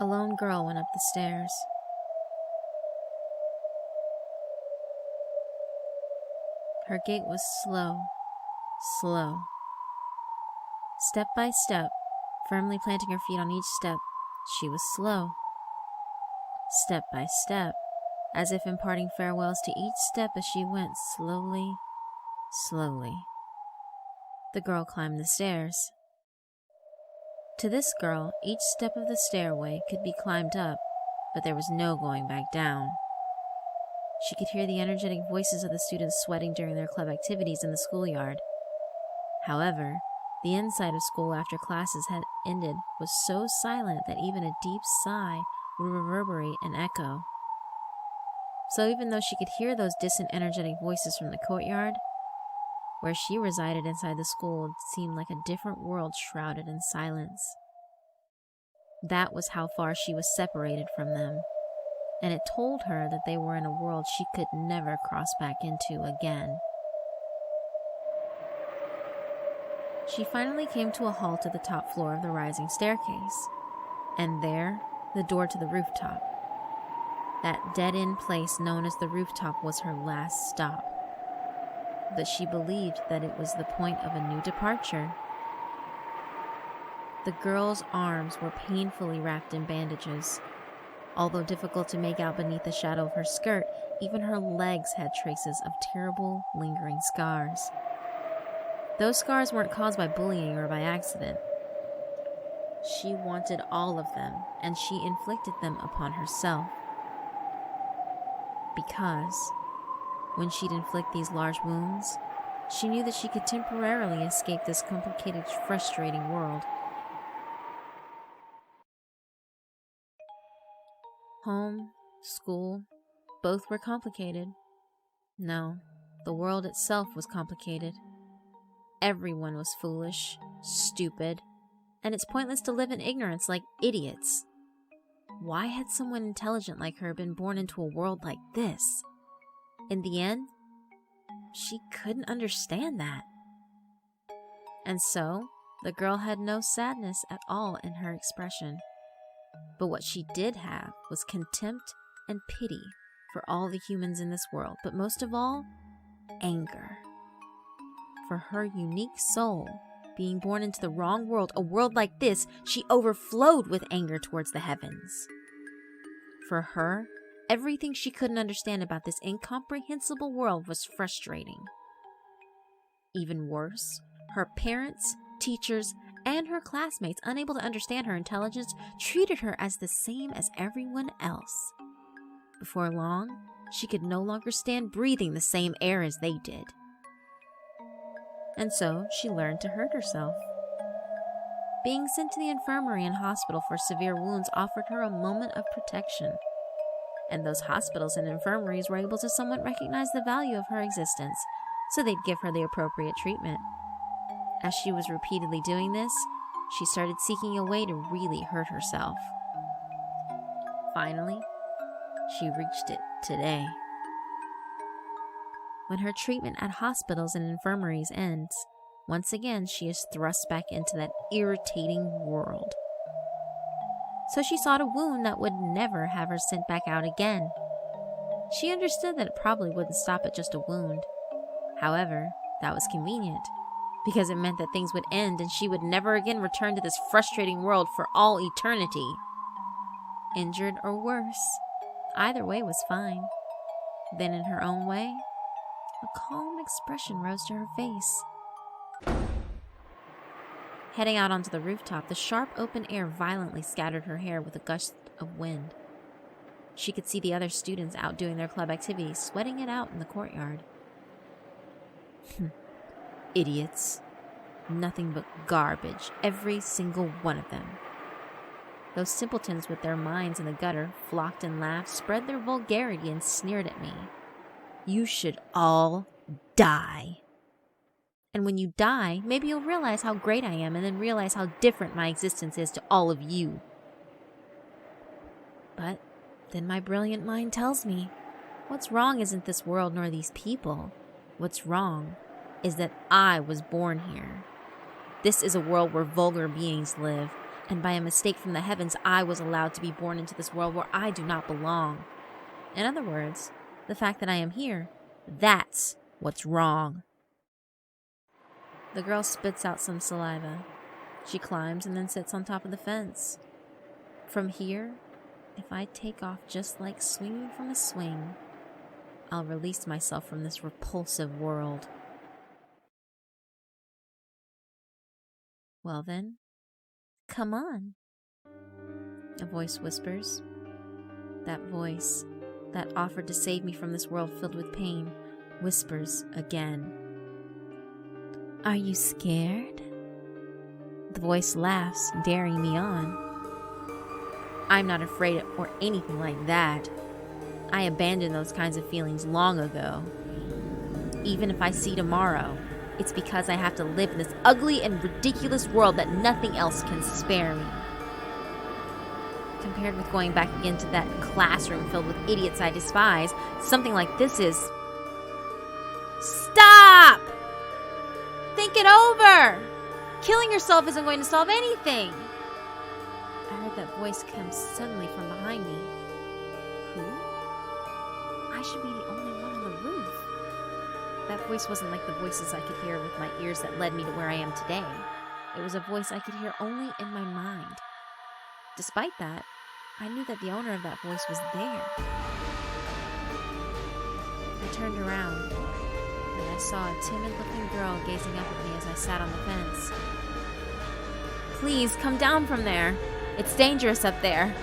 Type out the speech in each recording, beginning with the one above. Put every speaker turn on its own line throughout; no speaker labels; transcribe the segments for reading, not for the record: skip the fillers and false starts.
A lone girl went up the stairs. Her gait was slow. Step by step, firmly planting her feet on each step, she was slow. Step by step, as if imparting farewells to each step as she went slowly. The girl climbed the stairs. To this girl, each step of the stairway could be climbed up, but there was no going back down. She could hear the energetic voices of the students sweating during their club activities in the schoolyard. However, the inside of school after classes had ended was so silent that even a deep sigh would reverberate and echo. So even though she could hear those distant energetic voices from the courtyard, where she resided inside the school seemed like a different world shrouded in silence. That was how far she was separated from them, and it told her that they were in a world she could never cross back into again. She finally came to a halt at the top floor of the rising staircase, and there, the door to the rooftop. That dead-end place known as the rooftop was her last stop. But she believed that it was the point of a new departure. The girl's arms were painfully wrapped in bandages. Although difficult to make out beneath the shadow of her skirt, even her legs had traces of terrible, lingering scars. Those scars weren't caused by bullying or by accident. She wanted all of them, and she inflicted them upon herself. Because when she'd inflict these large wounds, she knew that she could temporarily escape this complicated, frustrating world. Home, school, both were complicated. No, the world itself was complicated. Everyone was foolish, stupid, and it's pointless to live in ignorance like idiots. Why had someone intelligent like her been born into a world like this? In the end, she couldn't understand that. And so, the girl had no sadness at all in her expression. But what she did have was contempt and pity for all the humans in this world, but most of all, anger. For her unique soul, being born into the wrong world, a world like this, she overflowed with anger towards the heavens. For her, everything she couldn't understand about this incomprehensible world was frustrating. Even worse, her parents, teachers, and her classmates, unable to understand her intelligence, treated her as the same as everyone else. Before long, she could no longer stand breathing the same air as they did. And so, she learned to hurt herself. Being sent to the infirmary and hospital for severe wounds offered her a moment of protection. And those hospitals and infirmaries were able to somewhat recognize the value of her existence, so they'd give her the appropriate treatment. As she was repeatedly doing this, she started seeking a way to really hurt herself. Finally, she reached it today. When her treatment at hospitals and infirmaries ends, once again she is thrust back into that irritating world. So she sought a wound that would never have her sent back out again. She understood that it probably wouldn't stop at just a wound. However, that was convenient, because it meant that things would end and she would never again return to this frustrating world for all eternity. Injured or worse, either way was fine. Then in her own way, a calm expression rose to her face. Heading out onto the rooftop, the sharp open air violently scattered her hair with a gust of wind. She could see the other students out doing their club activities, sweating it out in the courtyard. Idiots. Nothing but garbage, every single one of them. Those simpletons with their minds in the gutter flocked and laughed, spread their vulgarity, and sneered at me. You should all die. And when you die, maybe you'll realize how great I am and then realize how different my existence is to all of you. But then my brilliant mind tells me, what's wrong isn't this world nor these people. What's wrong is that I was born here. This is a world where vulgar beings live, And by a mistake from the heavens, I was allowed to be born into this world where I do not belong. In other words, the fact that I am here, that's what's wrong. The girl spits out some saliva. She climbs and then sits on top of the fence. From here, if I take off just like swinging from a swing, I'll release myself from this repulsive world. Well then, come on, a voice whispers. That voice that offered to save me from this world filled with pain whispers again. Are you scared? The voice laughs, daring me on. I'm not afraid or anything like that. I abandoned those kinds of feelings long ago. Even if I see tomorrow, it's because I have to live in this ugly and ridiculous world that nothing else can spare me. Compared with going back again to that classroom filled with idiots I despise, something like this is... Stop! Think it over! Killing yourself isn't going to solve anything. I heard that voice come suddenly from behind me. Who? I should be the only one on the roof. That voice wasn't like the voices I could hear with my ears that led me to where I am today. It was a voice I could hear only in my mind. Despite that, I knew that the owner of that voice was there. I turned around, and I saw a timid-looking girl gazing up at me as I sat on the fence. Please, come down from there. It's dangerous up there.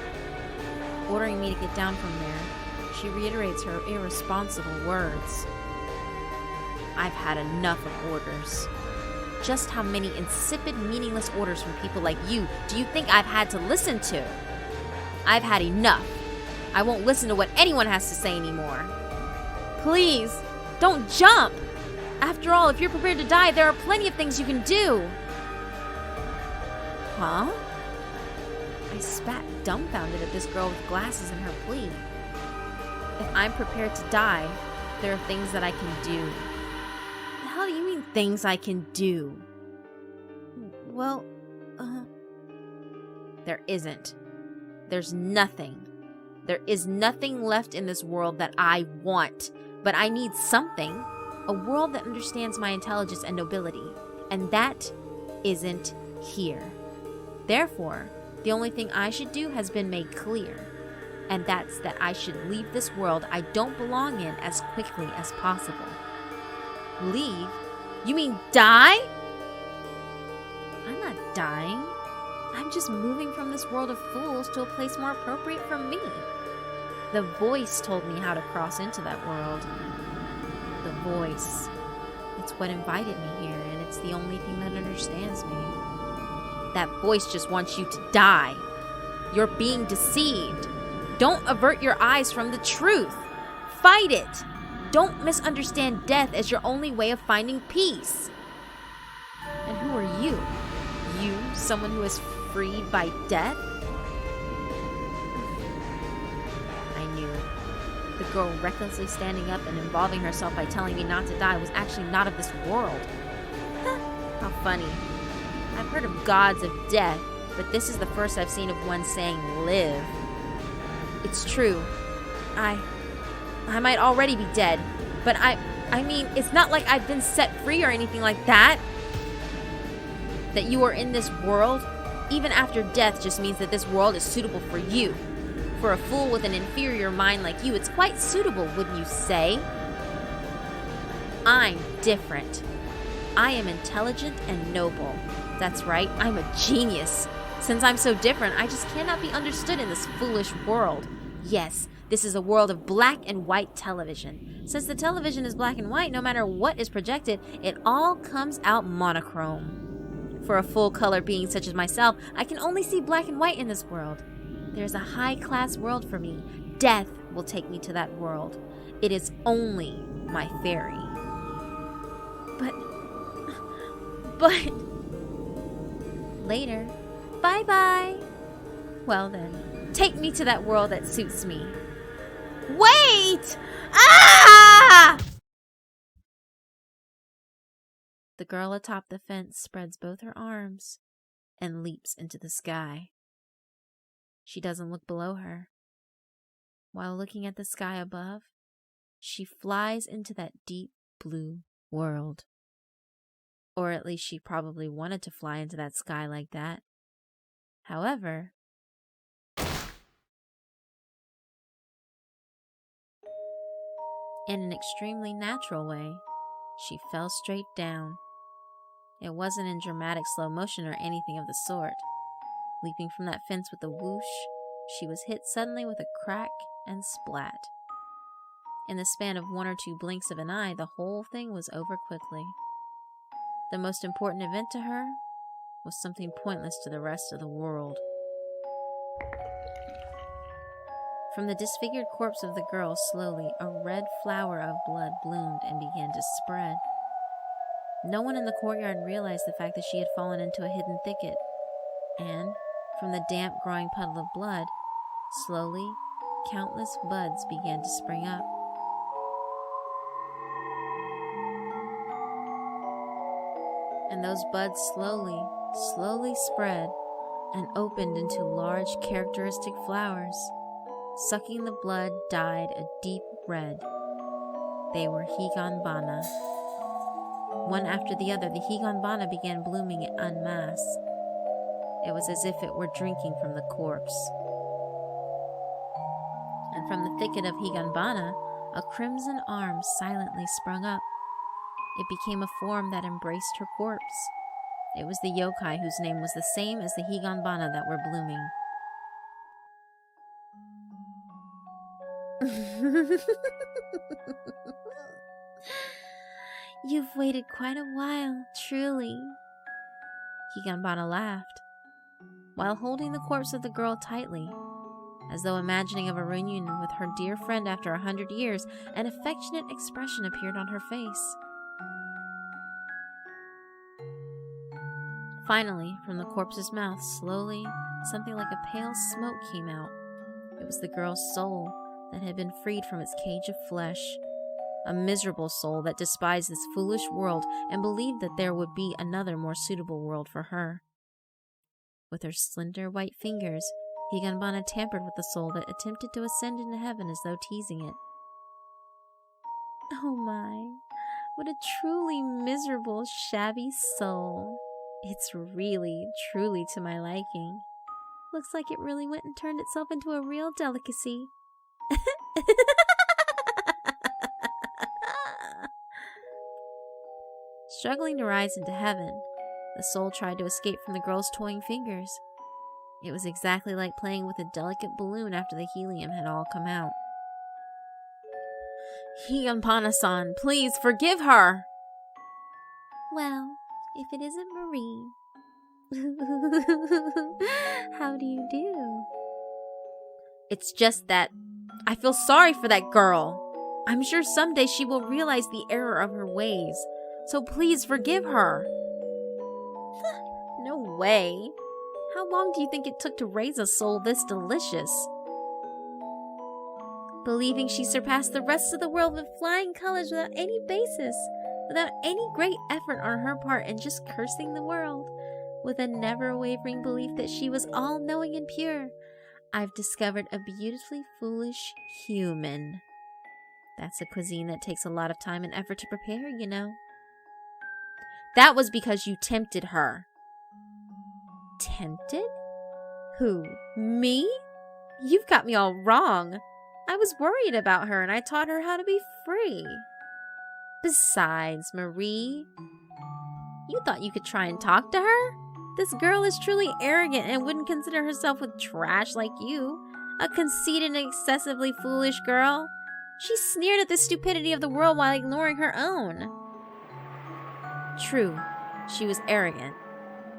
Ordering me to get down from there, she reiterates her irresponsible words. I've had enough of orders. Just how many insipid, meaningless orders from people like you do you think I've had to listen to? I've had enough. I won't listen to what anyone has to say anymore. Please, don't jump! After all, if you're prepared to die, there are plenty of things you can do. Huh? I spat dumbfounded at this girl with glasses and her plea. If I'm prepared to die, there are things that I can do. The hell do you mean things I can do? Well, there isn't. There's nothing. There is nothing left in this world that I want. But I need something. A world that understands my intelligence and nobility. And that isn't here. Therefore, the only thing I should do has been made clear. And that's that I should leave this world I don't belong in as quickly as possible. Leave? You mean die? I'm not dying. I'm just moving from this world of fools to a place more appropriate for me. The voice told me how to cross into that world. The voice. It's what invited me here, and it's the only thing that understands me. That voice just wants you to die. You're being deceived. Don't avert your eyes from the truth. Fight it. Don't misunderstand death as your only way of finding peace. And who are you? You, someone who is freed by death? I knew. The girl recklessly standing up and involving herself by telling me not to die was actually not of this world. How funny. I've heard of gods of death, but this is the first I've seen of one saying live. It's true. I might already be dead, but I mean, it's not like I've been set free or anything like that. That you are in this world, even after death, just means that this world is suitable for you. For a fool with an inferior mind like you, it's quite suitable, wouldn't you say? I'm different. I am intelligent and noble. That's right, I'm a genius. Since I'm so different, I just cannot be understood in this foolish world. Yes, this is a world of black and white television. Since the television is black and white, no matter what is projected, it all comes out monochrome. For a full-color being such as myself, I can only see black and white in this world. There's a high-class world for me. Death will take me to that world. It is only my ferry. But... Later. Bye-bye. Well then, take me to that world that suits me. Wait! Ah! The girl atop the fence spreads both her arms and leaps into the sky. She doesn't look below her. While looking at the sky above, she flies into that deep blue world. Or at least she probably wanted to fly into that sky like that. However, in an extremely natural way, she fell straight down. It wasn't in dramatic slow motion or anything of the sort. Leaping from that fence with a whoosh, she was hit suddenly with a crack and splat. In the span of 1 or 2 blinks of an eye, the whole thing was over quickly. The most important event to her was something pointless to the rest of the world. From the disfigured corpse of the girl, slowly, a red flower of blood bloomed and began to spread. No one in the courtyard realized the fact that she had fallen into a hidden thicket, and, from the damp, growing puddle of blood, slowly, countless buds began to spring up. And those buds slowly spread and opened into large, characteristic flowers. Sucking the blood dyed a deep red. They were Higanbana. One after the other, the Higanbana began blooming en masse. It was as if it were drinking from the corpse. And from the thicket of Higanbana, a crimson arm silently sprung up. It became a form that embraced her corpse. It was the yokai whose name was the same as the Higanbana that were blooming. You've waited quite a while, truly. Higanbana laughed, while holding the corpse of the girl tightly. As though imagining of a reunion with her dear friend after 100 years, an affectionate expression appeared on her face. Finally, from the corpse's mouth, slowly, something like a pale smoke came out. It was the girl's soul that had been freed from its cage of flesh. A miserable soul that despised this foolish world and believed that there would be another more suitable world for her. With her slender white fingers, Higanbana tampered with the soul that attempted to ascend into heaven as though teasing it. Oh my, what a truly miserable, shabby soul. It's really, truly to my liking. Looks like it really went and turned itself into a real delicacy. Struggling to rise into heaven, the soul tried to escape from the girl's toying fingers. It was exactly like playing with a delicate balloon after the helium had all come out. Higanbana-san, please forgive her! Well, if it isn't Marie. How do you do? It's just that I feel sorry for that girl. I'm sure someday she will realize the error of her ways. So please forgive her. No way. How long do you think it took to raise a soul this delicious? Believing she surpassed the rest of the world with flying colors without any basis, without any great effort on her part, and just cursing the world, with a never-wavering belief that she was all-knowing and pure. I've discovered a beautifully foolish human. That's a cuisine that takes a lot of time and effort to prepare, you know. That was because you tempted her. Tempted? Who? Me? You've got me all wrong. I was worried about her and I taught her how to be free. Besides, Marie, you thought you could try and talk to her? This girl is truly arrogant and wouldn't consider herself with trash like you. A conceited and excessively foolish girl. She sneered at the stupidity of the world while ignoring her own. True, she was arrogant.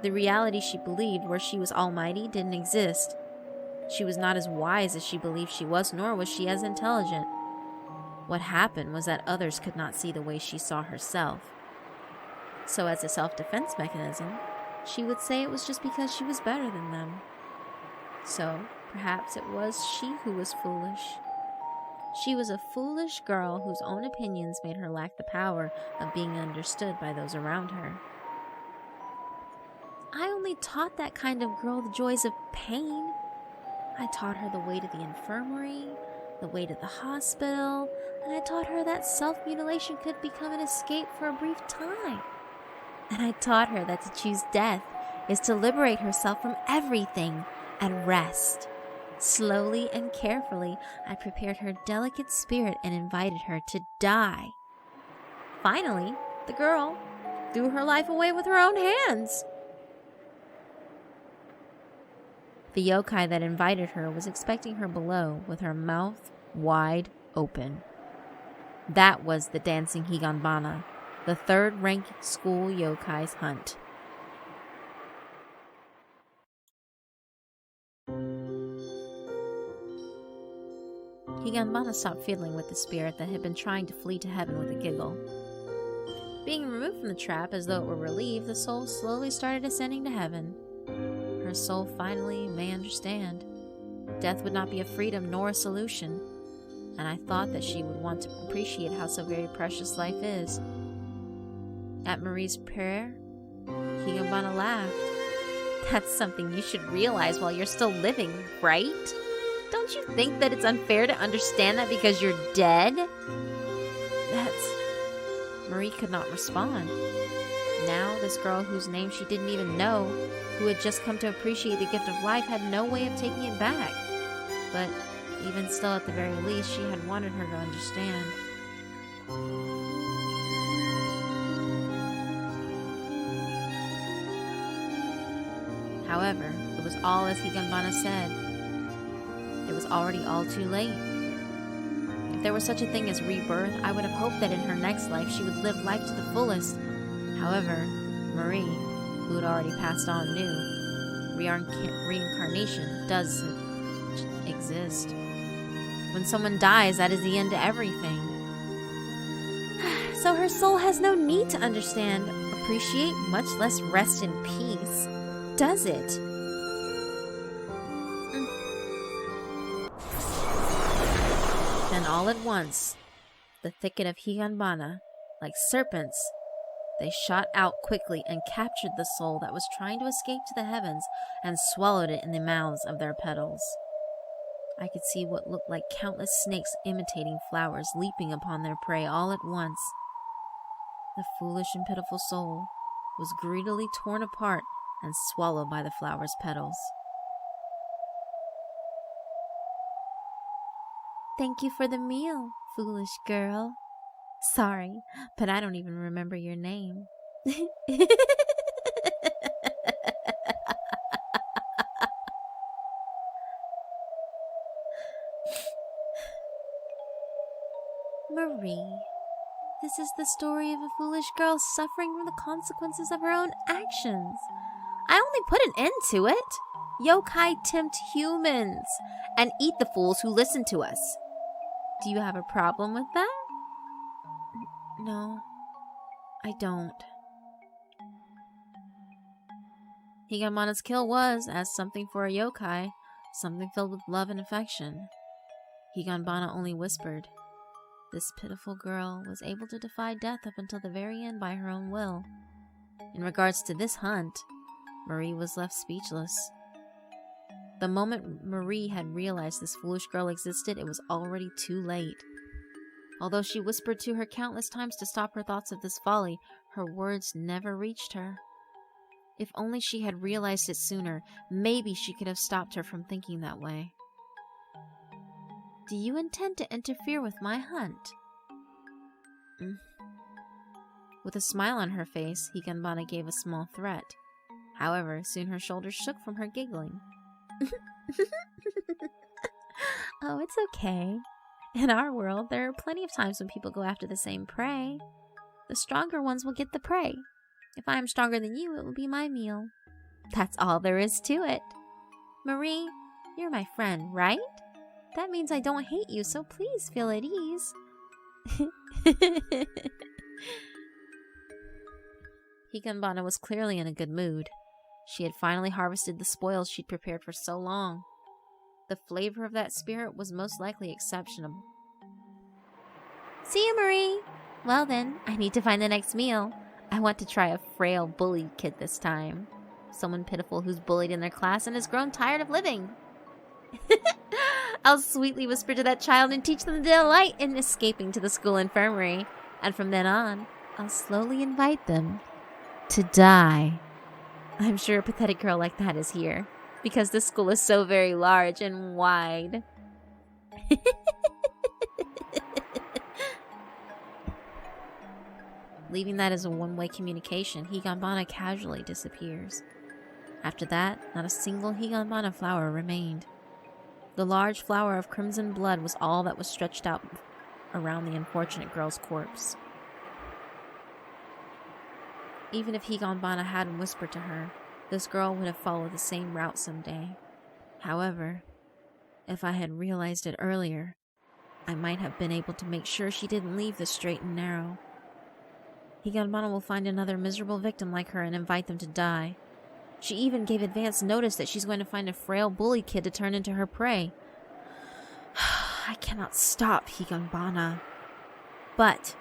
The reality she believed, where she was almighty, didn't exist. She was not as wise as she believed she was, nor was she as intelligent. What happened was that others could not see the way she saw herself. So as a self-defense mechanism, she would say it was just because she was better than them. So perhaps it was she who was foolish. She was a foolish girl whose own opinions made her lack the power of being understood by those around her. I only taught that kind of girl the joys of pain. I taught her the way to the infirmary, the way to the hospital, and I taught her that self-mutilation could become an escape for a brief time. And I taught her that to choose death is to liberate herself from everything and rest. Slowly and carefully, I prepared her delicate spirit and invited her to die. Finally, the girl threw her life away with her own hands. The yokai that invited her was expecting her below with her mouth wide open. That was the dancing Higanbana, the third-ranked school yokai's hunt. Higanbana stopped fiddling with the spirit that had been trying to flee to heaven with a giggle. Being removed from the trap as though it were relieved, the soul slowly started ascending to heaven. Her soul finally may understand. Death would not be a freedom nor a solution, and I thought that she would want to appreciate how so very precious life is. At Marie's prayer, Higanbana laughed. That's something you should realize while you're still living, right? Don't you think that it's unfair to understand that because you're dead? Marie could not respond. Now, this girl whose name she didn't even know, who had just come to appreciate the gift of life, had no way of taking it back. But even still, at the very least, she had wanted her to understand. However, it was all as Higanbana said. It was already all too late. If there was such a thing as rebirth, I would have hoped that in her next life she would live life to the fullest. However, Marie, who had already passed on, knew reincarnation doesn't exist. When someone dies, that is the end to everything. So her soul has no need to understand, appreciate, much less rest in peace, does it? Then all at once, the thicket of Higanbana, like serpents, they shot out quickly and captured the soul that was trying to escape to the heavens and swallowed it in the mouths of their petals. I could see what looked like countless snakes imitating flowers leaping upon their prey all at once. The foolish and pitiful soul was greedily torn apart and swallowed by the flower's petals. Thank you for the meal, foolish girl. Sorry, but I don't even remember your name. Marie, this is the story of a foolish girl suffering from the consequences of her own actions. I only put an end to it. Yokai tempt humans and eat the fools who listen to us. Do you have a problem with that? No, I don't. Higanbana's kill was, as something for a yokai, something filled with love and affection. Higanbana only whispered. This pitiful girl was able to defy death up until the very end by her own will. In regards to this hunt, Marie was left speechless. The moment Marie had realized this foolish girl existed, it was already too late. Although she whispered to her countless times to stop her thoughts of this folly, her words never reached her. If only she had realized it sooner, maybe she could have stopped her from thinking that way. Do you intend to interfere with my hunt? With a smile on her face, Higanbana gave a small threat. However, soon her shoulders shook from her giggling. Oh, it's okay. In our world, there are plenty of times when people go after the same prey. The stronger ones will get the prey. If I am stronger than you, it will be my meal. That's all there is to it. Marie, you're my friend, right? That means I don't hate you, so please feel at ease. Higanbana was clearly in a good mood. She had finally harvested the spoils she'd prepared for so long. The flavor of that spirit was most likely exceptional. See you, Marie! Well then, I need to find the next meal. I want to try a frail bully kid this time. someone pitiful who's bullied in their class and has grown tired of living. I'll sweetly whisper to that child and teach them the delight in escaping to the school infirmary. And from then on, I'll slowly invite them to die. I'm sure a pathetic girl like that is here, because this school is so very large and wide. Leaving that as a one-way communication, Higanbana casually disappears. After that, not a single Higanbana flower remained. The large flower of crimson blood was all that was stretched out around the unfortunate girl's corpse. Even if Higanbana hadn't whispered to her, this girl would have followed the same route someday. However, if I had realized it earlier, I might have been able to make sure she didn't leave the straight and narrow. Higanbana will find another miserable victim like her and invite them to die. She even gave advance notice that she's going to find a frail bully kid to turn into her prey. I cannot stop Higanbana. But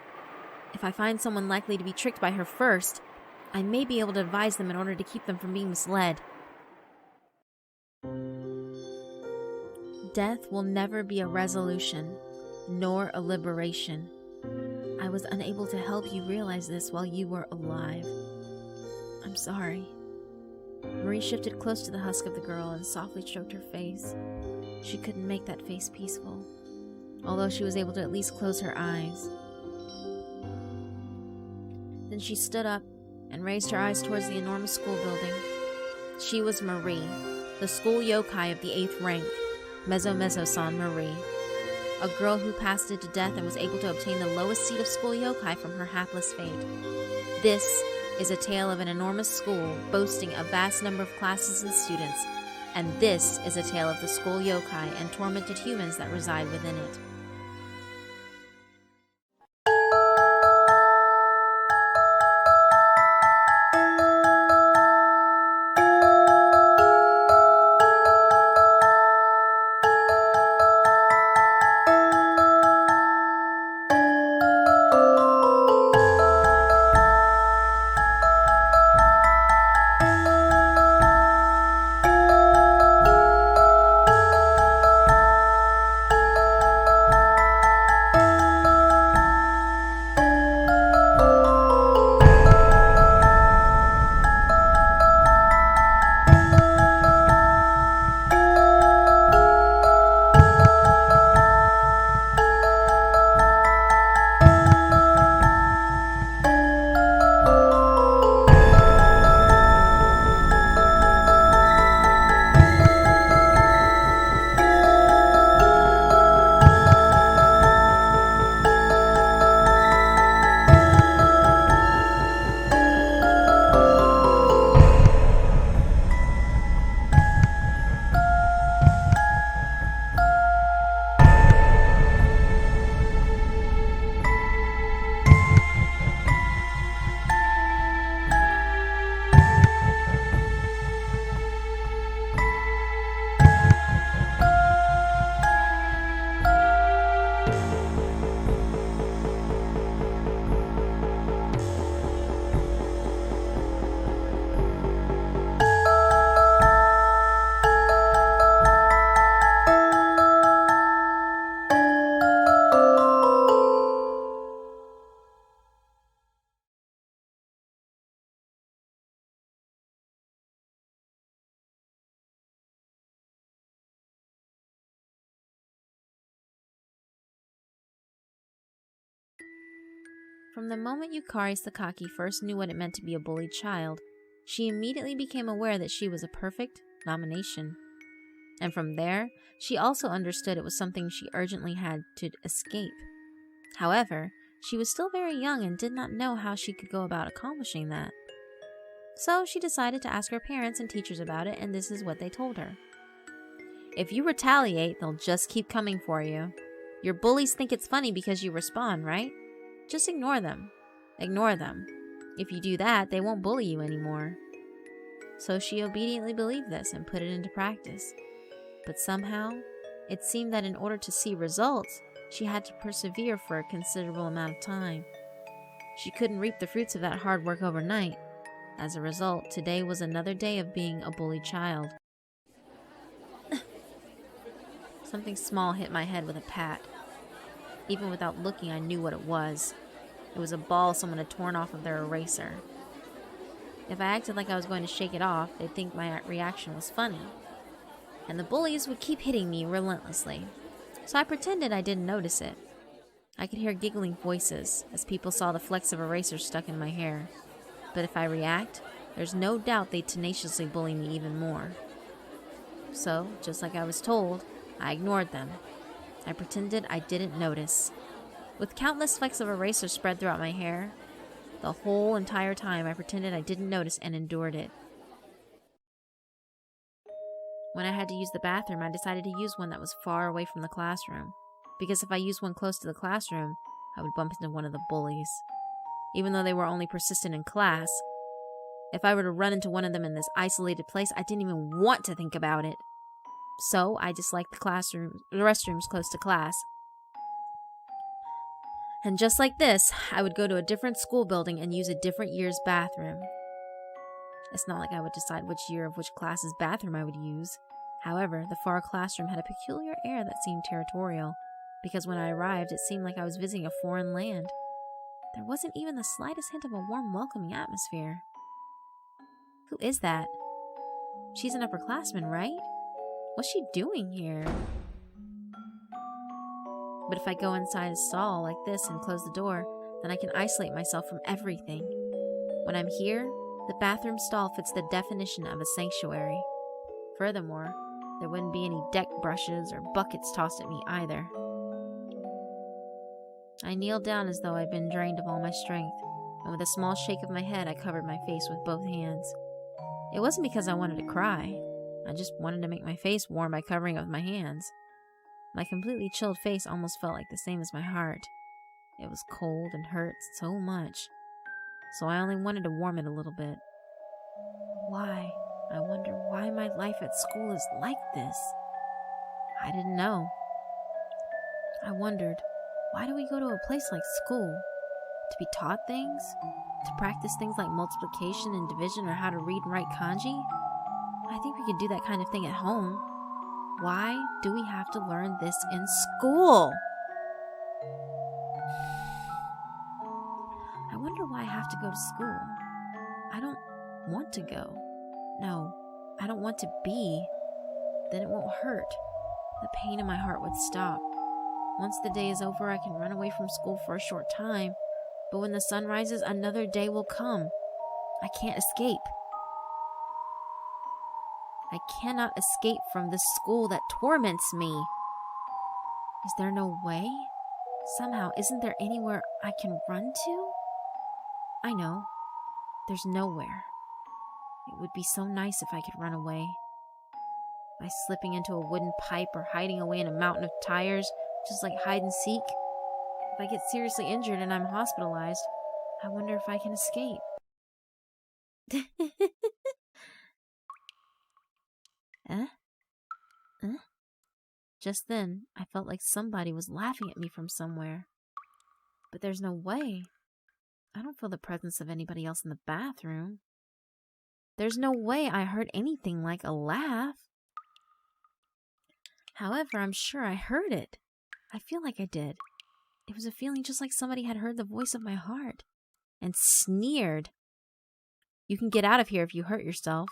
if I find someone likely to be tricked by her first, I may be able to advise them in order to keep them from being misled. Death will never be a resolution, nor a liberation. I was unable to help you realize this while you were alive. I'm sorry. Marie shifted close to the husk of the girl and softly stroked her face. She couldn't make that face peaceful, although she was able to at least close her eyes. Then she stood up and raised her eyes towards the enormous school building. She was Marie, the school yokai of the 8th rank, Mezo-Mezo-san Marie, a girl who passed it to death and was able to obtain the lowest seat of school yokai from her hapless fate. This is a tale of an enormous school boasting a vast number of classes and students, and this is a tale of the school yokai and tormented humans that reside within it. From the moment Yukari Sakaki first knew what it meant to be a bullied child, she immediately became aware that she was a perfect nomination. And from there, she also understood it was something she urgently had to escape. However, she was still very young and did not know how she could go about accomplishing that. So she decided to ask her parents and teachers about it, and this is what they told her. If you retaliate, they'll just keep coming for you. Your bullies think it's funny because you respond, right? Just ignore them. Ignore them. If you do that, they won't bully you anymore. So she obediently believed this and put it into practice. But somehow, it seemed that in order to see results, she had to persevere for a considerable amount of time. She couldn't reap the fruits of that hard work overnight. As a result, today was another day of being a bullied child. Something small hit my head with a pat. Even without looking, I knew what it was. It was a ball someone had torn off of their eraser. If I acted like I was going to shake it off, they'd think my reaction was funny. And the bullies would keep hitting me relentlessly. So I pretended I didn't notice it. I could hear giggling voices as people saw the flecks of eraser stuck in my hair. But if I react, there's no doubt they'd tenaciously bully me even more. So, just like I was told, I ignored them. I pretended I didn't notice. With countless flecks of eraser spread throughout my hair, the whole entire time I pretended I didn't notice and endured it. When I had to use the bathroom, I decided to use one that was far away from the classroom, because if I used one close to the classroom, I would bump into one of the bullies. Even though they were only persistent in class, if I were to run into one of them in this isolated place, I didn't even want to think about it. So I disliked the restrooms close to class. And just like this, I would go to a different school building and use a different year's bathroom. It's not like I would decide which year of which class's bathroom I would use. However, the far classroom had a peculiar air that seemed territorial, because when I arrived, it seemed like I was visiting a foreign land. There wasn't even the slightest hint of a warm, welcoming atmosphere. Who is that? She's an upperclassman, right? What's she doing here? But if I go inside a stall like this and close the door, then I can isolate myself from everything. When I'm here, the bathroom stall fits the definition of a sanctuary. Furthermore, there wouldn't be any deck brushes or buckets tossed at me either. I kneeled down as though I'd been drained of all my strength, and with a small shake of my head, I covered my face with both hands. It wasn't because I wanted to cry. I just wanted to make my face warm by covering it with my hands. My completely chilled face almost felt like the same as my heart. It was cold and hurt so much, so I only wanted to warm it a little bit. Why? I wonder why my life at school is like this. I didn't know. I wondered, why do we go to a place like school? To be taught things? To practice things like multiplication and division or how to read and write kanji? I think we could do that kind of thing at home. Why do we have to learn this in school? I wonder why I have to go to school. I don't want to go. No, I don't want to be. Then it won't hurt. The pain in my heart would stop. Once the day is over, I can run away from school for a short time. But when the sun rises, another day will come. I can't escape. I cannot escape from this school that torments me. Is there no way? Somehow, isn't there anywhere I can run to? I know. There's nowhere. It would be so nice if I could run away. By slipping into a wooden pipe or hiding away in a mountain of tires, just like hide and seek. If I get seriously injured and I'm hospitalized, I wonder if I can escape. Just then, I felt like somebody was laughing at me from somewhere. But there's no way. I don't feel the presence of anybody else in the bathroom. There's no way I heard anything like a laugh. However, I'm sure I heard it. I feel like I did. It was a feeling just like somebody had heard the voice of my heart and sneered. You can get out of here if you hurt yourself.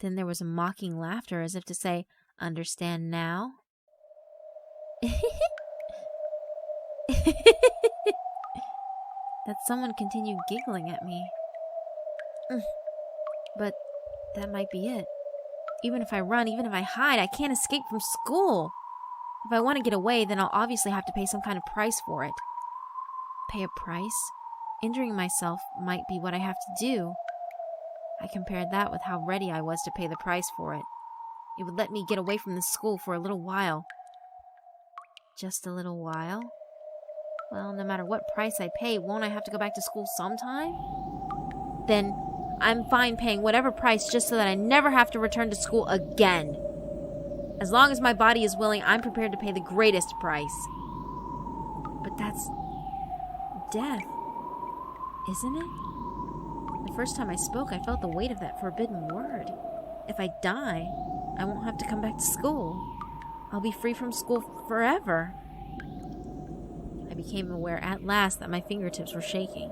Then there was a mocking laughter as if to say, understand now? That someone continued giggling at me. But that might be it. Even if I run, even if I hide, I can't escape from school. If I want to get away, then I'll obviously have to pay some kind of price for it. Pay a price? Injuring myself might be what I have to do. I compared that with how ready I was to pay the price for it. It would let me get away from the school for a little while. Just a little while? Well, no matter what price I pay, won't I have to go back to school sometime? Then I'm fine paying whatever price just so that I never have to return to school again. As long as my body is willing, I'm prepared to pay the greatest price. But that's death, isn't it? The first time I spoke, I felt the weight of that forbidden word. If I die, I won't have to come back to school. I'll be free from school forever. I became aware at last that my fingertips were shaking.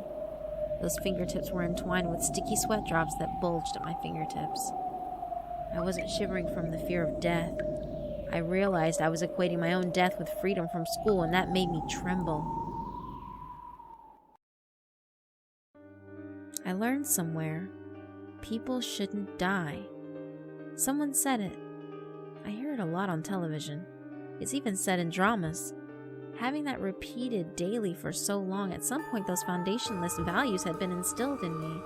Those fingertips were entwined with sticky sweat drops that bulged at my fingertips. I wasn't shivering from the fear of death. I realized I was equating my own death with freedom from school, and that made me tremble. I learned somewhere, people shouldn't die. Someone said it. I hear it a lot on television. It's even said in dramas. Having that repeated daily for so long, at some point those foundationless values had been instilled in me.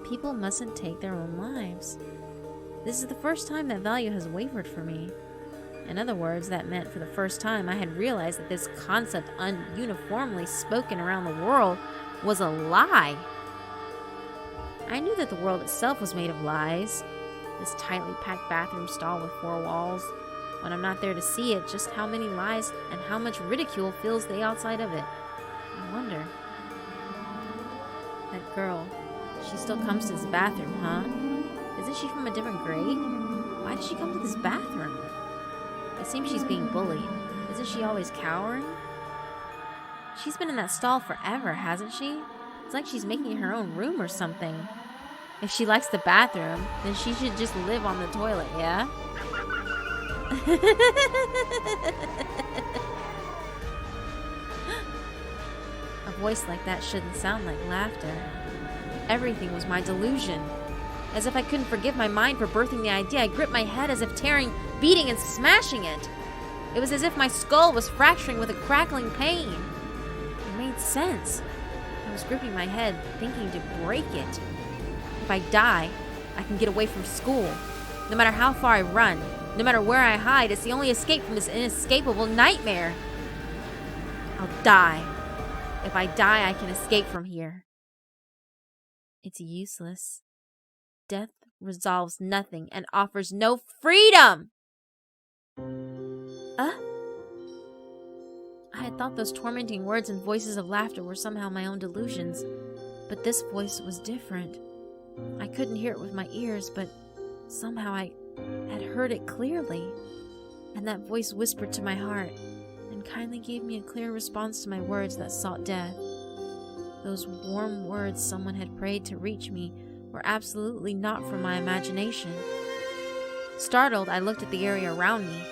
People mustn't take their own lives. This is the first time that value has wavered for me. In other words, that meant for the first time I had realized that this concept uniformly spoken around the world was a lie. I knew that the world itself was made of lies. This tightly packed bathroom stall with 4 walls. When I'm not there to see it, just how many lies and how much ridicule fills the outside of it. I wonder. That girl, she still comes to this bathroom, huh? Isn't she from a different grade? Why does she come to this bathroom? It seems she's being bullied. Isn't she always cowering? She's been in that stall forever, hasn't she? It's like she's making her own room or something. If she likes the bathroom, then she should just live on the toilet, yeah? A voice like that shouldn't sound like laughter. Everything was my delusion. As if I couldn't forgive my mind for birthing the idea, I gripped my head as if tearing, beating, and smashing it. It was as if my skull was fracturing with a crackling pain. It made sense. I was gripping my head, thinking to break it. If I die, I can get away from school. No matter how far I run, no matter where I hide, it's the only escape from this inescapable nightmare. I'll die. If I die, I can escape from here. It's useless. Death resolves nothing and offers no freedom! I had thought those tormenting words and voices of laughter were somehow my own delusions, but this voice was different. I couldn't hear it with my ears, but somehow I had heard it clearly, and that voice whispered to my heart and kindly gave me a clear response to my words that sought death. Those warm words someone had prayed to reach me were absolutely not from my imagination. Startled, I looked at the area around me.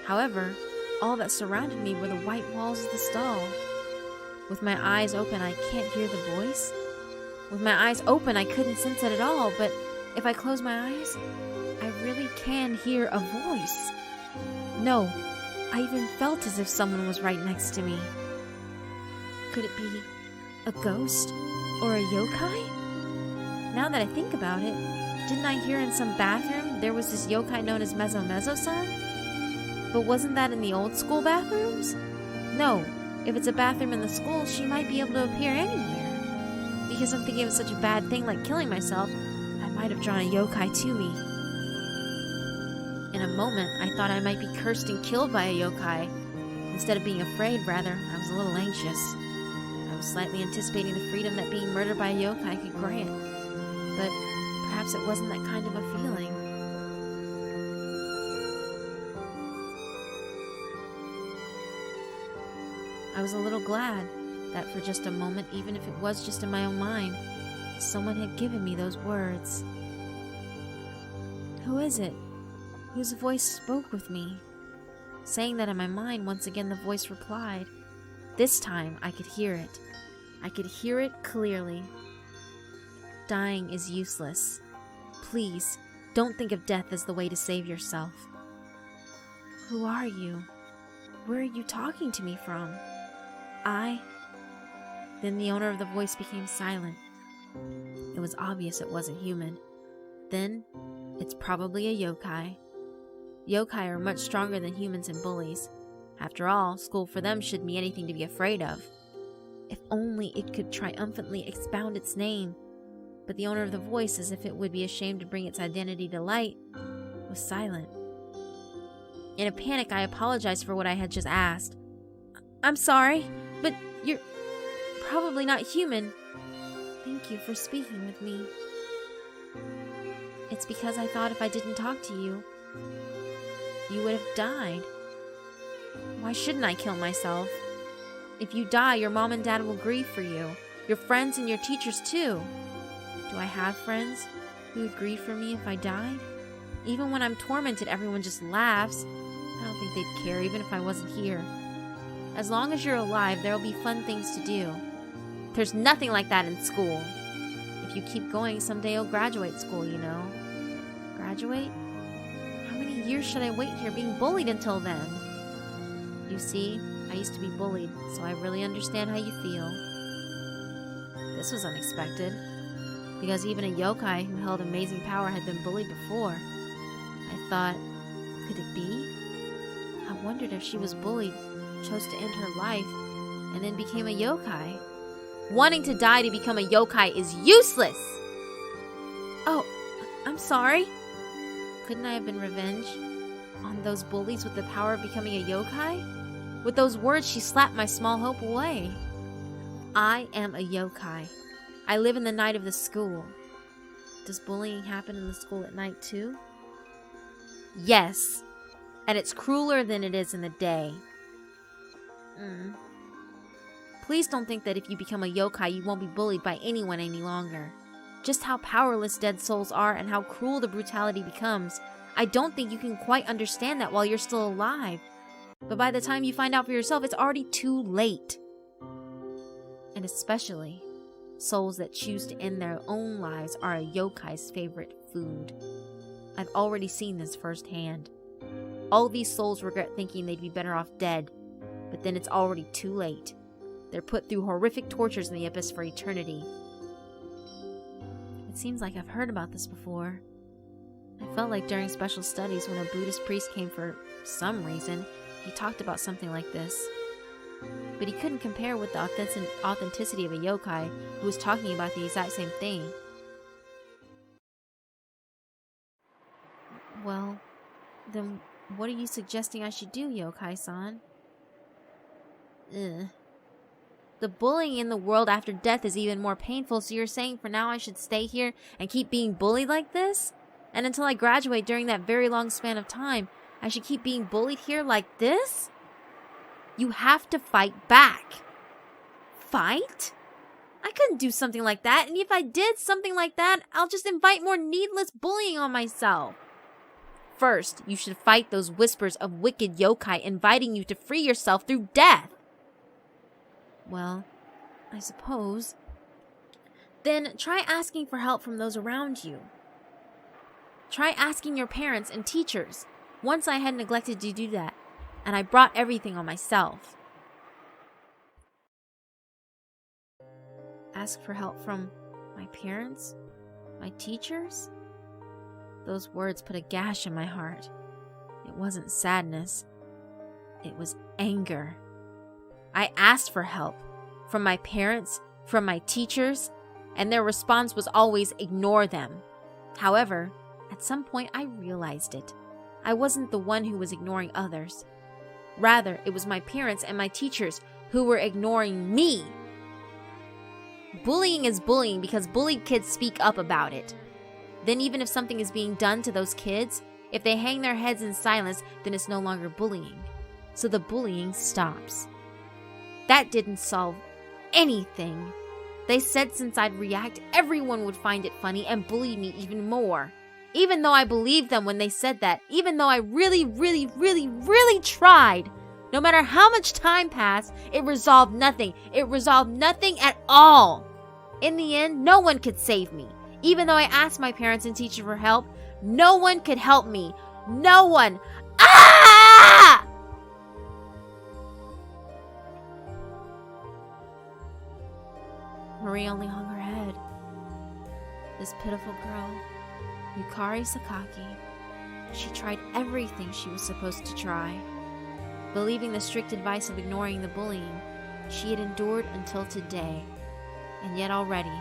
However, all that surrounded me were the white walls of the stall. With my eyes open, I can't hear the voice. With my eyes open, I couldn't sense it at all, but if I close my eyes, I really can hear a voice. No, I even felt as if someone was right next to me. Could it be a ghost or a yokai? Now that I think about it, didn't I hear in some bathroom there was this yokai known as Mezo-Mezo-san? But wasn't that in the old school bathrooms? No, if it's a bathroom in the school, she might be able to appear anywhere. Because I'm thinking of such a bad thing like killing myself, I might have drawn a yokai to me. In a moment, I thought I might be cursed and killed by a yokai. Instead of being afraid, rather, I was a little anxious. I was slightly anticipating the freedom that being murdered by a yokai could grant. But perhaps it wasn't that kind of a feeling. I was a little glad that for just a moment, even if it was just in my own mind, someone had given me those words. Who is it? Whose voice spoke with me? Saying that in my mind, once again the voice replied. This time I could hear it. I could hear it clearly. Dying is useless. Please, don't think of death as the way to save yourself. Who are you? Where are you talking to me from? Then the owner of the voice became silent. It was obvious it wasn't human. Then, it's probably a yokai. Yokai are much stronger than humans and bullies. After all, school for them shouldn't be anything to be afraid of. If only it could triumphantly expound its name. But the owner of the voice, as if it would be ashamed to bring its identity to light, was silent. In a panic, I apologized for what I had just asked. I'm sorry, but you're probably not human. Thank you for speaking with me. It's because I thought if I didn't talk to you, you would have died. Why shouldn't I kill myself? If you die, your mom and dad will grieve for you. Your friends and your teachers too. Do I have friends who would grieve for me if I died? Even when I'm tormented, everyone just laughs. I don't think they'd care even if I wasn't here. As long as you're alive, there'll be fun things to do. There's nothing like that in school. If you keep going, someday you'll graduate school, you know. Graduate? How many years should I wait here being bullied until then? You see, I used to be bullied, so I really understand how you feel. This was unexpected, because even a yokai who held amazing power had been bullied before. I thought, could it be? I wondered if she was bullied, chose to end her life, and then became a yokai. Wanting to die to become a yokai is useless! Oh, I'm sorry. Couldn't I have been revenge on those bullies with the power of becoming a yokai? With those words, she slapped my small hope away. I am a yokai. I live in the night of the school. Does bullying happen in the school at night too? Yes. And it's crueler than it is in the day. Please don't think that if you become a yokai, you won't be bullied by anyone any longer. Just how powerless dead souls are and how cruel the brutality becomes, I don't think you can quite understand that while you're still alive. But by the time you find out for yourself, it's already too late. And especially, souls that choose to end their own lives are a yokai's favorite food. I've already seen this firsthand. All these souls regret thinking they'd be better off dead, but then it's already too late. They're put through horrific tortures in the abyss for eternity. It seems like I've heard about this before. I felt like during special studies when a Buddhist priest came for some reason, he talked about something like this. But he couldn't compare with the authenticity of a yokai who was talking about the exact same thing. Well, then what are you suggesting I should do, yokai-san? The bullying in the world after death is even more painful, so you're saying for now I should stay here and keep being bullied like this? And until I graduate during that very long span of time, I should keep being bullied here like this? You have to fight back. Fight? I couldn't do something like that, and if I did something like that, I'll just invite more needless bullying on myself. First, you should fight those whispers of wicked yokai inviting you to free yourself through death. Well, I suppose. Then try asking for help from those around you. Try asking your parents and teachers. Once I had neglected to do that, and I brought everything on myself. Ask for help from my parents? My teachers? Those words put a gash in my heart. It wasn't sadness. It was anger. I asked for help from my parents, from my teachers, and their response was always ignore them. However, at some point I realized it. I wasn't the one who was ignoring others. Rather, it was my parents and my teachers who were ignoring me. Bullying is bullying because bullied kids speak up about it. Then even if something is being done to those kids, if they hang their heads in silence, then it's no longer bullying. So the bullying stops. That didn't solve anything. They said since I'd react, everyone would find it funny and bully me even more. Even though I believed them when they said that, even though I really tried, no matter how much time passed, it resolved nothing. It resolved nothing at all. In the end, no one could save me. Even though I asked my parents and teachers for help, no one could help me. No one. Ah! Marie only hung her head. This pitiful girl, Yukari Sakaki, she tried everything she was supposed to try. Believing the strict advice of ignoring the bullying, she had endured until today. And yet already,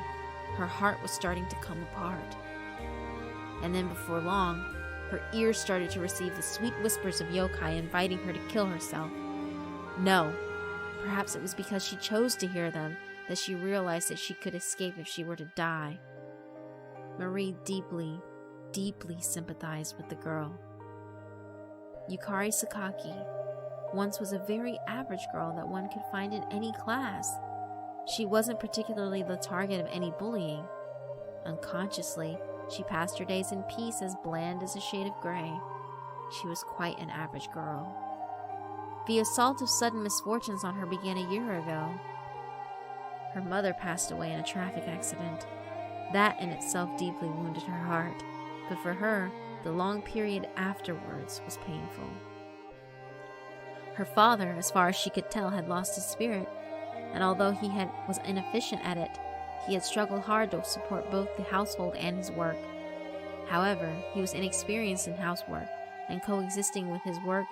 her heart was starting to come apart. And then before long, her ears started to receive the sweet whispers of yokai inviting her to kill herself. No, perhaps it was because she chose to hear them that she realized that she could escape if she were to die. Marie deeply, deeply sympathized with the girl. Yukari Sakaki once was a very average girl that one could find in any class. She wasn't particularly the target of any bullying. Unconsciously, she passed her days in peace, as bland as a shade of gray. She was quite an average girl. The assault of sudden misfortunes on her began a year ago. Her mother passed away in a traffic accident. That in itself deeply wounded her heart, but for her, the long period afterwards was painful. Her father, as far as she could tell, had lost his spirit, and although he was inefficient at it, he had struggled hard to support both the household and his work. However, he was inexperienced in housework, and coexisting with his work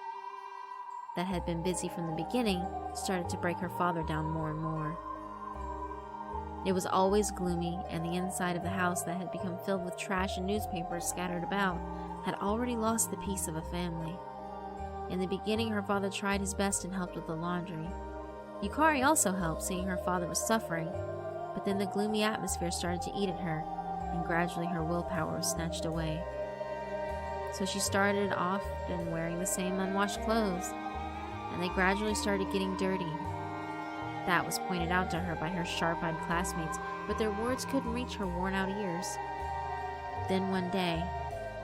that had been busy from the beginning started to break her father down more and more. It was always gloomy, and the inside of the house that had become filled with trash and newspapers scattered about had already lost the peace of a family. In the beginning, her father tried his best and helped with the laundry. Yukari also helped, seeing her father was suffering, but then the gloomy atmosphere started to eat at her, and gradually her willpower was snatched away. So she started often wearing the same unwashed clothes, and they gradually started getting dirty. That was pointed out to her by her sharp-eyed classmates, but their words couldn't reach her worn-out ears. Then one day,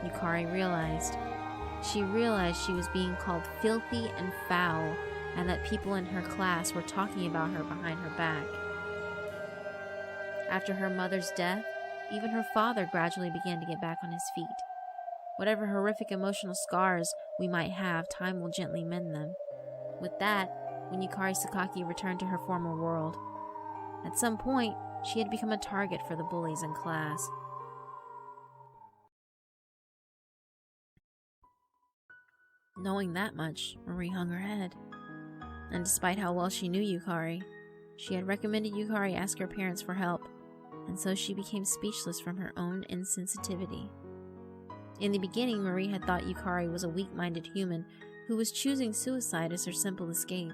Yukari realized. She realized she was being called filthy and foul, and that people in her class were talking about her behind her back. After her mother's death, even her father gradually began to get back on his feet. Whatever horrific emotional scars we might have, time will gently mend them. With that, when Yukari Sakaki returned to her former world, at some point, she had become a target for the bullies in class. Knowing that much, Marie hung her head. And despite how well she knew Yukari, she had recommended Yukari ask her parents for help, and so she became speechless from her own insensitivity. In the beginning, Marie had thought Yukari was a weak-minded human who was choosing suicide as her simple escape.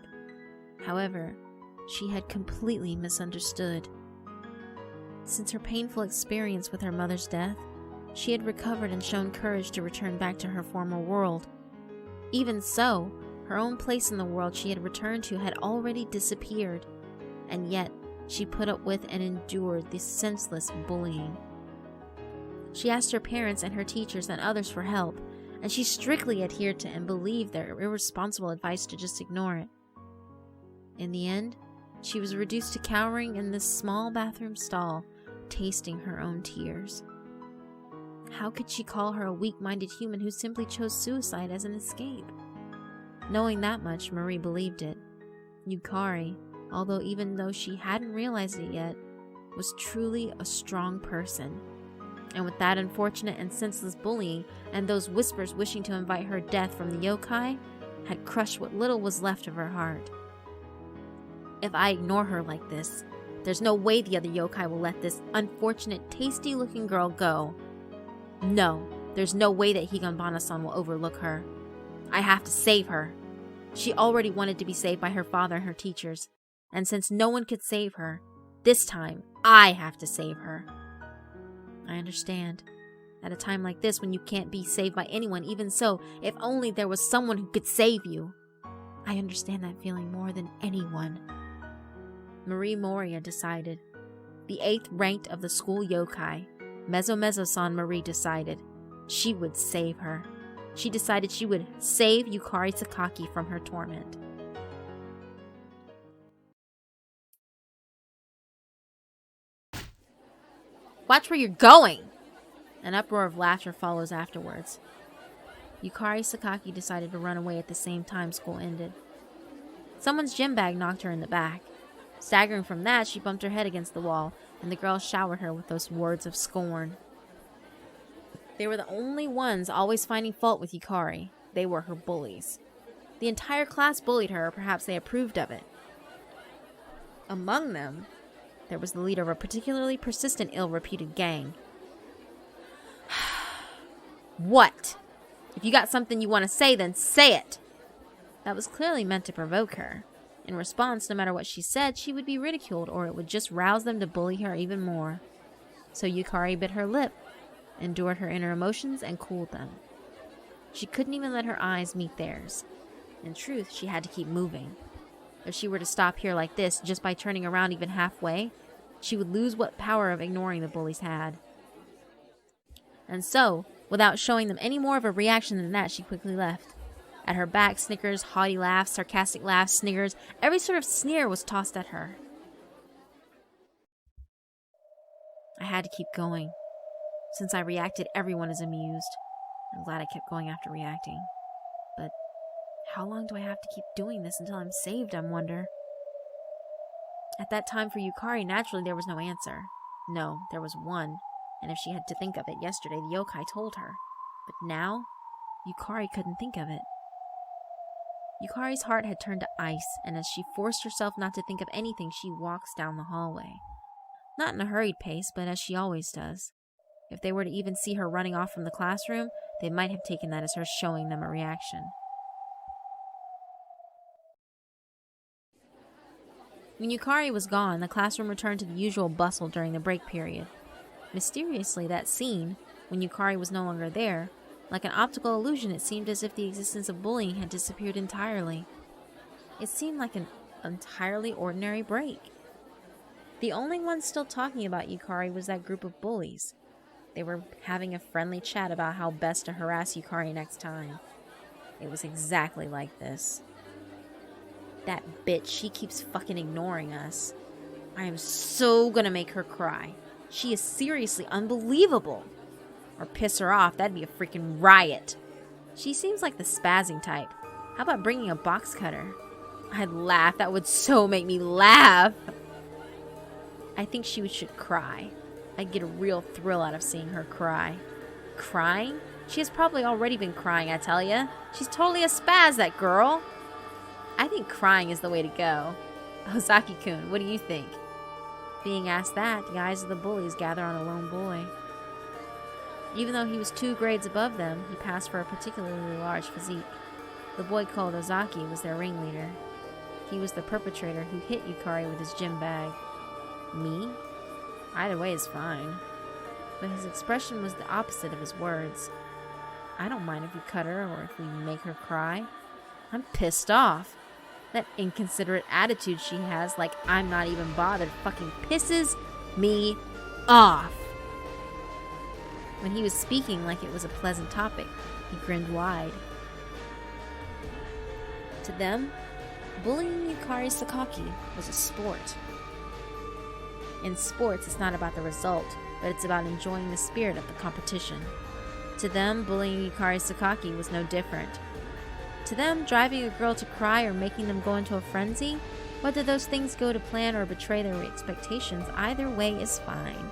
However, she had completely misunderstood. Since her painful experience with her mother's death, she had recovered and shown courage to return back to her former world. Even so, her own place in the world she had returned to had already disappeared, and yet she put up with and endured this senseless bullying. She asked her parents and her teachers and others for help, and she strictly adhered to and believed their irresponsible advice to just ignore it. In the end, she was reduced to cowering in this small bathroom stall, tasting her own tears. How could she call her a weak-minded human who simply chose suicide as an escape? Knowing that much, Marie believed it. Yukari, even though she hadn't realized it yet, was truly a strong person. And with that unfortunate and senseless bullying, and those whispers wishing to invite her death from the yokai, had crushed what little was left of her heart. If I ignore her like this, there's no way the other yokai will let this unfortunate, tasty-looking girl go. No, there's no way that Higanbana-san will overlook her. I have to save her. She already wanted to be saved by her father and her teachers, and since no one could save her, this time I have to save her. I understand. At a time like this, when you can't be saved by anyone, even so, if only there was someone who could save you. I understand that feeling more than anyone. Marie Moria decided. The 8th ranked of the school yokai, Mezo-Mezo-san Marie decided. She would save her. She decided she would save Yukari Sakaki from her torment. Watch where you're going! An uproar of laughter follows afterwards. Yukari Sakaki decided to run away at the same time school ended. Someone's gym bag knocked her in the back. Staggering from that, she bumped her head against the wall, and the girls showered her with those words of scorn. They were the only ones always finding fault with Yukari. They were her bullies. The entire class bullied her, or perhaps they approved of it. Among them, there was the leader of a particularly persistent, ill-reputed gang. What? If you got something you want to say, then say it! That was clearly meant to provoke her. In response, no matter what she said, she would be ridiculed, or it would just rouse them to bully her even more. So Yukari bit her lip, endured her inner emotions, and cooled them. She couldn't even let her eyes meet theirs. In truth, she had to keep moving. If she were to stop here like this, just by turning around even halfway, she would lose what power of ignoring the bullies had. And so, without showing them any more of a reaction than that, she quickly left. At her back, snickers, haughty laughs, sarcastic laughs, sniggers, every sort of sneer was tossed at her. I had to keep going. Since I reacted, everyone is amused. I'm glad I kept going after reacting. But how long do I have to keep doing this until I'm saved, I wonder? At that time for Yukari, naturally there was no answer. No, there was one. And if she had to think of it yesterday, the yokai told her. But now, Yukari couldn't think of it. Yukari's heart had turned to ice, and as she forced herself not to think of anything, she walks down the hallway. Not in a hurried pace, but as she always does. If they were to even see her running off from the classroom, they might have taken that as her showing them a reaction. When Yukari was gone, the classroom returned to the usual bustle during the break period. Mysteriously, that scene, when Yukari was no longer there, like an optical illusion, it seemed as if the existence of bullying had disappeared entirely. It seemed like an entirely ordinary break. The only one still talking about Yukari was that group of bullies. They were having a friendly chat about how best to harass Yukari next time. It was exactly like this. That bitch, she keeps fucking ignoring us. I am so gonna make her cry. She is seriously unbelievable. Or piss her off, that'd be a freaking riot. She seems like the spazzing type. How about bringing a box cutter? I'd laugh, that would so make me laugh. I think she should cry. I'd get a real thrill out of seeing her cry. Crying? She has probably already been crying, I tell ya. She's totally a spaz, that girl. I think crying is the way to go. Ozaki-kun, what do you think? Being asked that, the eyes of the bullies gather on a lone boy. Even though he was 2 grades above them, he passed for a particularly large physique. The boy called Ozaki was their ringleader. He was the perpetrator who hit Yukari with his gym bag. Me? Either way is fine. But his expression was the opposite of his words. I don't mind if we cut her or if we make her cry. I'm pissed off. That inconsiderate attitude she has, like I'm not even bothered, fucking pisses me off. When he was speaking like it was a pleasant topic, he grinned wide. To them, bullying Yukari Sakaki was a sport. In sports, it's not about the result, but it's about enjoying the spirit of the competition. To them, bullying Yukari Sakaki was no different. To them, driving a girl to cry or making them go into a frenzy, whether those things go to plan or betray their expectations, either way is fine.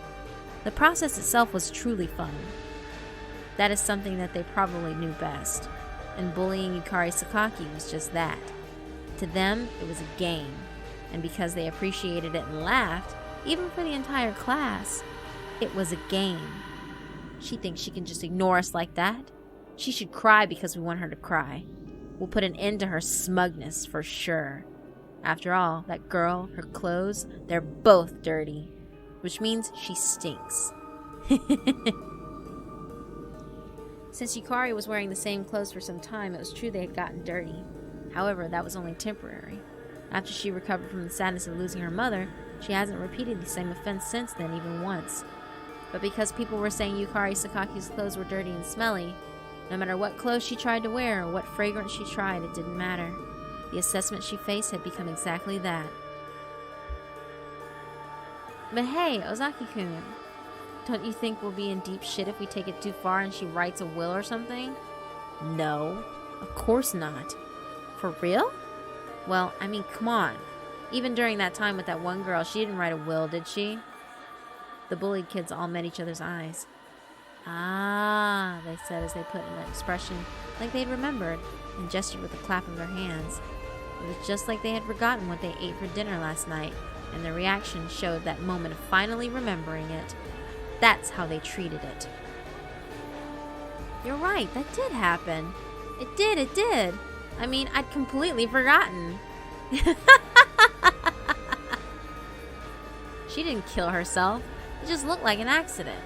The process itself was truly fun. That is something that they probably knew best, and bullying Yukari Sakaki was just that. To them, it was a game, and because they appreciated it and laughed, even for the entire class, it was a game. She thinks she can just ignore us like that? She should cry because we want her to cry. We'll put an end to her smugness for sure. After all, that girl, her clothes, they're both dirty. Which means she stinks. Since Yukari was wearing the same clothes for some time, it was true they had gotten dirty. However, that was only temporary. After she recovered from the sadness of losing her mother, she hasn't repeated the same offense since then, even once. But because people were saying Yukari Sakaki's clothes were dirty and smelly, no matter what clothes she tried to wear or what fragrance she tried, it didn't matter. The assessment she faced had become exactly that. But hey, Ozaki-kun, don't you think we'll be in deep shit if we take it too far and she writes a will or something? No, of course not. For real? Well, I mean, come on. Even during that time with that one girl, she didn't write a will, did she? The bullied kids all met each other's eyes. Ah, they said as they put in an expression like they'd remembered and gestured with a clap of their hands. It was just like they had forgotten what they ate for dinner last night, and their reaction showed that moment of finally remembering it. That's how they treated it. You're right, that did happen. It did. I mean, I'd completely forgotten. She didn't kill herself. It just looked like an accident.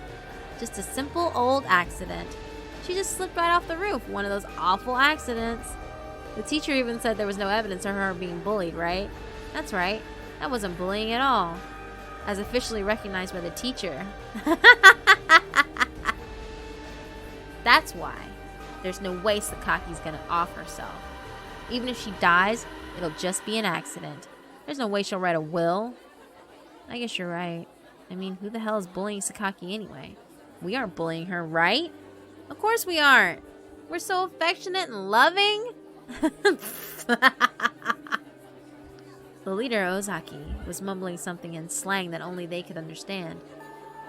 Just a simple old accident. She just slipped right off the roof. One of those awful accidents. The teacher even said there was no evidence of her being bullied, right? That's right. That wasn't bullying at all. As officially recognized by the teacher. That's why there's no way Sakaki's gonna off herself. Even if she dies, it'll just be an accident. There's no way she'll write a will. I guess you're right. I mean, who the hell is bullying Sakaki anyway? We aren't bullying her, right? Of course we aren't. We're so affectionate and loving. The leader, M.Zakky, was mumbling something in slang that only they could understand.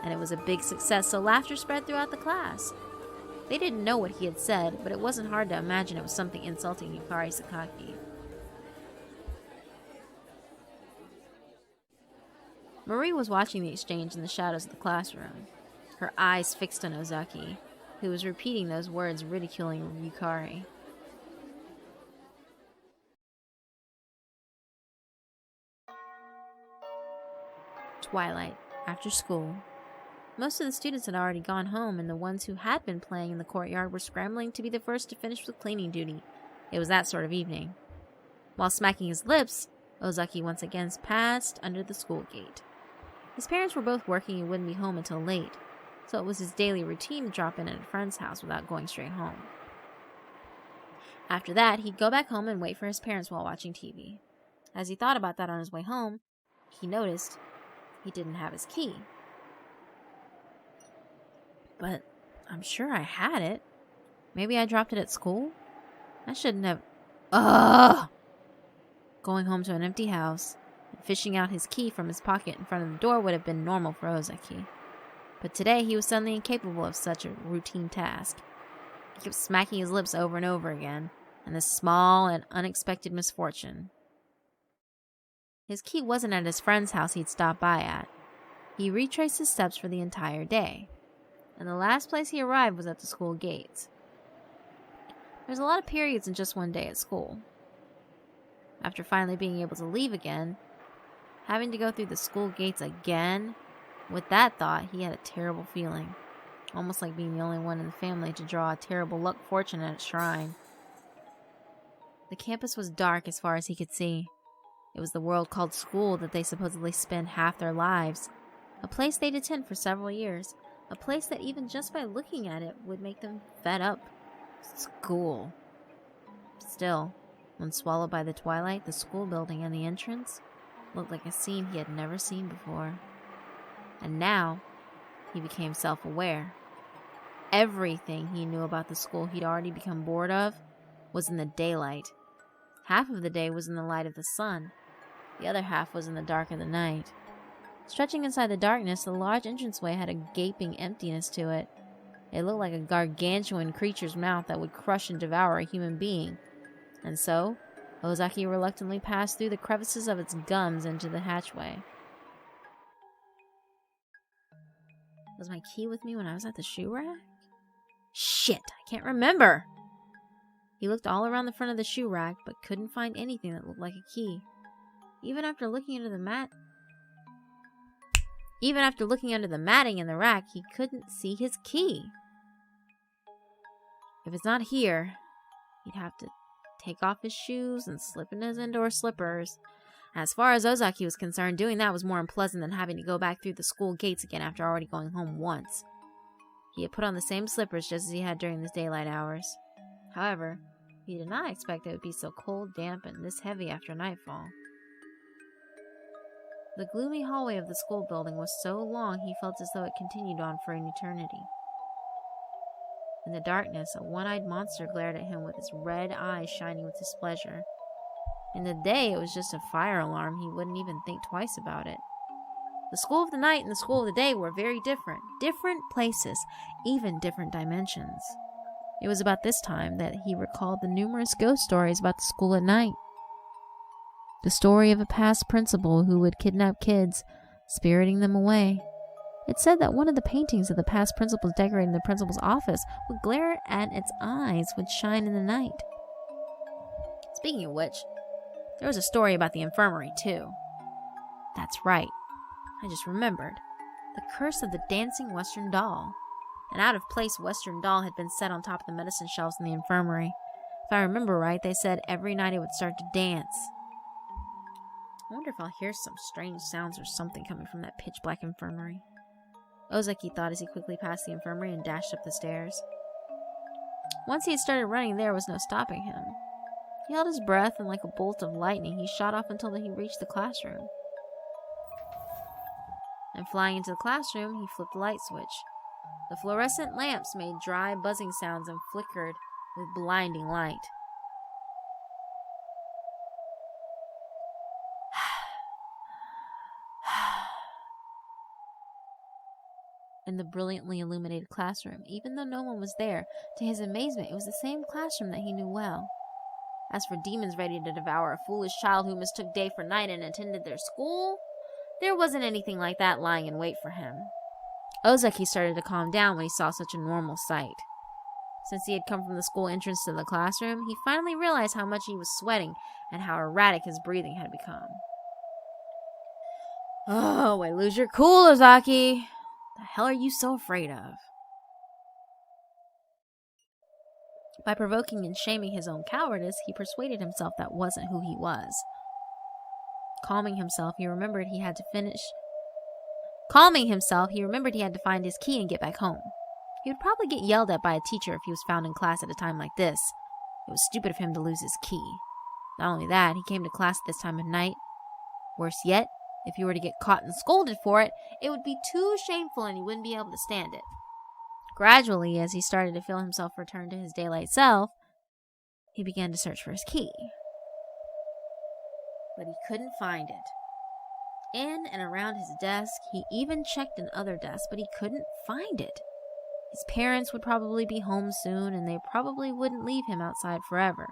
And it was a big success, so laughter spread throughout the class. They didn't know what he had said, but it wasn't hard to imagine it was something insulting Yukari Sakaki. Marie was watching the exchange in the shadows of the classroom, her eyes fixed on M.Zakky, who was repeating those words ridiculing Yukari. Twilight, after school. Most of the students had already gone home, and the ones who had been playing in the courtyard were scrambling to be the first to finish with cleaning duty. It was that sort of evening. While smacking his lips, M.Zakky once again passed under the school gate. His parents were both working and wouldn't be home until late, so it was his daily routine to drop in at a friend's house without going straight home. After that, he'd go back home and wait for his parents while watching TV. As he thought about that on his way home, he noticed he didn't have his key. But I'm sure I had it. Maybe I dropped it at school? I shouldn't have... Ugh! Going home to an empty house and fishing out his key from his pocket in front of the door would have been normal for M.Zakky. But today he was suddenly incapable of such a routine task. He kept smacking his lips over and over again, and this small and unexpected misfortune. His key wasn't at his friend's house he'd stopped by at. He retraced his steps for the entire day, and the last place he arrived was at the school gates. There's a lot of periods in just one day at school. After finally being able to leave again, having to go through the school gates again, with that thought, he had a terrible feeling. Almost like being the only one in the family to draw a terrible luck fortune at its shrine. The campus was dark as far as he could see. It was the world called school that they supposedly spend half their lives. A place they'd attend for several years. A place that even just by looking at it would make them fed up. School. Still, when swallowed by the twilight, the school building and the entrance looked like a scene he had never seen before. And now, he became self-aware. Everything he knew about the school he'd already become bored of was in the daylight. Half of the day was in the light of the sun. The other half was in the dark of the night. Stretching inside the darkness, the large entranceway had a gaping emptiness to it. It looked like a gargantuan creature's mouth that would crush and devour a human being. And so, M.Zakky reluctantly passed through the crevices of its gums into the hatchway. Was my key with me when I was at the shoe rack? Shit, I can't remember! He looked all around the front of the shoe rack, but couldn't find anything that looked like a key. Even after looking under the matting in the rack, he couldn't see his key. If it's not here, he'd have to take off his shoes and slip in his indoor slippers. As far as M.Zakky was concerned, doing that was more unpleasant than having to go back through the school gates again after already going home once. He had put on the same slippers just as he had during the daylight hours. However, he did not expect it would be so cold, damp, and this heavy after nightfall. The gloomy hallway of the school building was so long he felt as though it continued on for an eternity. In the darkness, a one-eyed monster glared at him with its red eyes shining with displeasure. In the day, it was just a fire alarm. He wouldn't even think twice about it. The school of the night and the school of the day were very different. Different places, even different dimensions. It was about this time that he recalled the numerous ghost stories about the school at night. The story of a past principal who would kidnap kids, spiriting them away. It said that one of the paintings of the past principals decorating the principal's office would glare and its eyes would shine in the night. Speaking of which, there was a story about the infirmary, too. That's right. I just remembered. The curse of the dancing Western doll. An out-of-place Western doll had been set on top of the medicine shelves in the infirmary. If I remember right, they said every night it would start to dance. I wonder if I'll hear some strange sounds or something coming from that pitch-black infirmary. M.Zakky thought as he quickly passed the infirmary and dashed up the stairs. Once he had started running, there was no stopping him. He held his breath, and like a bolt of lightning, he shot off until he reached the classroom. And flying into the classroom, he flipped the light switch. The fluorescent lamps made dry, buzzing sounds and flickered with blinding light. In the brilliantly illuminated classroom, even though no one was there, to his amazement, it was the same classroom that he knew well. As for demons ready to devour a foolish child who mistook day for night and attended their school, there wasn't anything like that lying in wait for him. M.Zakky started to calm down when he saw such a normal sight. Since he had come from the school entrance to the classroom, he finally realized how much he was sweating and how erratic his breathing had become. Oh, why lose your cool, M.Zakky? The hell are you so afraid of? By provoking and shaming his own cowardice, he persuaded himself that wasn't who he was. Calming himself, he remembered he had to find his key and get back home. He would probably get yelled at by a teacher if he was found in class at a time like this. It was stupid of him to lose his key. Not only that, he came to class at this time of night. Worse yet, if he were to get caught and scolded for it, it would be too shameful and he wouldn't be able to stand it. Gradually, as he started to feel himself return to his daylight self, he began to search for his key. But he couldn't find it. In and around his desk, he even checked in other desks, but he couldn't find it. His parents would probably be home soon, and they probably wouldn't leave him outside forever.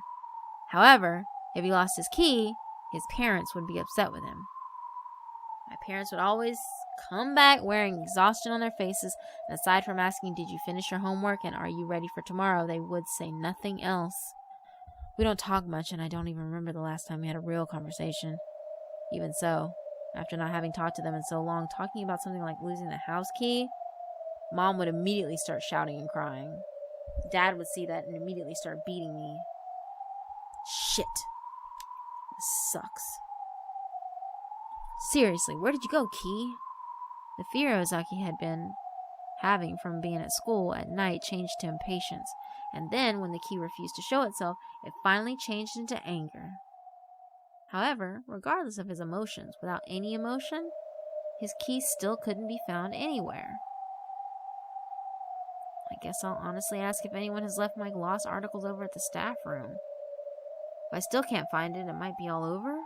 However, if he lost his key, his parents would be upset with him. My parents would always come back wearing exhaustion on their faces, and aside from asking, "Did you finish your homework?" and "Are you ready for tomorrow?" they would say nothing else. We don't talk much, and I don't even remember the last time we had a real conversation. Even so, after not having talked to them in so long, talking about something like losing the house key, Mom would immediately start shouting and crying. Dad would see that and immediately start beating me. Shit. This sucks. Seriously, where did you go, Key? The fear M.Zakky had been having from being at school at night changed to impatience, and then, when the key refused to show itself, it finally changed into anger. However, regardless of his emotions, without any emotion, his key still couldn't be found anywhere. I guess I'll honestly ask if anyone has left my lost articles over at the staff room. If I still can't find it, it might be all over.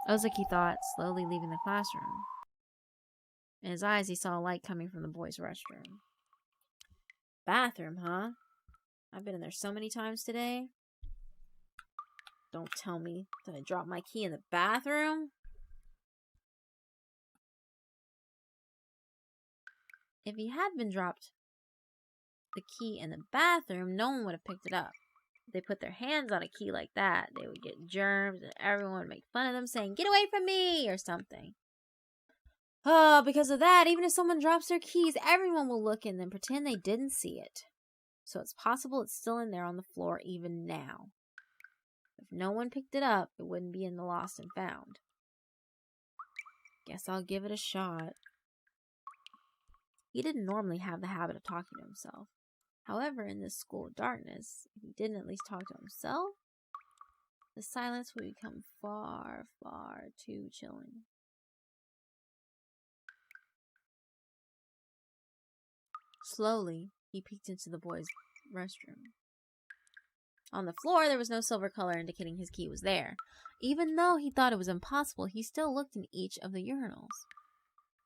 M.Zakky thought, slowly leaving the classroom. In his eyes, he saw a light coming from the boys' restroom. Bathroom, huh? I've been in there so many times today. Don't tell me that I dropped my key in the bathroom. If he had been dropped the key in the bathroom, no one would have picked it up. If they put their hands on a key like that, they would get germs and everyone would make fun of them saying, "Get away from me," or something. Oh, because of that, even if someone drops their keys, everyone will look and then pretend they didn't see it. So it's possible it's still in there on the floor even now. If no one picked it up, it wouldn't be in the lost and found. Guess I'll give it a shot. He didn't normally have the habit of talking to himself. However, in this school of darkness, if he didn't at least talk to himself, the silence would become far, far too chilling. Slowly, he peeked into the boys' restroom. On the floor, there was no silver color indicating his key was there. Even though he thought it was impossible, he still looked in each of the urinals.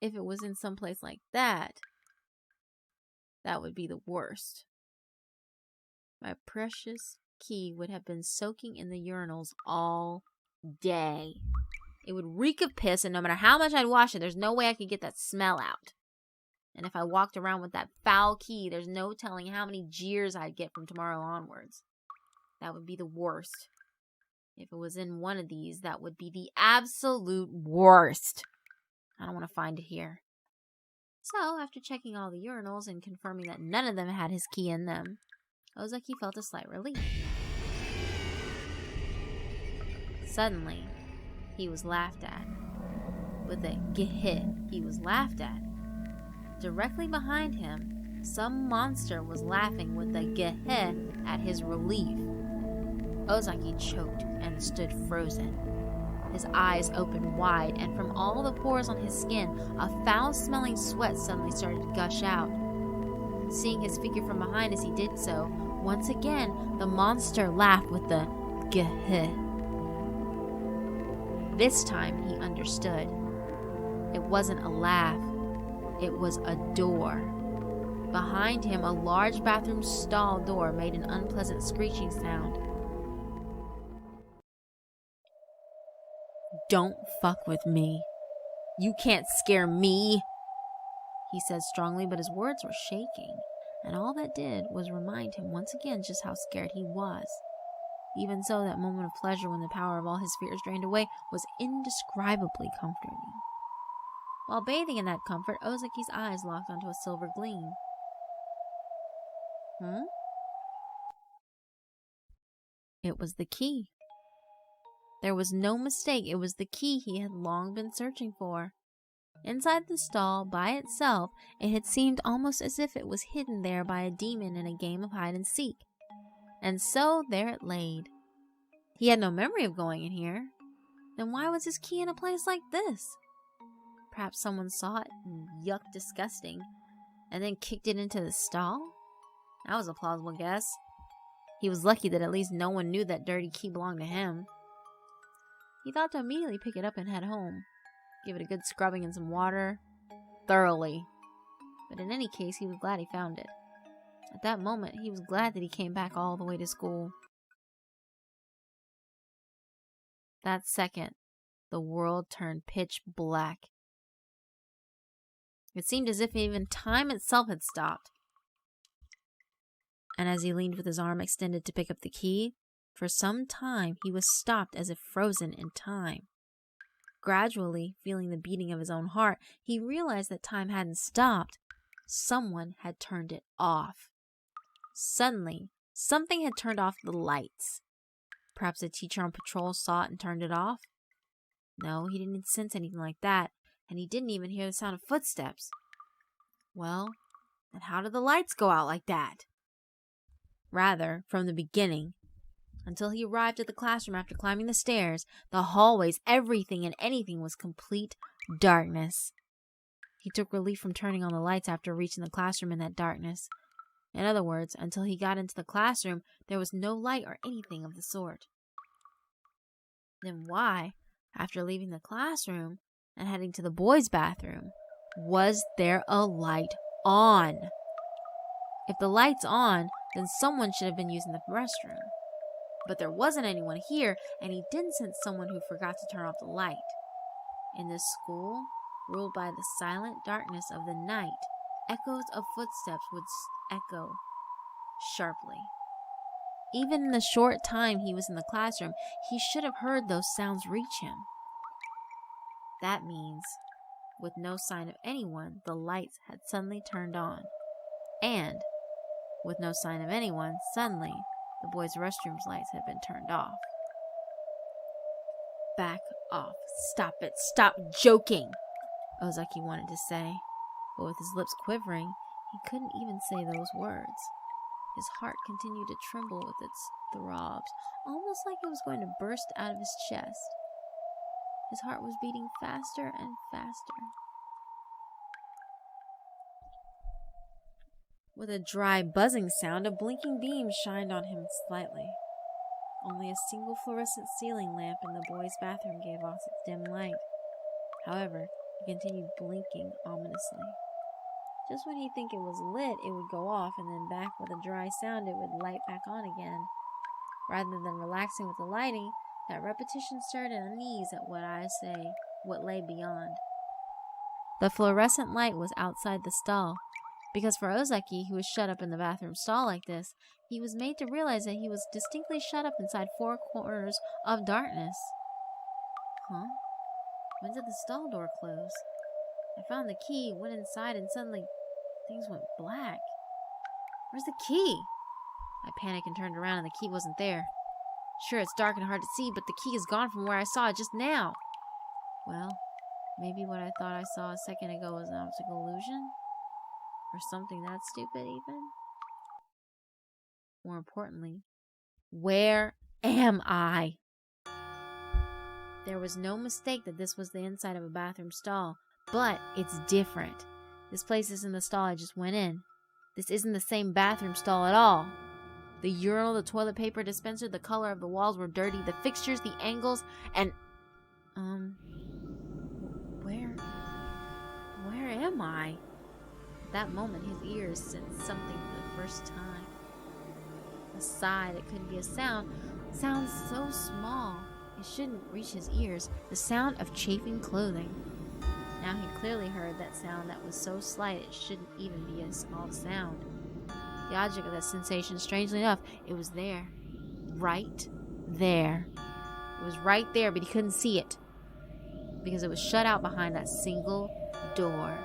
If it was in some place like that, that would be the worst. My precious key would have been soaking in the urinals all day. It would reek of piss, and no matter how much I'd wash it, there's no way I could get that smell out. And if I walked around with that foul key, there's no telling how many jeers I'd get from tomorrow onwards. That would be the worst. If it was in one of these, that would be the absolute worst. I don't want to find it here. So, after checking all the urinals and confirming that none of them had his key in them, M.Zakky felt a slight relief. Suddenly, he was laughed at. With a gih, he was laughed at. Directly behind him, some monster was laughing with a gih at his relief. M.Zakky choked and stood frozen. His eyes opened wide, and from all the pores on his skin, a foul-smelling sweat suddenly started to gush out. Seeing his figure from behind as he did so, once again, the monster laughed with the gih. This time, he understood. It wasn't a laugh. It was a door. Behind him, a large bathroom stall door made an unpleasant screeching sound. "Don't fuck with me. You can't scare me," he said strongly, but his words were shaking, and all that did was remind him once again just how scared he was. Even so, that moment of pleasure when the power of all his fears drained away was indescribably comforting. While bathing in that comfort, M.Zakky's eyes locked onto a silver gleam. It was the key. There was no mistake, it was the key he had long been searching for. Inside the stall, by itself, it had seemed almost as if it was hidden there by a demon in a game of hide-and-seek. And so there it laid. He had no memory of going in here. Then why was his key in a place like this? Perhaps someone saw it and yuck, disgusting, and then kicked it into the stall? That was a plausible guess. He was lucky that at least no one knew that dirty key belonged to him. He thought to immediately pick it up and head home. Give it a good scrubbing in some water. Thoroughly. But in any case, he was glad he found it. At that moment, he was glad that he came back all the way to school. That second, the world turned pitch black. It seemed as if even time itself had stopped. And as he leaned with his arm extended to pick up the key, for some time he was stopped as if frozen in time. Gradually, feeling the beating of his own heart, he realized that time hadn't stopped. Someone had turned it off. Suddenly, something had turned off the lights. Perhaps a teacher on patrol saw it and turned it off? No, he didn't sense anything like that, and he didn't even hear the sound of footsteps. Well, then how did the lights go out like that? Rather, from the beginning. Until he arrived at the classroom after climbing the stairs, the hallways, everything and anything was complete darkness. He took relief from turning on the lights after reaching the classroom in that darkness. In other words, until he got into the classroom, there was no light or anything of the sort. Then why, after leaving the classroom and heading to the boys' bathroom, was there a light on? If the light's on, then someone should have been using the restroom. But there wasn't anyone here, and he didn't sense someone who forgot to turn off the light. In this school, ruled by the silent darkness of the night, echoes of footsteps would echo sharply. Even in the short time he was in the classroom, he should have heard those sounds reach him. That means, with no sign of anyone, the lights had suddenly turned on. And, with no sign of anyone, suddenly, the boys' restrooms lights had been turned off. Back off. Stop it. Stop joking, M.Zakky wanted to say. But with his lips quivering, he couldn't even say those words. His heart continued to tremble with its throbs, almost like it was going to burst out of his chest. His heart was beating faster and faster. With a dry, buzzing sound, a blinking beam shined on him slightly. Only a single fluorescent ceiling lamp in the boys' bathroom gave off its dim light. However, it continued blinking ominously. Just when he'd think it was lit, it would go off, and then back with a dry sound, it would light back on again. Rather than relaxing with the lighting, that repetition stirred an unease at what lay beyond. The fluorescent light was outside the stall, Because for M.Zakky, who was shut up in the bathroom stall like this, he was made to realize that he was distinctly shut up inside 4 corners of darkness. Huh? When did the stall door close? I found the key, went inside, and suddenly things went black. Where's the key? I panicked and turned around, and the key wasn't there. Sure, it's dark and hard to see, but the key is gone from where I saw it just now. Well, maybe what I thought I saw a second ago was an optical illusion? Or something that stupid, even? More importantly, where am I? There was no mistake that this was the inside of a bathroom stall, but it's different. This place isn't the stall I just went in. This isn't the same bathroom stall at all. The urinal, the toilet paper dispenser, the color of the walls were dirty, the fixtures, the angles, and... Where am I? At that moment, his ears sensed something for the first time. A sigh that couldn't be a sound. Sounds so small, it shouldn't reach his ears. The sound of chafing clothing. Now he clearly heard that sound that was so slight it shouldn't even be a small sound. The object of that sensation, strangely enough, it was there. Right there. It was right there, but he couldn't see it. Because it was shut out behind that single door.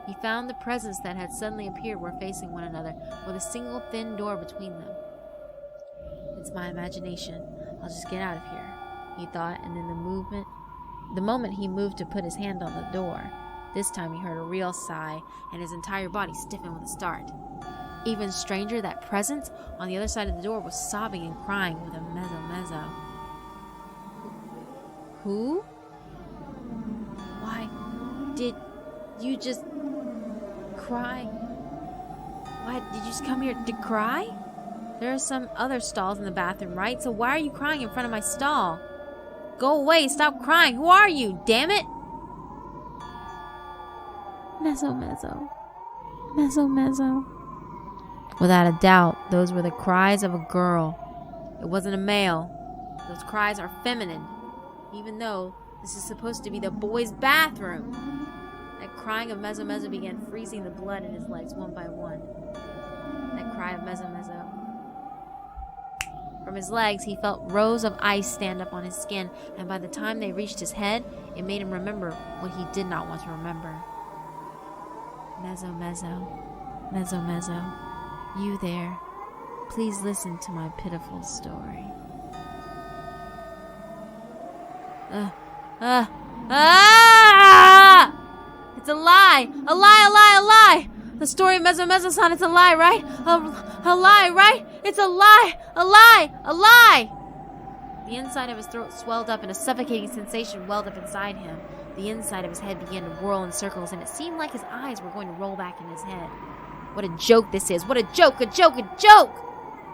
He found the presence that had suddenly appeared were facing one another, with a single thin door between them. It's my imagination. I'll just get out of here, he thought, and then the moment he moved to put his hand on the door, this time he heard a real sigh, and his entire body stiffened with a start. Even stranger, that presence on the other side of the door was sobbing and crying with a mezzo. Who? Why did you just cry? Why did you just come here to cry? There are some other stalls in the bathroom, right? So why are you crying in front of my stall? Go away, stop crying. Who are you? Damn it! Mezzo. Without a doubt, those were the cries of a girl. It wasn't a male. Those cries are feminine, even though this is supposed to be the boys' bathroom. That crying of Mezzo began freezing the blood in his legs one by one. That cry of Mezzo. From his legs, he felt rows of ice stand up on his skin, and by the time they reached his head, it made him remember what he did not want to remember. Mezzo. You there, please listen to my pitiful story. It's a lie! A lie! The story of Mezzo-san, it's a lie, right? A lie, right? It's a lie! A lie! The inside of his throat swelled up and a suffocating sensation welled up inside him. The inside of his head began to whirl in circles, and it seemed like his eyes were going to roll back in his head. What a joke this is! What a joke!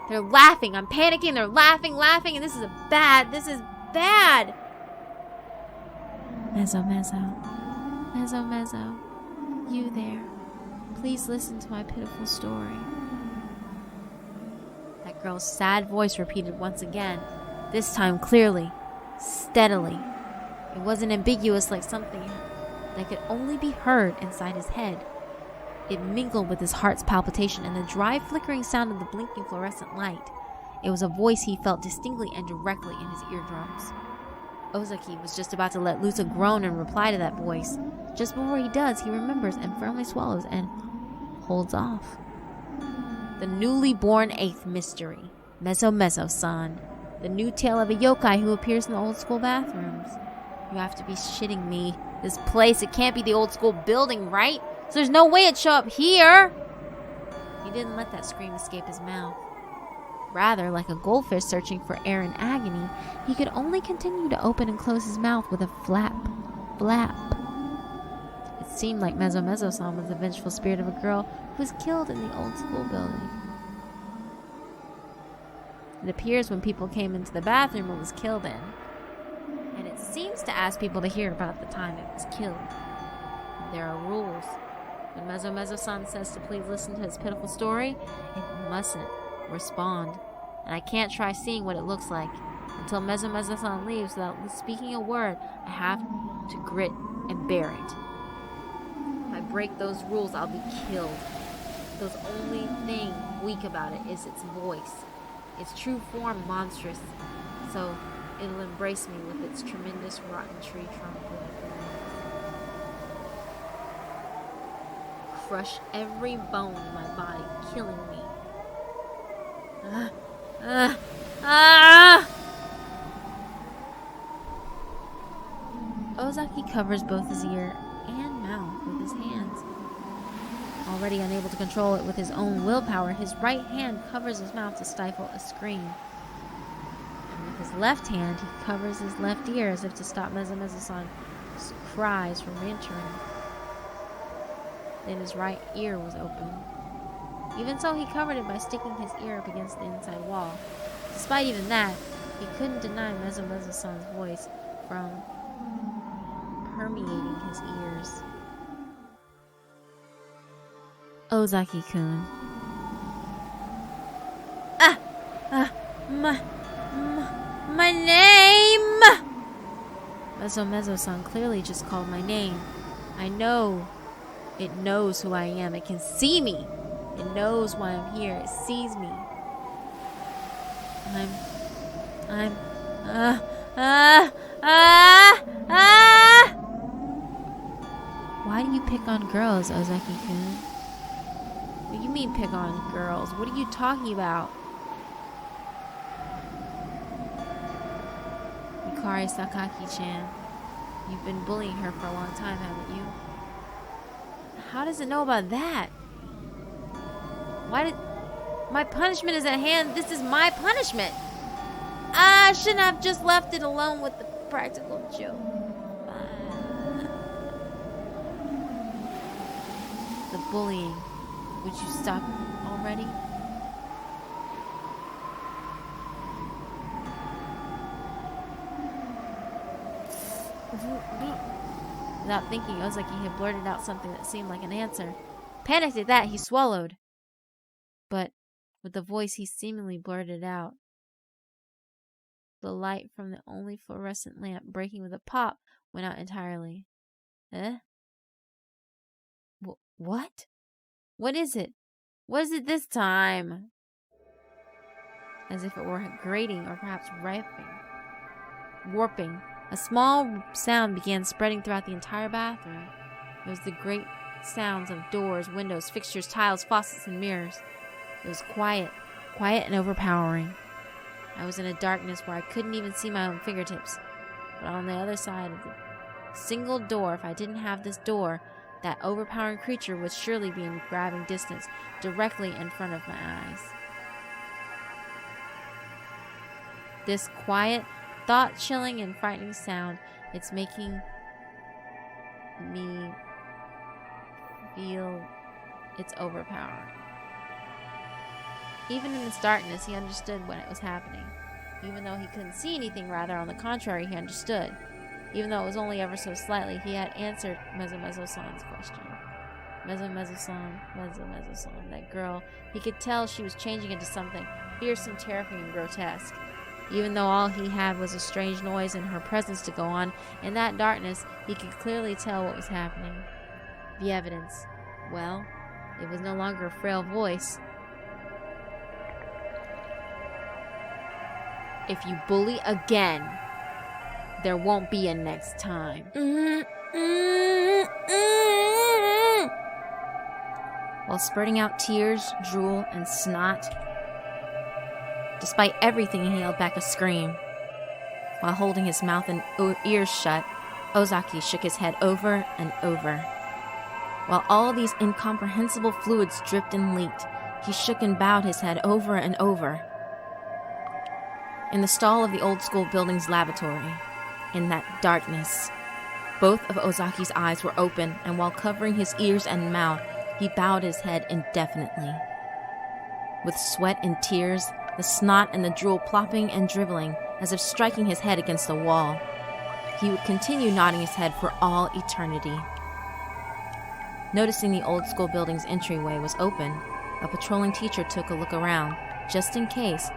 They're laughing. I'm panicking. They're laughing, and this is bad. Mezzo. You there. Please listen to my pitiful story. That girl's sad voice repeated once again, this time clearly, steadily. It wasn't ambiguous like something that could only be heard inside his head. It mingled with his heart's palpitation and the dry flickering sound of the blinking fluorescent light. It was a voice he felt distinctly and directly in his eardrums. M.Zakky was just about to let loose a groan in reply to that voice. Just before he does, he remembers and firmly swallows and holds off. The newly born 8th mystery, Mezzo-san. The new tale of a yokai who appears in the old school bathrooms. You have to be shitting me. This place, it can't be the old school building, right? So there's no way it'd show up here. He didn't let that scream escape his mouth. Rather, like a goldfish searching for air in agony, he could only continue to open and close his mouth with a flap. It seemed like Mezzo-san was the vengeful spirit of a girl who was killed in the old school building. It appears when people came into the bathroom it was killed in. And it seems to ask people to hear about the time it was killed. There are rules. When Mezzo-san says to please listen to his pitiful story, it mustn't respond. And I can't try seeing what it looks like. Until Mezzo-san leaves without speaking a word, I have to grit and bear it. If I break those rules, I'll be killed. The only thing weak about it is its voice. Its true form monstrous, so it'll embrace me with its tremendous rotten tree trunk. Crush every bone in my body, killing me. Ozaki covers both his ear and mouth with his hands. Already unable to control it with his own willpower, his right hand covers his mouth to stifle a scream. And with his left hand, he covers his left ear as if to stop Mezo-Mezo-san's cries from re-entering. Then his right ear was open. Even so, he covered it by sticking his ear up against the inside wall. Despite even that, he couldn't deny Mezo-Mezo-san's voice from permeating his ears. Ozaki-kun. My name! Mezo-Mezo-san clearly just called my name. I know. It knows who I am. It can see me. It knows why I'm here. It sees me. Why do you pick on girls, Ozaki-kun? What do you mean pick on girls? What are you talking about? Yukari Sakaki-chan, you've been bullying her for a long time, haven't you? How does it know about that? Why did... My punishment is at hand. This is my punishment. I shouldn't have just left it alone with the practical joke. The bullying. Would you stop already? Without thinking, Ozaki had blurted out something that seemed like an answer. Panicked at that, he swallowed. But with the voice he seemingly blurted out. The light from the only fluorescent lamp, breaking with a pop, went out entirely. Eh? What? What is it? What is it this time? As if it were grating or perhaps warping. A small sound began spreading throughout the entire bathroom. It was the great sounds of doors, windows, fixtures, tiles, faucets, and mirrors. It was quiet and overpowering. I was in a darkness where I couldn't even see my own fingertips. But on the other side of the single door, if I didn't have this door, that overpowering creature would surely be in grabbing distance, directly in front of my eyes. This quiet, thought-chilling and frightening sound, it's making me feel it's overpowering. Even in this darkness, he understood when it was happening. Even though he couldn't see anything, rather, on the contrary, he understood. Even though it was only ever so slightly, he had answered Mezo-Mezo-san's question. Mezo-Mezo-san, that girl. He could tell she was changing into something fearsome, terrifying, and grotesque. Even though all he had was a strange noise and her presence to go on, in that darkness, he could clearly tell what was happening. The evidence. Well, it was no longer a frail voice. If you bully again, there won't be a next time. While spurting out tears, drool, and snot, despite everything, he held back a scream. While holding his mouth and ears shut, Ozaki shook his head over and over. While all these incomprehensible fluids dripped and leaked, he shook and bowed his head over and over. In the stall of the old school building's lavatory, in that darkness, both of Ozaki's eyes were open, and while covering his ears and mouth, he bowed his head indefinitely. With sweat and tears, the snot and the drool plopping and dribbling, as if striking his head against the wall, he would continue nodding his head for all eternity. Noticing the old school building's entryway was open, a patrolling teacher took a look around, just in case,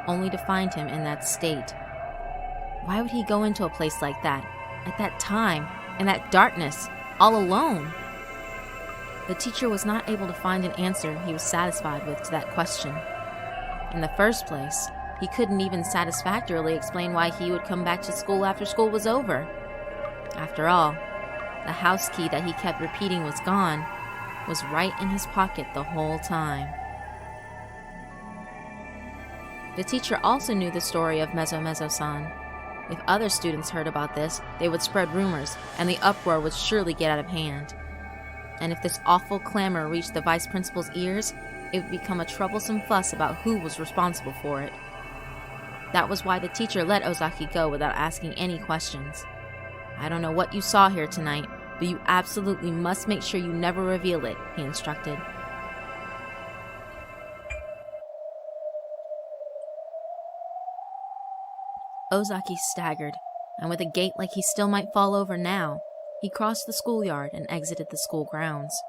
only to find him in that state. Why would he go into a place like that, at that time, in that darkness, all alone? The teacher was not able to find an answer he was satisfied with to that question. In the first place, he couldn't even satisfactorily explain why he would come back to school after school was over. After all, the house key that he kept repeating was gone was right in his pocket the whole time. The teacher also knew the story of Mezo-Mezo-san. If other students heard about this, they would spread rumors, and the uproar would surely get out of hand. And if this awful clamor reached the vice principal's ears, it would become a troublesome fuss about who was responsible for it. That was why the teacher let Ozaki go without asking any questions. "I don't know what you saw here tonight, but you absolutely must make sure you never reveal it," he instructed. Ozaki staggered, and with a gait like he still might fall over now, he crossed the schoolyard and exited the school grounds.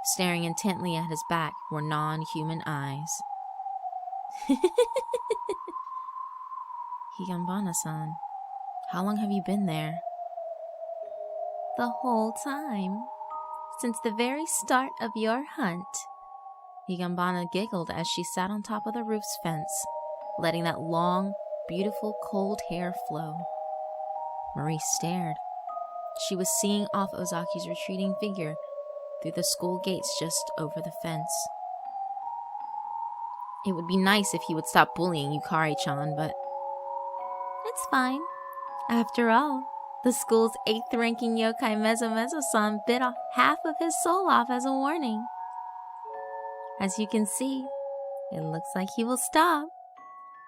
Staring intently at his back were non-human eyes. "Higanbana-san, how long have you been there?" "The whole time. Since the very start of your hunt." Higanbana giggled as she sat on top of the roof's fence, letting that long, beautiful cold hair flow. Marie stared. She was seeing off Ozaki's retreating figure through the school gates just over the fence. It would be nice if he would stop bullying Yukari-chan, but it's fine. After all, the school's 8th-ranking yokai Mezo-Mezo-san bit off half of his soul off as a warning. As you can see, it looks like he will stop.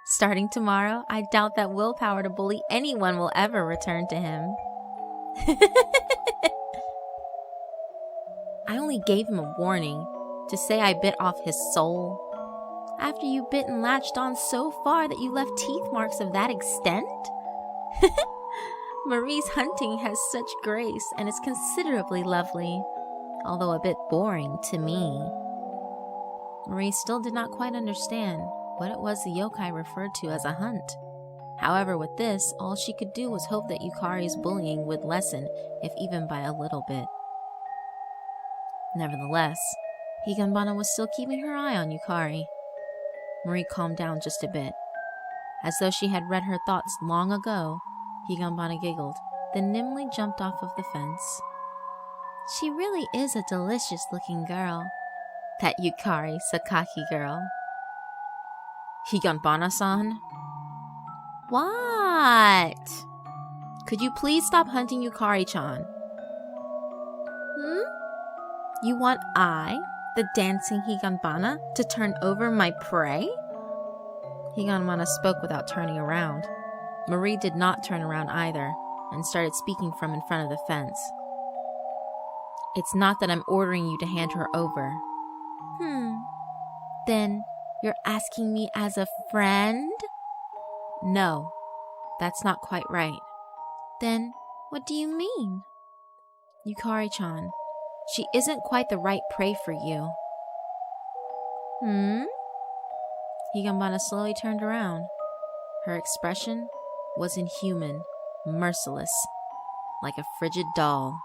Starting tomorrow, I doubt that willpower to bully anyone will ever return to him. I only gave him a warning to say I bit off his soul. After you bit and latched on so far that you left teeth marks of that extent? Marie's hunting has such grace and is considerably lovely, although a bit boring to me. Marie still did not quite understand what it was the yokai referred to as a hunt. However, with this, all she could do was hope that Yukari's bullying would lessen, if even by a little bit. Nevertheless, Higanbana was still keeping her eye on Yukari. Marie calmed down just a bit. As though she had read her thoughts long ago, Higanbana giggled, then nimbly jumped off of the fence. "She really is a delicious-looking girl. That Yukari Sakaki girl." "Higanbana-san?" "What? Could you please stop hunting Yukari-chan?" You want I, the dancing Higanbana, to turn over my prey?" Higanbana spoke without turning around. Marie did not turn around either, and started speaking from in front of the fence. "It's not that I'm ordering you to hand her over." Then you're asking me as a friend?" "No, that's not quite right." "Then what do you mean?" "Yukari-chan, she isn't quite the right prey for you." Higanbana slowly turned around. Her expression was inhuman, merciless, like a frigid doll.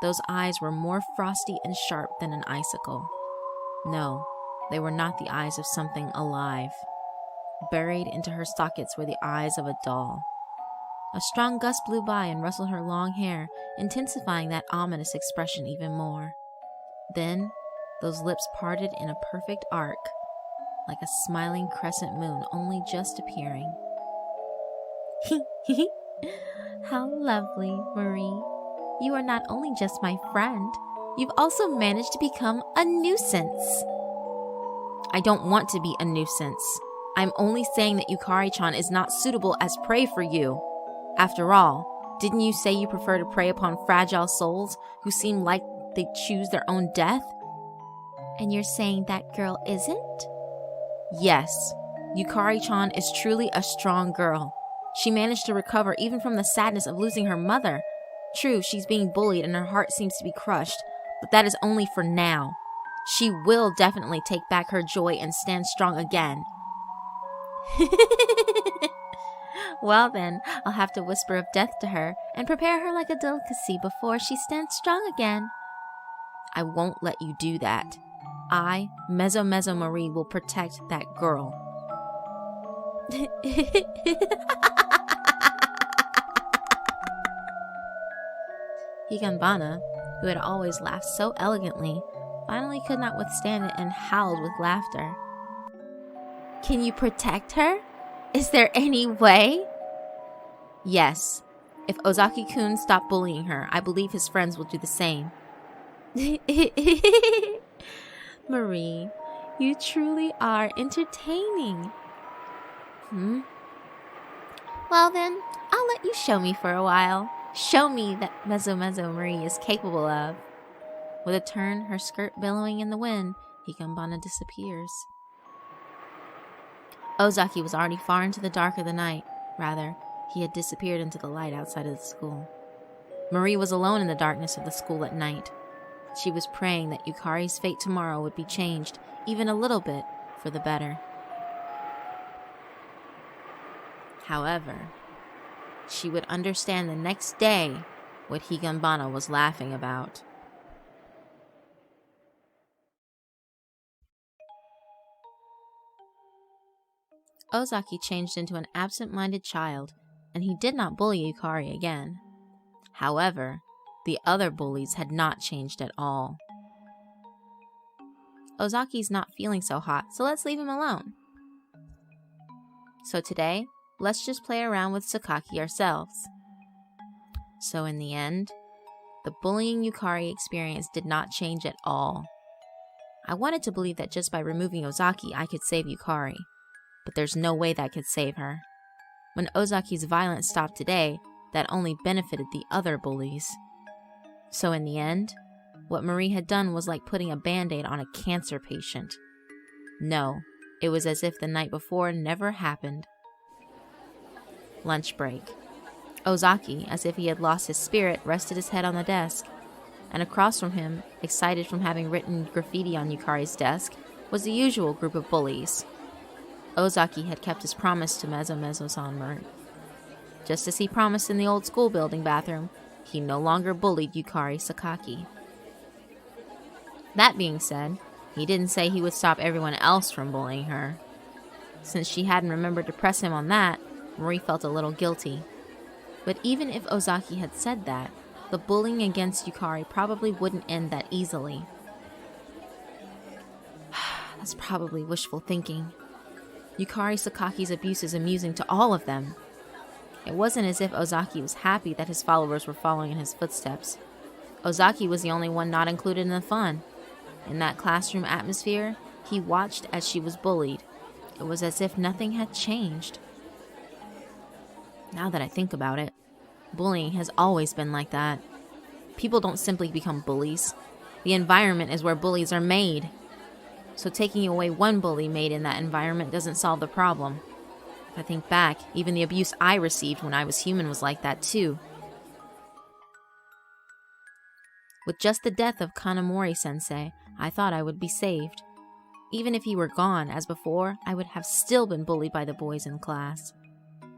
Those eyes were more frosty and sharp than an icicle. No, they were not the eyes of something alive. Buried into her sockets were the eyes of a doll. A strong gust blew by and rustled her long hair, intensifying that ominous expression even more. Then, those lips parted in a perfect arc, like a smiling crescent moon only just appearing. "How lovely, Marie. You are not only just my friend, you've also managed to become a nuisance." "I don't want to be a nuisance. I'm only saying that Yukari-chan is not suitable as prey for you. After all, didn't you say you prefer to prey upon fragile souls who seem like they choose their own death?" "And you're saying that girl isn't?" "Yes. Yukari-chan is truly a strong girl. She managed to recover even from the sadness of losing her mother. True, she's being bullied and her heart seems to be crushed, but that is only for now. She will definitely take back her joy and stand strong again." "Well then, I'll have to whisper of death to her and prepare her like a delicacy before she stands strong again." I won't let you do that. I, Mezo Marie, will protect that girl. Higanbana, who had always laughed so elegantly, finally could not withstand it and howled with laughter. Can you protect her? Is there any way? Yes. If Ozaki-kun stopped bullying her, I believe his friends will do the same. Marie, you truly are entertaining. Well then, I'll let you show me for a while. Show me that Mezo Marie is capable of. With a turn, her skirt billowing in the wind, Higanbana disappears. Ozaki was already far into the dark of the night. Rather, he had disappeared into the light outside of the school. Marie was alone in the darkness of the school at night. She was praying that Yukari's fate tomorrow would be changed, even a little bit, for the better. However, she would understand the next day what Higanbana was laughing about. Ozaki changed into an absent-minded child, and he did not bully Yukari again. However, the other bullies had not changed at all. Ozaki's not feeling so hot, so let's leave him alone. So today, let's just play around with Sakaki ourselves. So in the end, the bullying Yukari experienced did not change at all. I wanted to believe that just by removing Ozaki, I could save Yukari, but there's no way that could save her. When Ozaki's violence stopped today, that only benefited the other bullies. So in the end, what Marie had done was like putting a band-aid on a cancer patient. No, it was as if the night before never happened. Lunch break. Ozaki, as if he had lost his spirit, rested his head on the desk. And across from him, excited from having written graffiti on Yukari's desk, was the usual group of bullies. Ozaki had kept his promise to Mezo-san. Just as he promised in the old school building bathroom, he no longer bullied Yukari Sakaki. That being said, he didn't say he would stop everyone else from bullying her. Since she hadn't remembered to press him on that, Marie felt a little guilty. But even if Ozaki had said that, the bullying against Yukari probably wouldn't end that easily. That's probably wishful thinking. Yukari Sakaki's abuse is amusing to all of them. It wasn't as if Ozaki was happy that his followers were following in his footsteps. Ozaki was the only one not included in the fun. In that classroom atmosphere, he watched as she was bullied. It was as if nothing had changed. Now that I think about it, bullying has always been like that. People don't simply become bullies. The environment is where bullies are made. So taking away one bully made in that environment doesn't solve the problem. If I think back, even the abuse I received when I was human was like that too. With just the death of Kanamori-sensei, I thought I would be saved. Even if he were gone, as before, I would have still been bullied by the boys in class.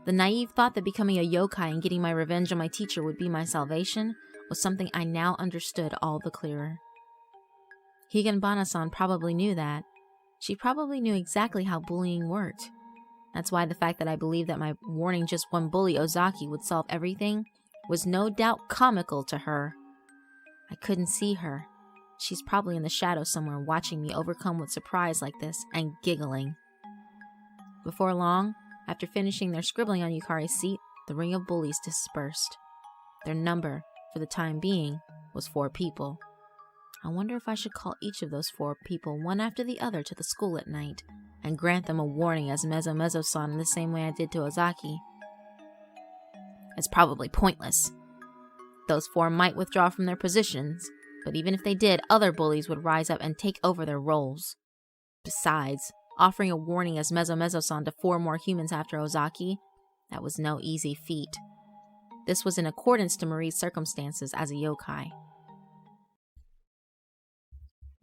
The naive thought that becoming a yokai and getting my revenge on my teacher would be my salvation was something I now understood all the clearer. Higanbana-san probably knew that. She probably knew exactly how bullying worked. That's why the fact that I believed that my warning just one bully Ozaki would solve everything was no doubt comical to her. I couldn't see her. She's probably in the shadows somewhere watching me overcome with surprise like this and giggling. Before long, after finishing their scribbling on Yukari's seat, the ring of bullies dispersed. Their number, for the time being, was 4 people. I wonder if I should call each of those 4 people one after the other to the school at night and grant them a warning as Mezo-san in the same way I did to Ozaki. It's probably pointless. Those 4 might withdraw from their positions, but even if they did, other bullies would rise up and take over their roles. Besides, offering a warning as Mezo-san to 4 more humans after Ozaki, that was no easy feat. This was in accordance to Marie's circumstances as a yokai.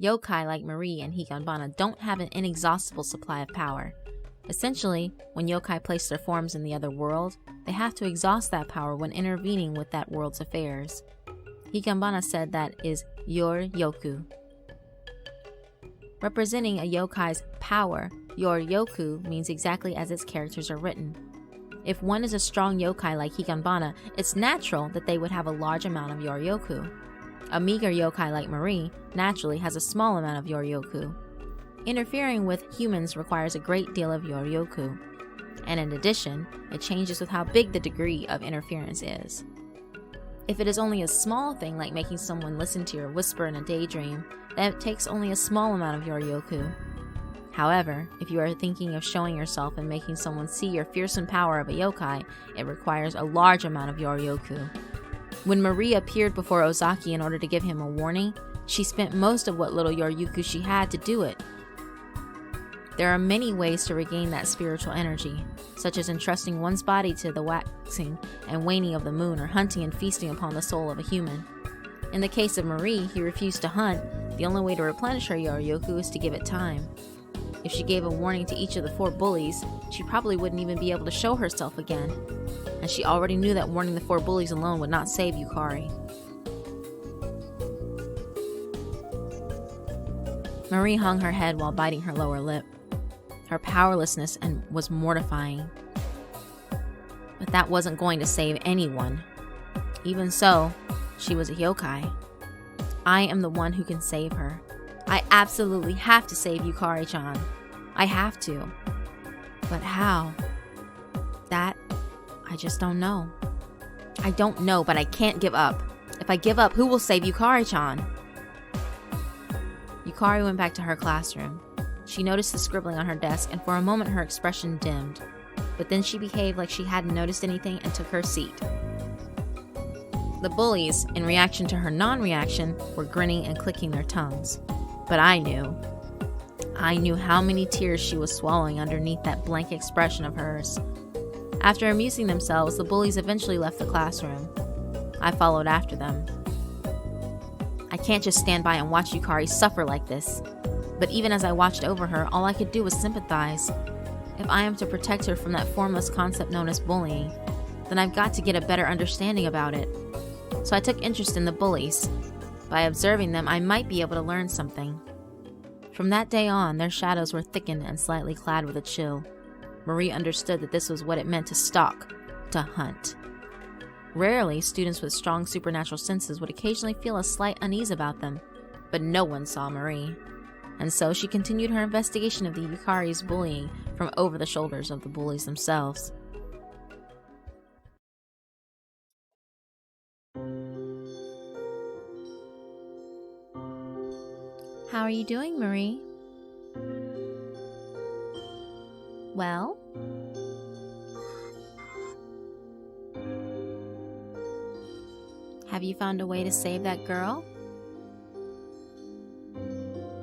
Yokai like Marie and Higanbana don't have an inexhaustible supply of power. Essentially, when yokai place their forms in the other world, they have to exhaust that power when intervening with that world's affairs. Higanbana said that is Yor-yoku. Representing a yokai's power, Yor-yoku means exactly as its characters are written. If one is a strong yokai like Higanbana, it's natural that they would have a large amount of Yor-yoku. A meager yokai like Marie naturally has a small amount of Yor-yoku. Interfering with humans requires a great deal of Yor-yoku, and in addition, it changes with how big the degree of interference is. If it is only a small thing like making someone listen to your whisper in a daydream, then it takes only a small amount of Yor-yoku. However, if you are thinking of showing yourself and making someone see your fearsome power of a yokai, it requires a large amount of Yor-yoku. When Marie appeared before M.Zakky in order to give him a warning, she spent most of what little Yor-yoku she had to do it. There are many ways to regain that spiritual energy, such as entrusting one's body to the waxing and waning of the moon or hunting and feasting upon the soul of a human. In the case of Marie, who refused to hunt, the only way to replenish her Yor-yoku is to give it time. If she gave a warning to each of the 4 bullies, she probably wouldn't even be able to show herself again. And she already knew that warning the 4 bullies alone would not save Yukari. Marie hung her head while biting her lower lip. Her powerlessness was mortifying. But that wasn't going to save anyone. Even so, she was a yokai. I am the one who can save her. I absolutely have to save Yukari-chan. I have to. But how? That, I just don't know. I don't know, but I can't give up. If I give up, who will save Yukari-chan? Yukari went back to her classroom. She noticed the scribbling on her desk, and for a moment her expression dimmed. But then she behaved like she hadn't noticed anything and took her seat. The bullies, in reaction to her non-reaction, were grinning and clicking their tongues. But I knew how many tears she was swallowing underneath that blank expression of hers. After amusing themselves, the bullies eventually left the classroom. I followed after them. I can't just stand by and watch Yukari suffer like this. But even as I watched over her, all I could do was sympathize. If I am to protect her from that formless concept known as bullying, then I've got to get a better understanding about it. So I took interest in the bullies. By observing them, I might be able to learn something. From that day on, their shadows were thickened and slightly clad with a chill. Marie understood that this was what it meant to stalk, to hunt. Rarely, students with strong supernatural senses would occasionally feel a slight unease about them, but no one saw Marie. And so she continued her investigation of the Yukari's bullying from over the shoulders of the bullies themselves. How are you doing, Marie? Well? Have you found a way to save that girl?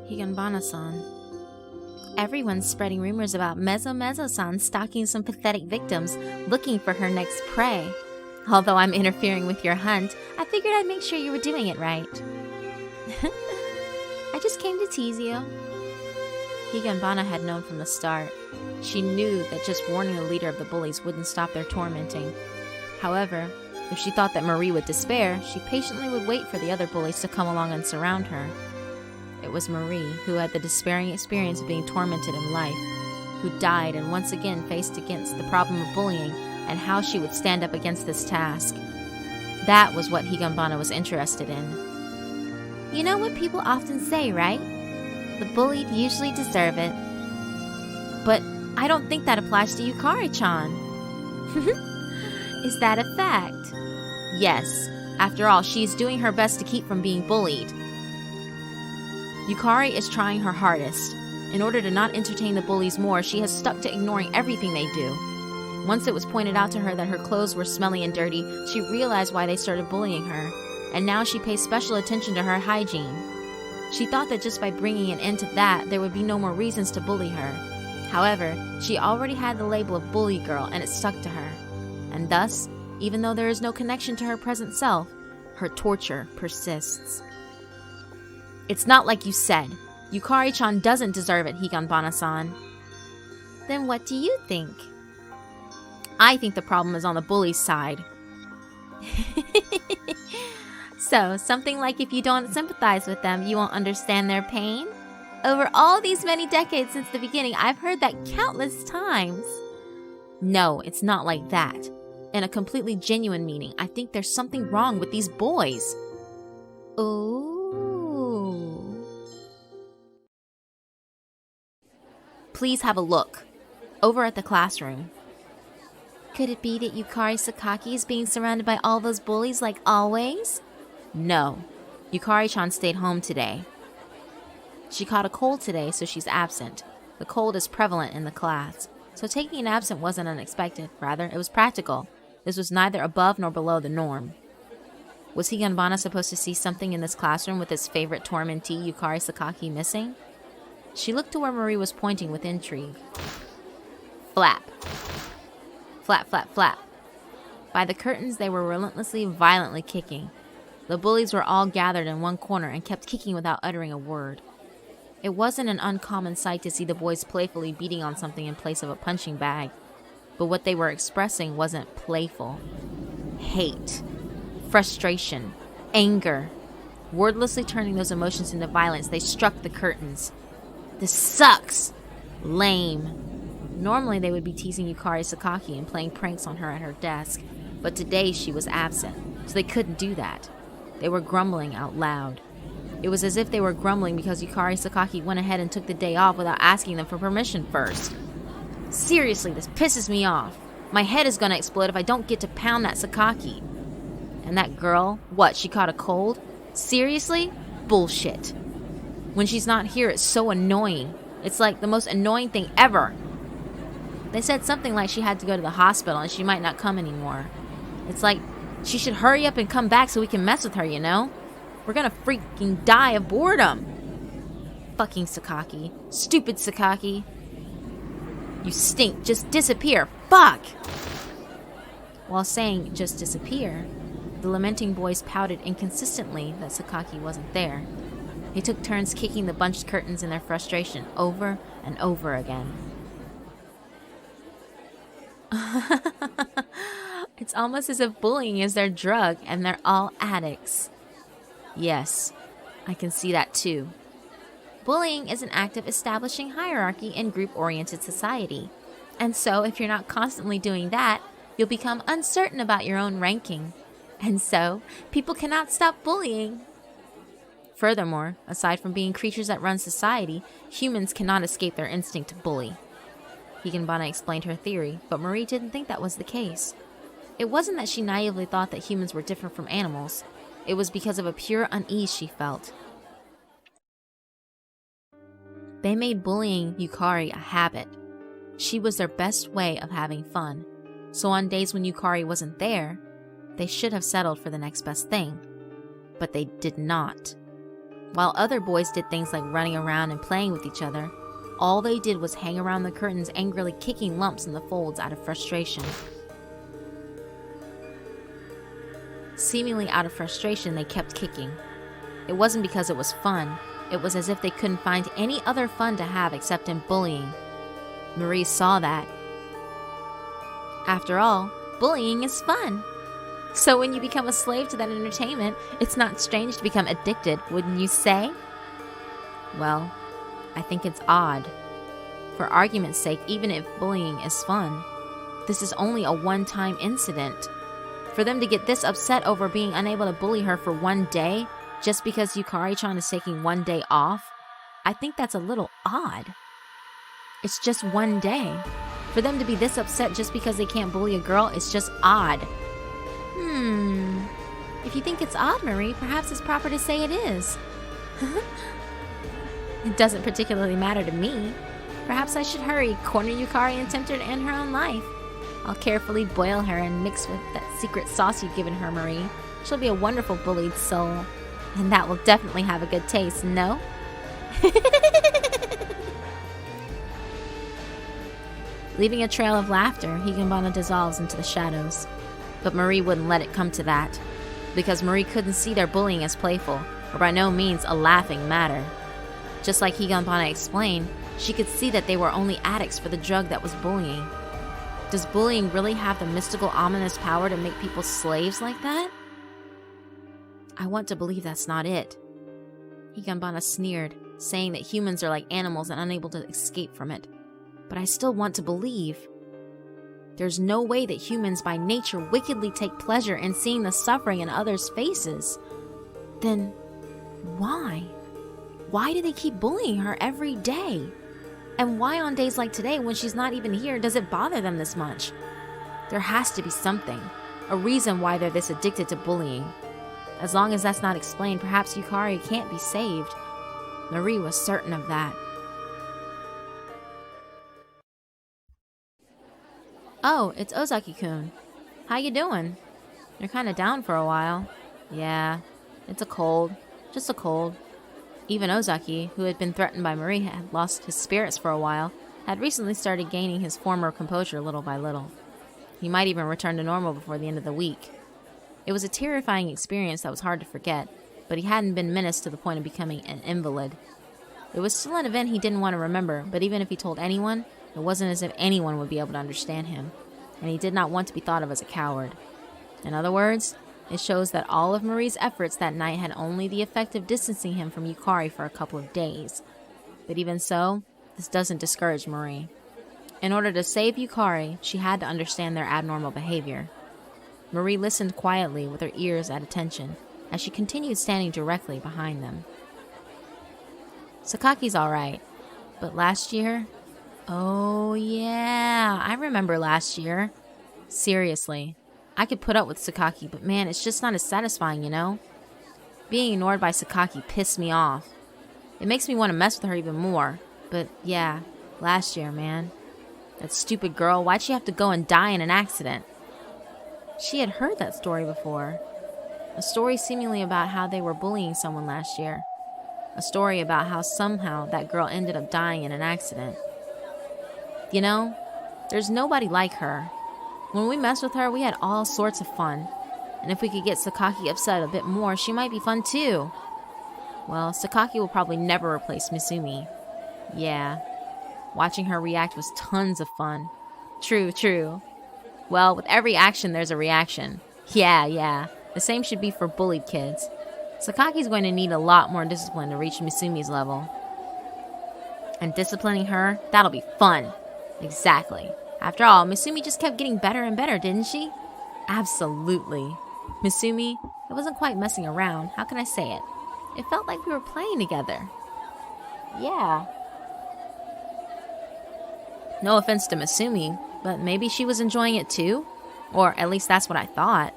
Higanbana-san. Everyone's spreading rumors about Mezo-san stalking some pathetic victims, looking for her next prey. Although I'm interfering with your hunt, I figured I'd make sure you were doing it right. I just came to tease you. Higanbana had known from the start. She knew that just warning the leader of the bullies wouldn't stop their tormenting. However, if she thought that Marie would despair, she patiently would wait for the other bullies to come along and surround her. It was Marie who had the despairing experience of being tormented in life, who died and once again faced against the problem of bullying and how she would stand up against this task. That was what Higanbana was interested in. You know what people often say, right? The bullied usually deserve it. But I don't think that applies to Yukari-chan. Is that a fact? Yes. After all, she's doing her best to keep from being bullied. Yukari is trying her hardest. In order to not entertain the bullies more, she has stuck to ignoring everything they do. Once it was pointed out to her that her clothes were smelly and dirty, she realized why they started bullying her, and now she pays special attention to her hygiene. She thought that just by bringing an end to that, there would be no more reasons to bully her. However, she already had the label of bully girl, and it stuck to her. And thus, even though there is no connection to her present self, her torture persists. It's not like you said. Yukari-chan doesn't deserve it, Higanbana-san. Then what do you think? I think the problem is on the bully's side. So, something like if you don't sympathize with them, you won't understand their pain? Over all these many decades since the beginning, I've heard that countless times. No, it's not like that. In a completely genuine meaning, I think there's something wrong with these boys. Ooh. Please have a look. Over at the classroom. Could it be that Yukari Sakaki is being surrounded by all those bullies like always? No. Yukari-chan stayed home today. She caught a cold today, so she's absent. The cold is prevalent in the class, so taking an absent wasn't unexpected. Rather, it was practical. This was neither above nor below the norm. Was Higanbana supposed to see something in this classroom with his favorite tormentee, Yukari Sakaki, missing? She looked to where Marie was pointing with intrigue. Flap. Flap, flap, flap. By the curtains, they were relentlessly, violently kicking. The bullies were all gathered in one corner and kept kicking without uttering a word. It wasn't an uncommon sight to see the boys playfully beating on something in place of a punching bag. But what they were expressing wasn't playful. Hate. Frustration. Anger. Wordlessly turning those emotions into violence, they struck the curtains. This sucks! Lame. Normally they would be teasing Yukari Sakaki and playing pranks on her at her desk, but today she was absent, so they couldn't do that. They were grumbling out loud. It was as if they were grumbling because Yukari Sakaki went ahead and took the day off without asking them for permission first. Seriously, this pisses me off. My head is gonna explode if I don't get to pound that Sakaki. And that girl, what, she caught a cold? Seriously? Bullshit. When she's not here, it's so annoying. It's like the most annoying thing ever. They said something like she had to go to the hospital and she might not come anymore. It's like she should hurry up and come back so we can mess with her, you know? We're gonna freaking die of boredom. Fucking Sakaki. Stupid Sakaki. You stink. Just disappear. Fuck! While saying just disappear, the lamenting boys pouted inconsistently that Sakaki wasn't there. They took turns kicking the bunched curtains in their frustration over and over again. It's almost as if bullying is their drug and they're all addicts. Yes, I can see that too. Bullying is an act of establishing hierarchy in group-oriented society. And so if you're not constantly doing that, you'll become uncertain about your own ranking. And so people cannot stop bullying. Furthermore, aside from being creatures that run society, humans cannot escape their instinct to bully. Higanbana explained her theory, but Marie didn't think that was the case. It wasn't that she naively thought that humans were different from animals. It was because of a pure unease she felt. They made bullying Yukari a habit. She was their best way of having fun. So on days when Yukari wasn't there, they should have settled for the next best thing. But they did not. While other boys did things like running around and playing with each other, all they did was hang around the curtains angrily kicking lumps in the folds out of frustration. Seemingly out of frustration, they kept kicking. It wasn't because it was fun. It was as if they couldn't find any other fun to have except in bullying. Marie saw that. After all, bullying is fun. So when you become a slave to that entertainment, it's not strange to become addicted, wouldn't you say? Well, I think it's odd. For argument's sake, even if bullying is fun, this is only a one-time incident. For them to get this upset over being unable to bully her for one day, just because Yukari-chan is taking one day off, I think that's a little odd. It's just one day. For them to be this upset just because they can't bully a girl is just odd. If you think it's odd, Marie, perhaps it's proper to say it is. It doesn't particularly matter to me. Perhaps I should hurry, corner Yukari and tempt her to end her own life. I'll carefully boil her and mix with that secret sauce you've given her, Marie. She'll be a wonderful bullied soul. And that will definitely have a good taste, no? Leaving a trail of laughter, Higanbana dissolves into the shadows. But Marie wouldn't let it come to that. Because Marie couldn't see their bullying as playful, or by no means a laughing matter. Just like Higanbana explained, she could see that they were only addicts for the drug that was bullying. Does bullying really have the mystical, ominous power to make people slaves like that? I want to believe that's not it. Higanbana sneered, saying that humans are like animals and unable to escape from it. But I still want to believe. There's no way that humans by nature wickedly take pleasure in seeing the suffering in others' faces. Then, why? Why do they keep bullying her every day? And why on days like today, when she's not even here, does it bother them this much? There has to be something, a reason why they're this addicted to bullying. As long as that's not explained, perhaps Yukari can't be saved. Marie was certain of that. Oh, it's Ozaki-kun. How you doing? You're kinda down for a while. Yeah, it's a cold. Just a cold. Even Ozaki, who had been threatened by Marie, had lost his spirits for a while, had recently started gaining his former composure little by little. He might even return to normal before the end of the week. It was a terrifying experience that was hard to forget, but he hadn't been menaced to the point of becoming an invalid. It was still an event he didn't want to remember, but even if he told anyone, it wasn't as if anyone would be able to understand him, and he did not want to be thought of as a coward. In other words, it shows that all of Marie's efforts that night had only the effect of distancing him from Yukari for a couple of days. But even so, this doesn't discourage Marie. In order to save Yukari, she had to understand their abnormal behavior. Marie listened quietly with her ears at attention as she continued standing directly behind them. Sakaki's alright, but last year? Oh yeah, I remember last year. Seriously, I could put up with Sakaki, but man, it's just not as satisfying, you know? Being ignored by Sakaki pissed me off. It makes me want to mess with her even more. But yeah, last year, man. That stupid girl, why'd she have to go and die in an accident? She had heard that story before. A story seemingly about how they were bullying someone last year. A story about how somehow that girl ended up dying in an accident. You know, there's nobody like her. When we messed with her, we had all sorts of fun. And if we could get Sakaki upset a bit more, she might be fun too. Well, Sakaki will probably never replace Misumi. Yeah. Watching her react was tons of fun. True. Well, with every action, there's a reaction. Yeah. The same should be for bullied kids. Sakaki's going to need a lot more discipline to reach Misumi's level. And disciplining her, that'll be fun. Exactly. After all, Misumi just kept getting better and better, didn't she? Absolutely. Misumi, it wasn't quite messing around. How can I say it? It felt like we were playing together. Yeah. No offense to Misumi, but maybe she was enjoying it too? Or at least that's what I thought.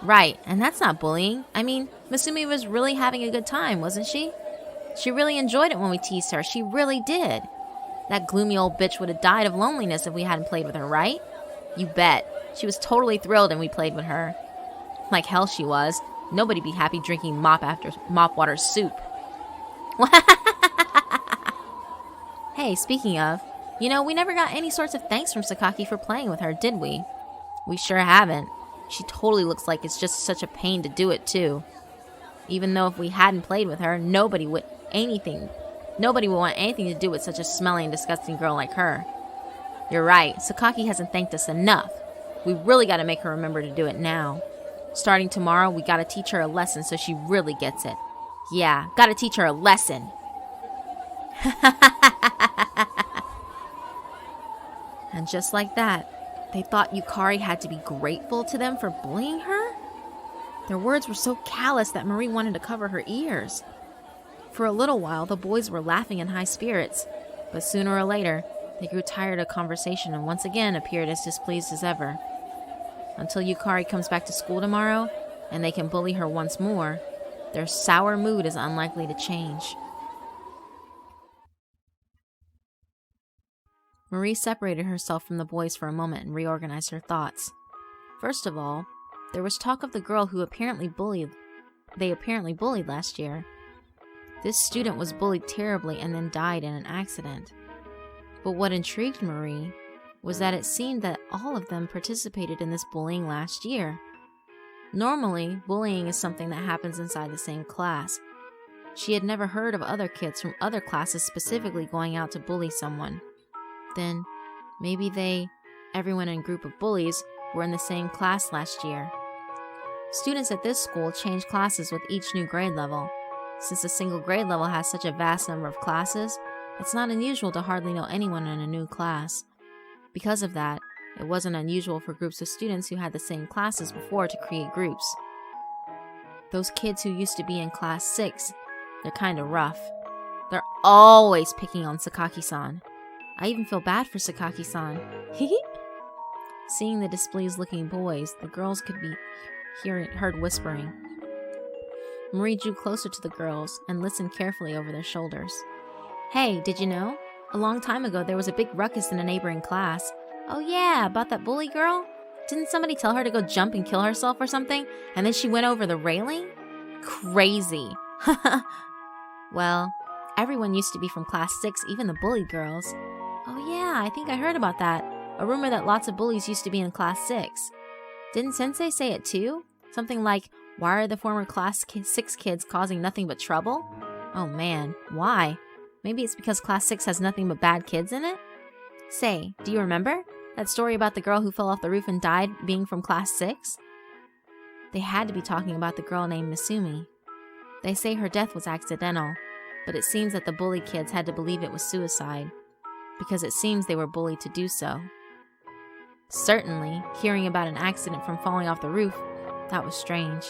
Right, and that's not bullying. I mean, Misumi was really having a good time, wasn't she? She really enjoyed it when we teased her. She really did. That gloomy old bitch would have died of loneliness if we hadn't played with her, right? You bet. She was totally thrilled and we played with her. Like hell she was. Nobody'd be happy drinking mop water soup. Hey, speaking of, you know, we never got any sorts of thanks from Sakaki for playing with her, did we? We sure haven't. She totally looks like it's just such a pain to do it, too. Even though if we hadn't played with her, nobody would want anything to do with such a smelly and disgusting girl like her. You're right, Sakaki hasn't thanked us enough. We really gotta make her remember to do it now. Starting tomorrow, we gotta teach her a lesson so she really gets it. Yeah, gotta teach her a lesson. And just like that, they thought Yukari had to be grateful to them for bullying her? Their words were so callous that Marie wanted to cover her ears. For a little while, the boys were laughing in high spirits, but sooner or later, they grew tired of conversation and once again appeared as displeased as ever. Until Yukari comes back to school tomorrow, and they can bully her once more, their sour mood is unlikely to change. Marie separated herself from the boys for a moment and reorganized her thoughts. First of all, there was talk of the girl who apparently bullied last year. This student was bullied terribly and then died in an accident. But what intrigued Marie was that it seemed that all of them participated in this bullying last year. Normally, bullying is something that happens inside the same class. She had never heard of other kids from other classes specifically going out to bully someone. Then, maybe everyone in a group of bullies, were in the same class last year. Students at this school change classes with each new grade level. Since a single grade level has such a vast number of classes, it's not unusual to hardly know anyone in a new class. Because of that, it wasn't unusual for groups of students who had the same classes before to create groups. Those kids who used to be in class 6, they're kinda rough. They're always picking on Sakaki-san. I even feel bad for Sakaki-san. Seeing the displeased looking boys, the girls could be heard whispering. Marie drew closer to the girls and listened carefully over their shoulders. Hey, did you know? A long time ago there was a big ruckus in a neighboring class. Oh yeah, about that bully girl? Didn't somebody tell her to go jump and kill herself or something? And then she went over the railing? Crazy. Well, everyone used to be from class 6, even the bully girls. Oh yeah, I think I heard about that. A rumor that lots of bullies used to be in class 6. Didn't Sensei say it too? Something like, why are the former class 6 kids causing nothing but trouble? Oh man, why? Maybe it's because class 6 has nothing but bad kids in it? Say, do you remember? That story about the girl who fell off the roof and died being from class 6? They had to be talking about the girl named Misumi. They say her death was accidental, but it seems that the bully kids had to believe it was suicide, because it seems they were bullied to do so. Certainly, hearing about an accident from falling off the roof, that was strange.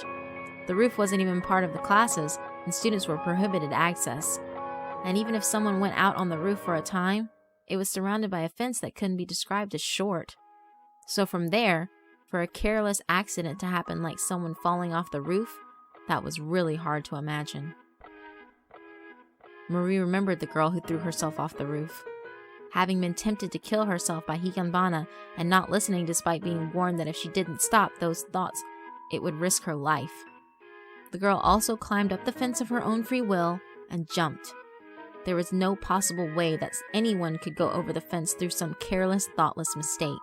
The roof wasn't even part of the classes, and students were prohibited access. And even if someone went out on the roof for a time, it was surrounded by a fence that couldn't be described as short. So from there, for a careless accident to happen like someone falling off the roof, that was really hard to imagine. Marie remembered the girl who threw herself off the roof. Having been tempted to kill herself by Higanbana and not listening despite being warned that if she didn't stop those thoughts, it would risk her life. The girl also climbed up the fence of her own free will and jumped. There was no possible way that anyone could go over the fence through some careless, thoughtless mistake.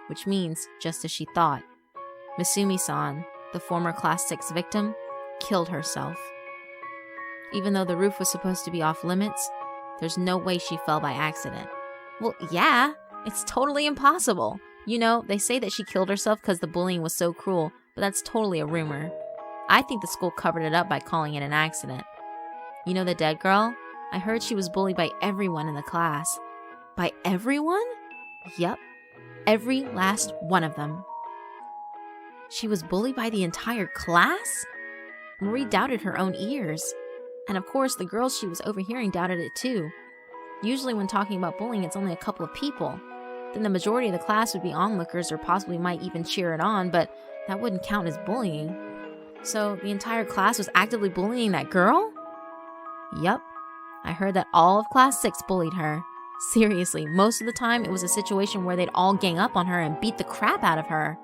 Which means, just as she thought, Misumi-san, the former class 6 victim, killed herself. Even though the roof was supposed to be off limits, there's no way she fell by accident. Well, yeah, it's totally impossible. You know, they say that she killed herself because the bullying was so cruel, but that's totally a rumor. I think the school covered it up by calling it an accident. You know the dead girl? I heard she was bullied by everyone in the class. By everyone? Yep, every last one of them. She was bullied by the entire class? Marie doubted her own ears. And of course, the girls she was overhearing doubted it too. Usually when talking about bullying, it's only a couple of people. Then the majority of the class would be onlookers or possibly might even cheer it on, but that wouldn't count as bullying. So the entire class was actively bullying that girl? Yup. I heard that all of class 6 bullied her. Seriously, most of the time it was a situation where they'd all gang up on her and beat the crap out of her.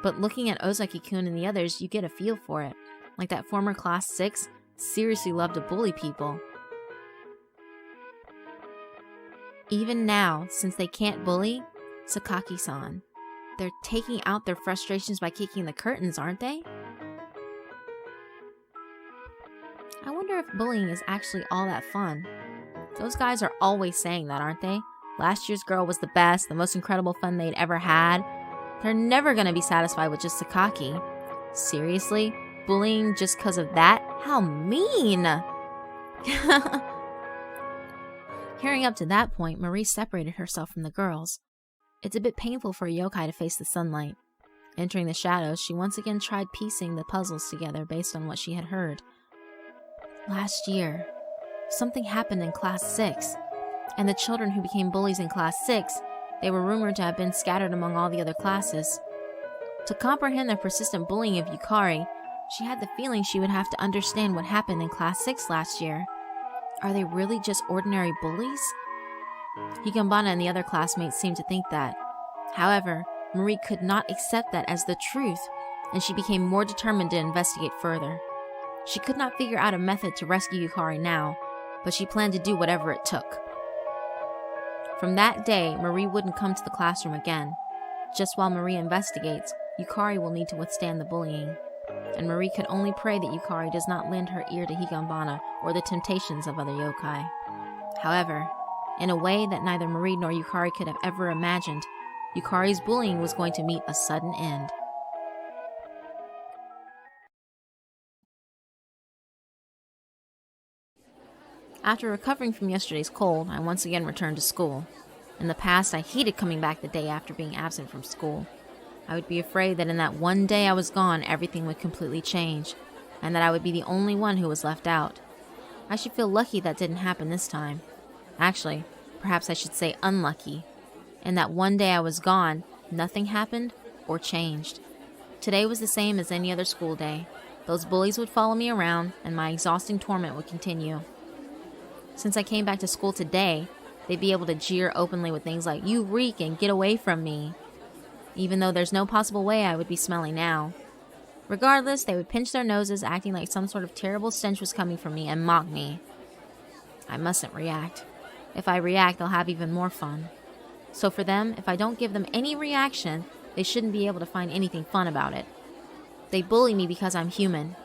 But looking at Ozaki-kun and the others, you get a feel for it. Like that former class 6 seriously loved to bully people. Even now, since they can't bully, Sakaki-san, they're taking out their frustrations by kicking the curtains, aren't they? I wonder if bullying is actually all that fun. Those guys are always saying that, aren't they? Last year's girl was the best, the most incredible fun they'd ever had. They're never gonna be satisfied with just Sakaki. Seriously? Bullying just because of that? How mean! Hearing up to that point, Marie separated herself from the girls. It's a bit painful for a yokai to face the sunlight. Entering the shadows, she once again tried piecing the puzzles together based on what she had heard. Last year, something happened in class 6, and the children who became bullies in class 6, they were rumored to have been scattered among all the other classes. To comprehend the persistent bullying of Yukari, she had the feeling she would have to understand what happened in class 6 last year. Are they really just ordinary bullies? Higanbana and the other classmates seemed to think that. However, Marie could not accept that as the truth, and she became more determined to investigate further. She could not figure out a method to rescue Yukari now, but she planned to do whatever it took. From that day, Marie wouldn't come to the classroom again. Just while Marie investigates, Yukari will need to withstand the bullying. And Marie could only pray that Yukari does not lend her ear to Higanbana or the temptations of other yokai. However, in a way that neither Marie nor Yukari could have ever imagined, Yukari's bullying was going to meet a sudden end. After recovering from yesterday's cold, I once again returned to school. In the past, I hated coming back the day after being absent from school. I would be afraid that in that one day I was gone, everything would completely change, and that I would be the only one who was left out. I should feel lucky that didn't happen this time. Actually, perhaps I should say unlucky. In that one day I was gone, nothing happened or changed. Today was the same as any other school day. Those bullies would follow me around, and my exhausting torment would continue. Since I came back to school today, they'd be able to jeer openly with things like, "You reek and get away from me," even though there's no possible way I would be smelling now. Regardless, they would pinch their noses, acting like some sort of terrible stench was coming from me, and mock me. I mustn't react. If I react, they'll have even more fun. So for them, if I don't give them any reaction, they shouldn't be able to find anything fun about it. They bully me because I'm human.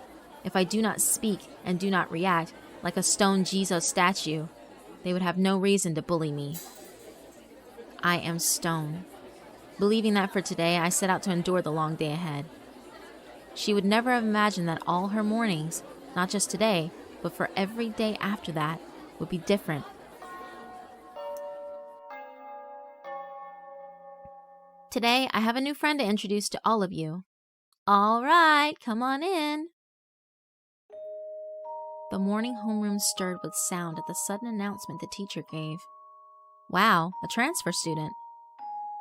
If I do not speak and do not react, like a stone Jesus statue, they would have no reason to bully me. I am stone. Believing that for today, I set out to endure the long day ahead. She would never have imagined that all her mornings, not just today, but for every day after that, would be different. Today, I have a new friend to introduce to all of you. All right, come on in. The morning homeroom stirred with sound at the sudden announcement the teacher gave. Wow, a transfer student.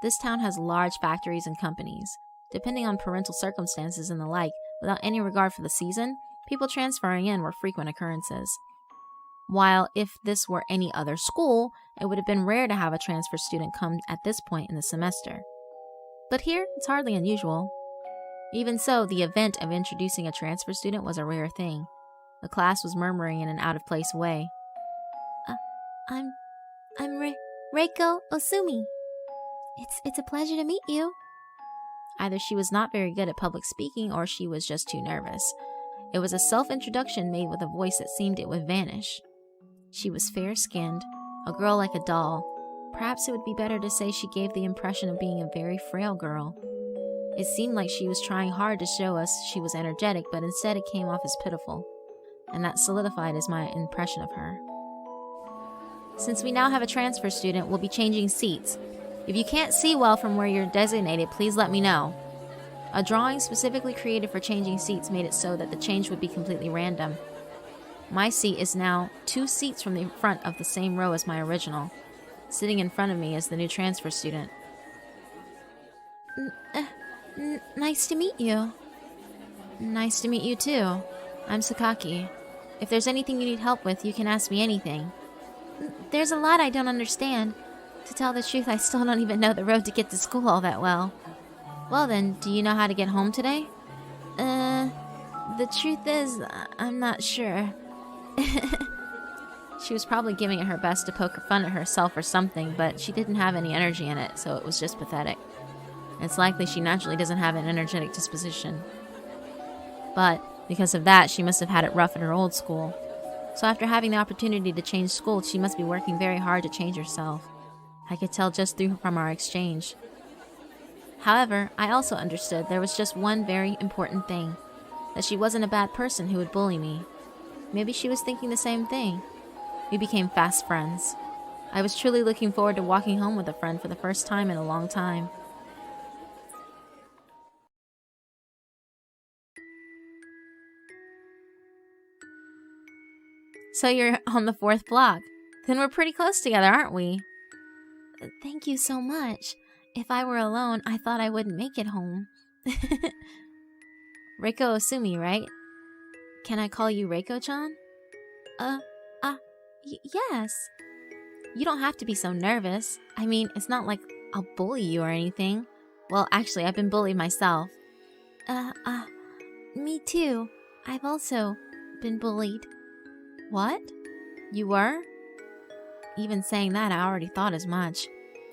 This town has large factories and companies. Depending on parental circumstances and the like, without any regard for the season, people transferring in were frequent occurrences. While if this were any other school, it would have been rare to have a transfer student come at this point in the semester. But here, it's hardly unusual. Even so, the event of introducing a transfer student was a rare thing. The class was murmuring in an out-of-place way. I'm Reiko Osumi. It's a pleasure to meet you. Either she was not very good at public speaking or she was just too nervous. It was a self-introduction made with a voice that seemed it would vanish. She was fair-skinned, a girl like a doll. Perhaps it would be better to say she gave the impression of being a very frail girl. It seemed like she was trying hard to show us she was energetic, but instead it came off as pitiful. And that solidified as my impression of her. Since we now have a transfer student, we'll be changing seats. If you can't see well from where you're designated, please let me know. A drawing specifically created for changing seats made it so that the change would be completely random. My seat is now 2 seats from the front of the same row as my original. Sitting in front of me is the new transfer student. Nice to meet you. Nice to meet you too. I'm Sakaki. If there's anything you need help with, you can ask me anything. There's a lot I don't understand. To tell the truth, I still don't even know the road to get to school all that well. Well then, do you know how to get home today? The truth is, I'm not sure. She was probably giving it her best to poke fun at herself or something, but she didn't have any energy in it, so it was just pathetic. It's likely she naturally doesn't have an energetic disposition. But because of that, she must have had it rough at her old school. So after having the opportunity to change school, she must be working very hard to change herself. I could tell just from our exchange. However, I also understood there was just one very important thing. That she wasn't a bad person who would bully me. Maybe she was thinking the same thing. We became fast friends. I was truly looking forward to walking home with a friend for the first time in a long time. So you're on the 4th block. Then we're pretty close together, aren't we? Thank you so much. If I were alone, I thought I wouldn't make it home. Reiko Osumi, right? Can I call you Reiko-chan? Yes. You don't have to be so nervous. I mean, it's not like I'll bully you or anything. Well, actually, I've been bullied myself. Me too. I've also been bullied. What? You were? Even saying that, I already thought as much.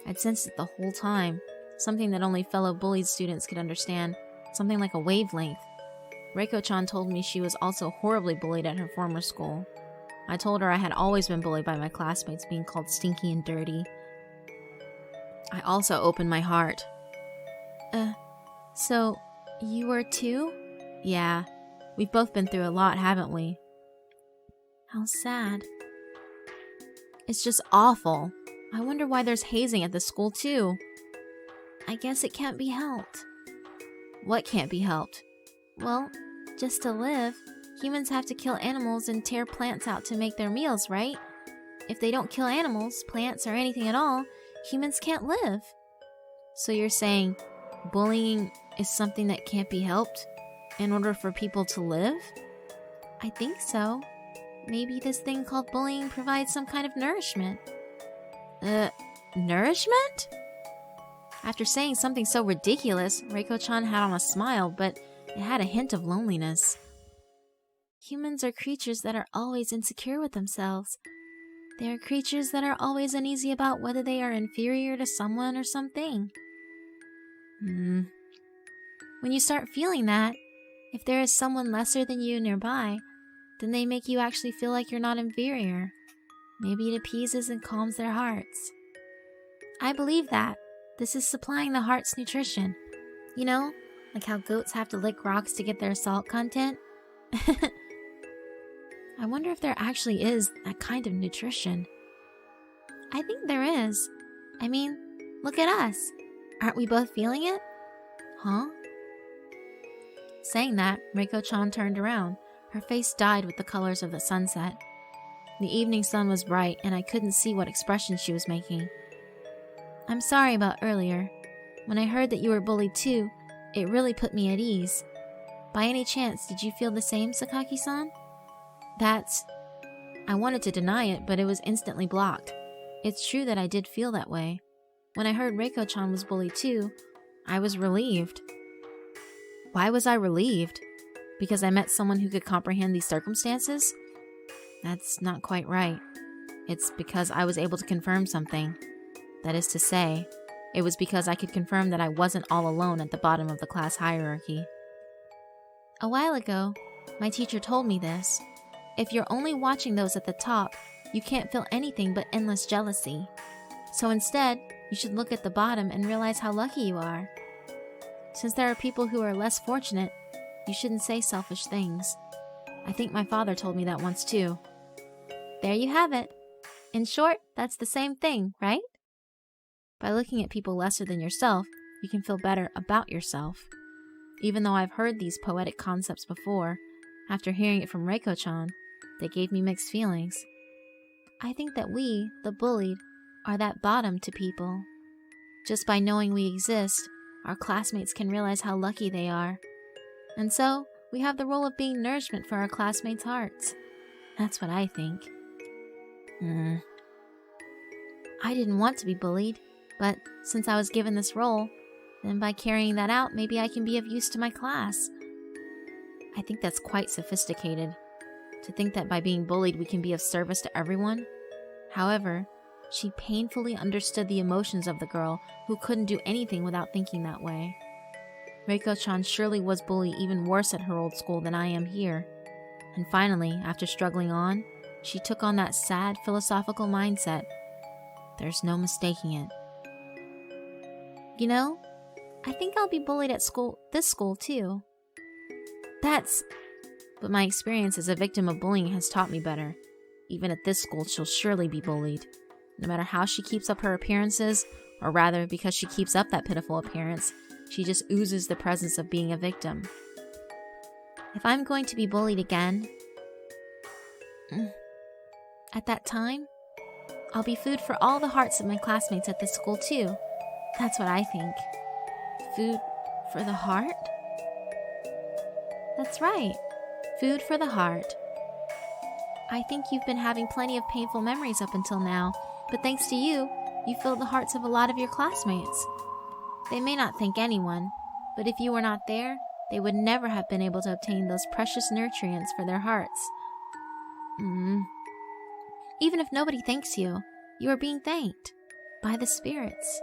I'd sensed it the whole time. Something that only fellow bullied students could understand. Something like a wavelength. Reiko-chan told me she was also horribly bullied at her former school. I told her I had always been bullied by my classmates, being called stinky and dirty. I also opened my heart. So you were too? Yeah. We've both been through a lot, haven't we? How sad. It's just awful. I wonder why there's hazing at the school too. I guess it can't be helped. What can't be helped? Well, just to live, humans have to kill animals and tear plants out to make their meals, right? If they don't kill animals, plants, or anything at all, humans can't live. So you're saying bullying is something that can't be helped in order for people to live? I think so. Maybe this thing called bullying provides some kind of nourishment. Nourishment? After saying something so ridiculous, Reiko-chan had on a smile, but it had a hint of loneliness. Humans are creatures that are always insecure with themselves. They are creatures that are always uneasy about whether they are inferior to someone or something. When you start feeling that, if there is someone lesser than you nearby, then they make you actually feel like you're not inferior. Maybe it appeases and calms their hearts. I believe that. This is supplying the heart's nutrition. You know, like how goats have to lick rocks to get their salt content? I wonder if there actually is that kind of nutrition. I think there is. I mean, look at us. Aren't we both feeling it? Huh? Saying that, Reiko-chan turned around. Her face dyed with the colors of the sunset. The evening sun was bright, and I couldn't see what expression she was making. I'm sorry about earlier. When I heard that you were bullied too, it really put me at ease. By any chance, did you feel the same, Sakaki-san? I wanted to deny it, but it was instantly blocked. It's true that I did feel that way. When I heard Reiko-chan was bullied too, I was relieved. Why was I relieved? Because I met someone who could comprehend these circumstances? That's not quite right. It's because I was able to confirm something. That is to say, it was because I could confirm that I wasn't all alone at the bottom of the class hierarchy. A while ago, my teacher told me this. If you're only watching those at the top, you can't feel anything but endless jealousy. So instead, you should look at the bottom and realize how lucky you are. Since there are people who are less fortunate, you shouldn't say selfish things. I think my father told me that once too. There you have it. In short, that's the same thing, right? By looking at people lesser than yourself, you can feel better about yourself. Even though I've heard these poetic concepts before, after hearing it from Reiko-chan, they gave me mixed feelings. I think that we, the bullied, are that bottom to people. Just by knowing we exist, our classmates can realize how lucky they are. And so, we have the role of being nourishment for our classmates' hearts. That's what I think. I didn't want to be bullied, but since I was given this role, then by carrying that out, maybe I can be of use to my class. I think that's quite sophisticated, to think that by being bullied we can be of service to everyone. However, she painfully understood the emotions of the girl who couldn't do anything without thinking that way. Reiko-chan surely was bullied even worse at her old school than I am here. And finally, after struggling on, she took on that sad philosophical mindset. There's no mistaking it. You know, I think I'll be bullied at this school too. But my experience as a victim of bullying has taught me better. Even at this school, she'll surely be bullied. No matter how she keeps up her appearances, or rather, because she keeps up that pitiful appearance, she just oozes the presence of being a victim. If I'm going to be bullied again, at that time, I'll be food for all the hearts of my classmates at this school too. That's what I think. Food for the heart? That's right. Food for the heart. I think you've been having plenty of painful memories up until now, but thanks to you, you filled the hearts of a lot of your classmates. They may not thank anyone, but if you were not there, they would never have been able to obtain those precious nutrients for their hearts. Even if nobody thanks you, you are being thanked by the spirits.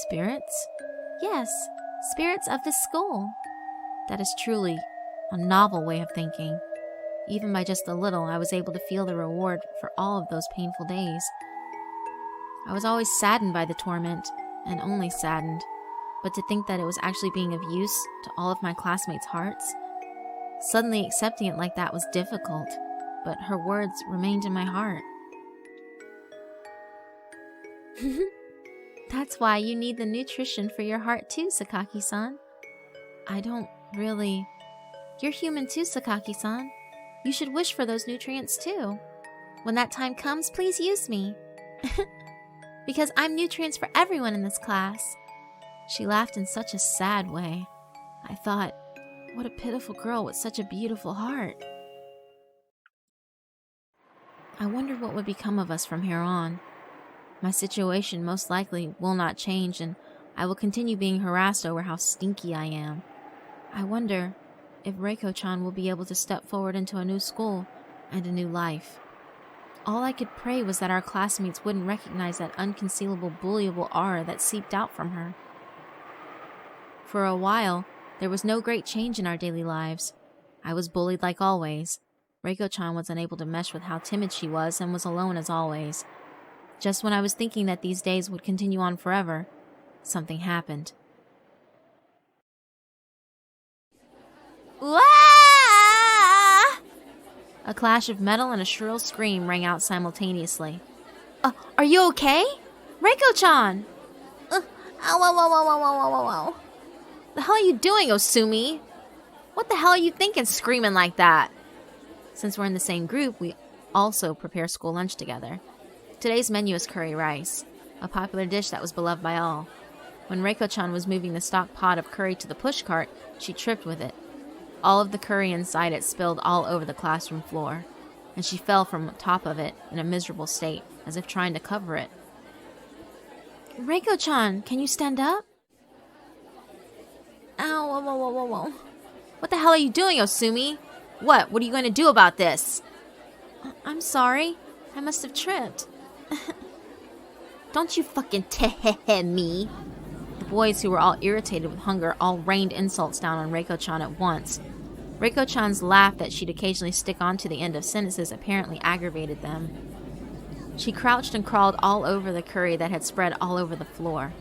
Spirits? Yes, spirits of this school. That is truly a novel way of thinking. Even by just a little, I was able to feel the reward for all of those painful days. I was always saddened by the torment, and only saddened. But to think that it was actually being of use to all of my classmates' hearts, suddenly accepting it like that was difficult, but her words remained in my heart. That's why you need the nutrition for your heart too, Sakaki-san. I don't really... You're human too, Sakaki-san. You should wish for those nutrients too. When that time comes, please use me. Because I'm nutrients for everyone in this class. She laughed in such a sad way. I thought, what a pitiful girl with such a beautiful heart. I wondered what would become of us from here on. My situation most likely will not change, and I will continue being harassed over how stinky I am. I wonder if Reiko-chan will be able to step forward into a new school and a new life. All I could pray was that our classmates wouldn't recognize that unconcealable, bullyable aura that seeped out from her. For a while, there was no great change in our daily lives. I was bullied like always. Reiko-chan was unable to mesh with how timid she was and was alone as always. Just when I was thinking that these days would continue on forever, something happened. Wah! A clash of metal and a shrill scream rang out simultaneously. Are you okay? Reiko-chan! Ow, ow, ow, ow, ow, ow, ow, ow. The hell are you doing, Osumi? What the hell are you thinking screaming like that? Since we're in the same group, we also prepare school lunch together. Today's menu is curry rice, a popular dish that was beloved by all. When Reiko-chan was moving the stock pot of curry to the pushcart, she tripped with it. All of the curry inside it spilled all over the classroom floor, and she fell from top of it in a miserable state, as if trying to cover it. Reiko-chan, can you stand up? Ow, whoa, whoa, whoa, whoa, whoa. What the hell are you doing, Osumi? What are you going to do about this? I'm sorry. I must have tripped. Don't you fucking tehehe me. The boys, who were all irritated with hunger, all rained insults down on Reiko-chan at once. Reiko-chan's laugh that she'd occasionally stick onto the end of sentences apparently aggravated them. She crouched and crawled all over the curry that had spread all over the floor.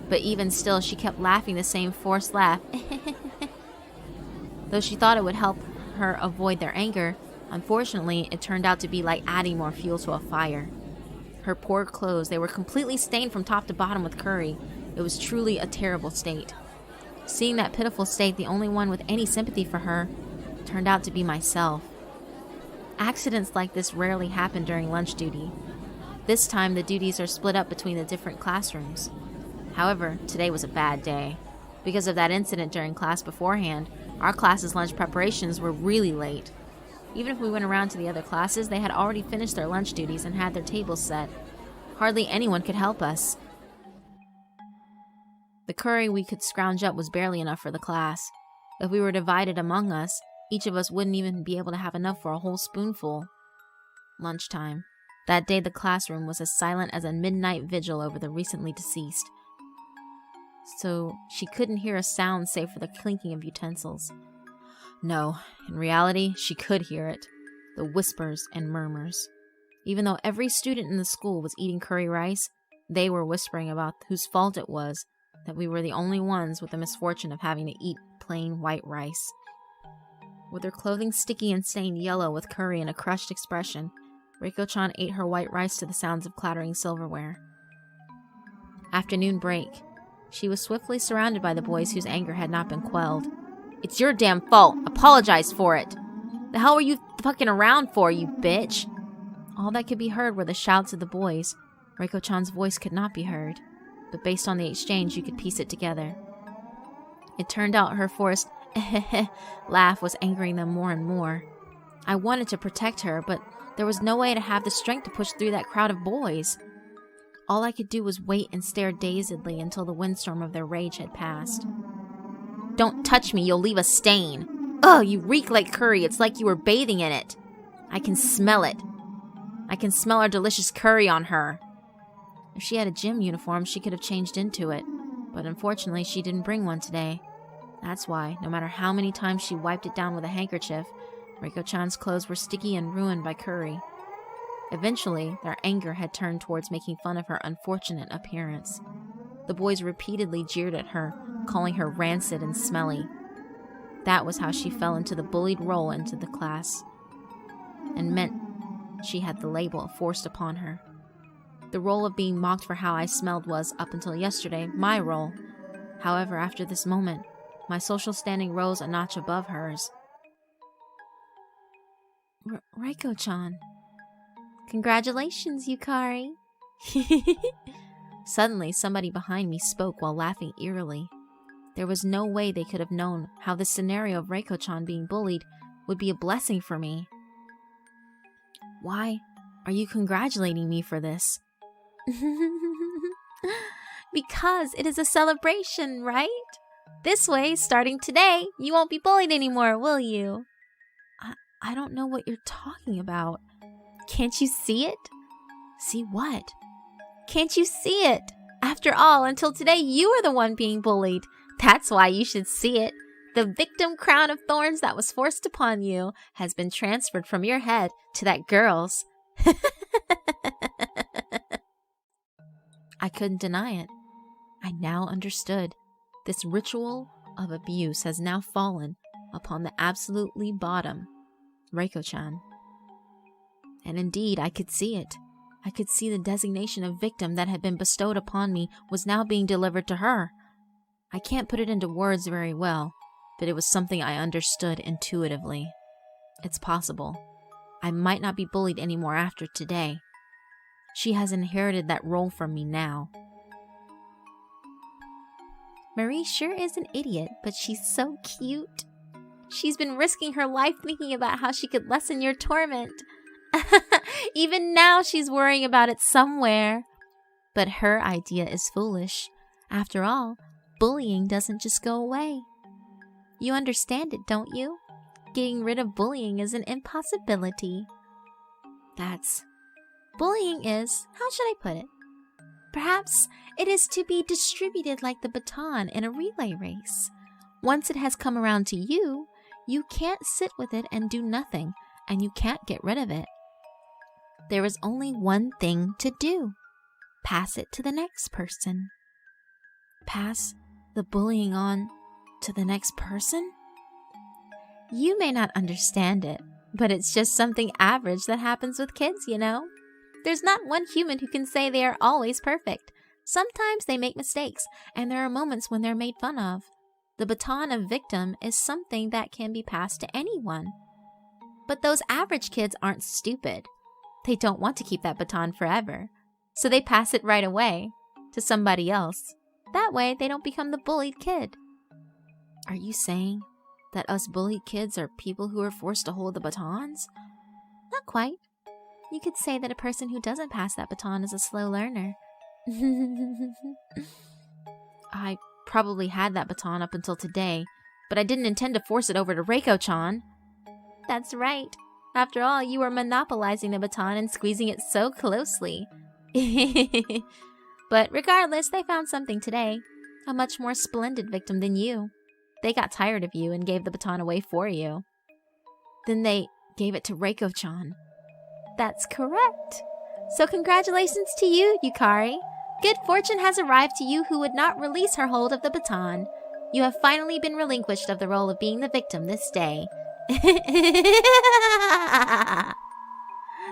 But even still, she kept laughing the same forced laugh. Though she thought it would help her avoid their anger, unfortunately, it turned out to be like adding more fuel to a fire. Her poor clothes, they were completely stained from top to bottom with curry. It was truly a terrible state. Seeing that pitiful state, the only one with any sympathy for her turned out to be myself. Accidents like this rarely happen during lunch duty. This time, the duties are split up between the different classrooms. However, today was a bad day. Because of that incident during class beforehand, our class's lunch preparations were really late. Even if we went around to the other classes, they had already finished their lunch duties and had their tables set. Hardly anyone could help us. The curry we could scrounge up was barely enough for the class. If we were divided among us, each of us wouldn't even be able to have enough for a whole spoonful. Lunchtime. That day the classroom was as silent as a midnight vigil over the recently deceased. So she couldn't hear a sound save for the clinking of utensils. No, in reality, she could hear it. The whispers and murmurs. Even though every student in the school was eating curry rice, they were whispering about whose fault it was that we were the only ones with the misfortune of having to eat plain white rice. With her clothing sticky and stained yellow with curry and a crushed expression, Reiko-chan ate her white rice to the sounds of clattering silverware. Afternoon break. She was swiftly surrounded by the boys whose anger had not been quelled. It's your damn fault. Apologize for it. The hell were you fucking around for, you bitch? All that could be heard were the shouts of the boys. Reiko-chan's voice could not be heard, but based on the exchange, you could piece it together. It turned out her forced laugh was angering them more and more. I wanted to protect her, but there was no way to have the strength to push through that crowd of boys. All I could do was wait and stare dazedly until the windstorm of their rage had passed. Don't touch me, you'll leave a stain. Ugh, you reek like curry. It's like you were bathing in it. I can smell it. I can smell our delicious curry on her. If she had a gym uniform, she could have changed into it. But unfortunately, she didn't bring one today. That's why, no matter how many times she wiped it down with a handkerchief, Reiko-chan's clothes were sticky and ruined by curry. Eventually, their anger had turned towards making fun of her unfortunate appearance. The boys repeatedly jeered at her, calling her rancid and smelly. That was how she fell into the bullied role into the class, and meant she had the label forced upon her. The role of being mocked for how I smelled was, up until yesterday, my role. However, after this moment, my social standing rose a notch above hers. Reiko-chan. Congratulations, Yukari. Suddenly, somebody behind me spoke while laughing eerily. There was no way they could have known how this scenario of Reiko-chan being bullied would be a blessing for me. Why are you congratulating me for this? Because it is a celebration, right? This way, starting today, you won't be bullied anymore, will you? I don't know what you're talking about. Can't you see it? See what? Can't you see it? After all, until today, you were the one being bullied. That's why you should see it. The victim crown of thorns that was forced upon you has been transferred from your head to that girl's. I couldn't deny it. I now understood. This ritual of abuse has now fallen upon the absolutely bottom, Reiko-chan. And indeed, I could see it. I could see the designation of victim that had been bestowed upon me was now being delivered to her. I can't put it into words very well, but it was something I understood intuitively. It's possible. I might not be bullied anymore after today. She has inherited that role from me now. Marie sure is an idiot, but she's so cute. She's been risking her life thinking about how she could lessen your torment. Even now she's worrying about it somewhere. But her idea is foolish. After all, bullying doesn't just go away. You understand it, don't you? Getting rid of bullying is an impossibility. Bullying is, how should I put it? Perhaps it is to be distributed like the baton in a relay race. Once it has come around to you, you can't sit with it and do nothing, and you can't get rid of it. There is only one thing to do. Pass it to the next person. Pass the bullying on to the next person? You may not understand it, but it's just something average that happens with kids, you know? There's not one human who can say they are always perfect. Sometimes they make mistakes, and there are moments when they're made fun of. The baton of victim is something that can be passed to anyone. But those average kids aren't stupid. They don't want to keep that baton forever, so they pass it right away to somebody else. That way, they don't become the bullied kid. Are you saying that us bullied kids are people who are forced to hold the batons? Not quite. You could say that a person who doesn't pass that baton is a slow learner. I probably had that baton up until today, but I didn't intend to force it over to Reiko-chan. That's right. After all, you were monopolizing the baton and squeezing it so closely. But regardless, they found something today. A much more splendid victim than you. They got tired of you and gave the baton away for you. Then they gave it to Reiko-chan. That's correct. So congratulations to you, Yukari. Good fortune has arrived to you who would not release her hold of the baton. You have finally been relinquished of the role of being the victim this day.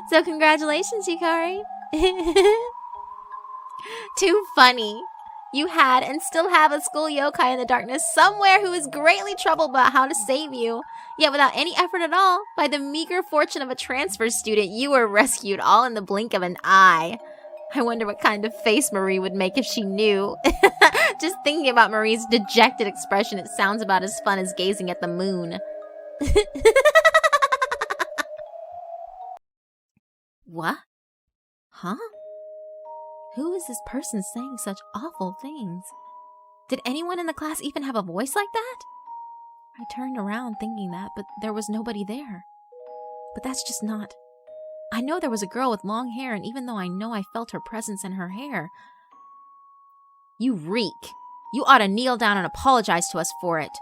So congratulations, Yukari. Too funny. You had and still have a school yokai in the darkness somewhere who is greatly troubled about how to save you. Yet without any effort at all, by the meager fortune of a transfer student, you were rescued all in the blink of an eye. I wonder what kind of face Marie would make if she knew. Just thinking about Marie's dejected expression, it sounds about as fun as gazing at the moon. What? Huh? Who is this person saying such awful things? Did anyone in the class even have a voice like that? I turned around thinking that, but there was nobody there. But that's just not... I know there was a girl with long hair, and even though I know I felt her presence in her hair... You reek. You ought to kneel down and apologize to us for it.